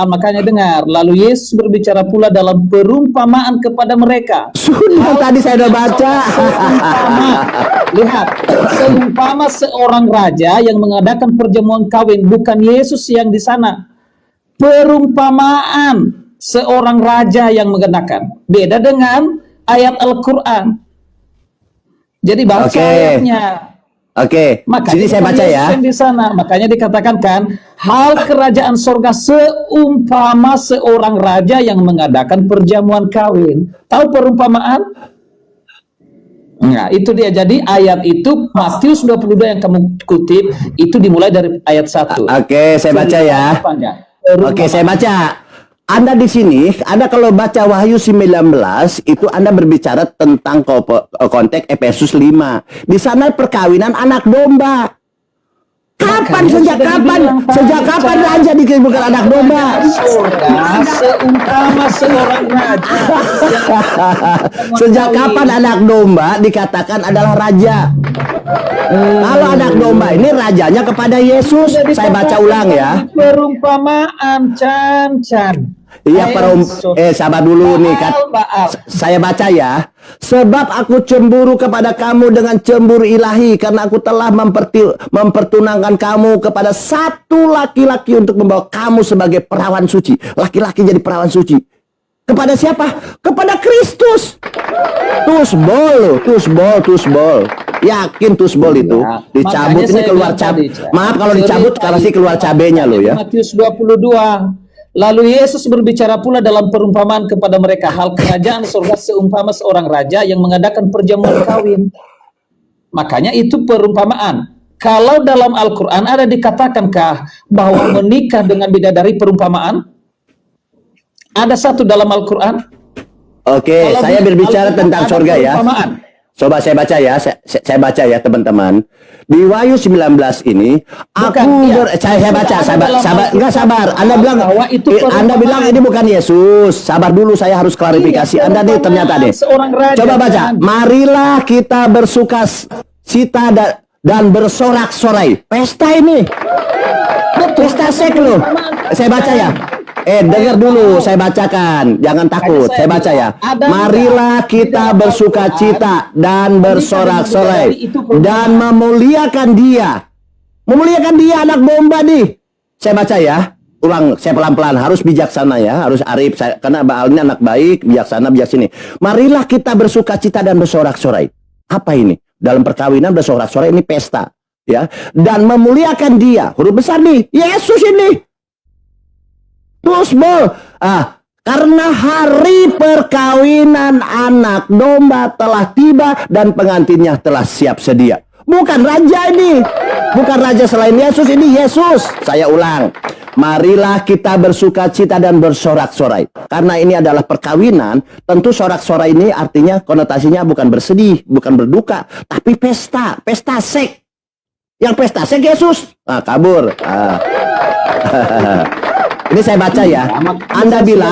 makanya dengar. Lalu Yesus berbicara pula dalam perumpamaan kepada mereka. Sudah tadi saya udah baca. Lihat, seumpama seorang raja yang mengadakan perjamuan kawin, bukan Yesus yang di sana. Perumpamaan seorang raja yang mengadakan. Beda dengan ayat Al-Quran. Jadi baca ayatnya. Oke, sini saya baca ya. Di sana, makanya dikatakan kan, hal kerajaan sorga seumpama seorang raja yang mengadakan perjamuan kawin. Tahu perumpamaan? Nah, itu dia. Jadi ayat itu Matius 22 yang kamu kutip itu dimulai dari ayat 1. Oke, saya baca ya. Oke, saya baca. Anda di sini, Anda kalau baca Wahyu 19 itu Anda berbicara tentang konteks Efesus 5. Di sana perkawinan anak domba. Kapan? Sejak kapan raja bukan anak domba? Seumpama seorang raja. Sejak kapan anak domba dikatakan adalah raja? Kalau anak domba ini rajanya kepada Yesus. Saya baca ulang ya. Perumpamaan Chan. Iya, sabar dulu nih saya baca ya. Sebab aku cemburu kepada kamu dengan cemburu ilahi, karena aku telah mempertunangkan kamu kepada satu laki-laki untuk membawa kamu sebagai perawan suci. Laki-laki jadi perawan suci. Kepada siapa? Kepada Kristus. Tusbol. Yakin tusbol itu dicabut ini keluar cabai. Maaf kalau dicabut karena sih keluar cabenya loh ya. Matius 22. Lalu Yesus berbicara pula dalam perumpamaan kepada mereka, hal kerajaan surga seumpama seorang raja yang mengadakan perjamuan kawin. Makanya itu perumpamaan. Kalau dalam Al-Quran ada dikatakankah bahwa menikah dengan bidadari perumpamaan? Ada satu dalam Al-Quran. Oke, saya berbicara tentang surga ya. Coba saya baca ya, saya baca ya teman-teman. Di Wahyu 19 ini, saya baca, sabar. Anda bilang ini bukan Yesus. Sabar dulu, saya harus klarifikasi. Anda nih ternyata deh. Coba baca. Marilah kita bersuka cita dan bersorak-sorai. Pesta ini. Pesta seks loh. Saya baca ya. Dengar dulu, saya bacakan. Jangan takut, saya baca ya. Marilah kita bersuka cita dan bersorak-sorai dan memuliakan dia. Memuliakan dia anak domba nih. Saya baca ya. Ulang, saya pelan-pelan. Harus bijaksana ya. Harus arif. Karena Baal ini anak baik, bijaksana, bijaksini. Marilah kita bersuka cita dan bersorak-sorai. Apa ini? Dalam perkawinan bersorak-sorai ini pesta. ya, dan memuliakan Dia. Huruf besar nih, Yesus ini. Terus karena hari perkawinan anak domba telah tiba dan pengantinnya telah siap sedia. Bukan raja ini, bukan raja selain Yesus, ini Yesus. Saya ulang, marilah kita bersuka cita dan bersorak-sorai. Karena ini adalah perkawinan, tentu sorak-sorai ini artinya konotasinya bukan bersedih, bukan berduka, tapi pesta, pesta seks. Yang pesta seks Yesus, kabur. Ini saya baca ya. Anda bilang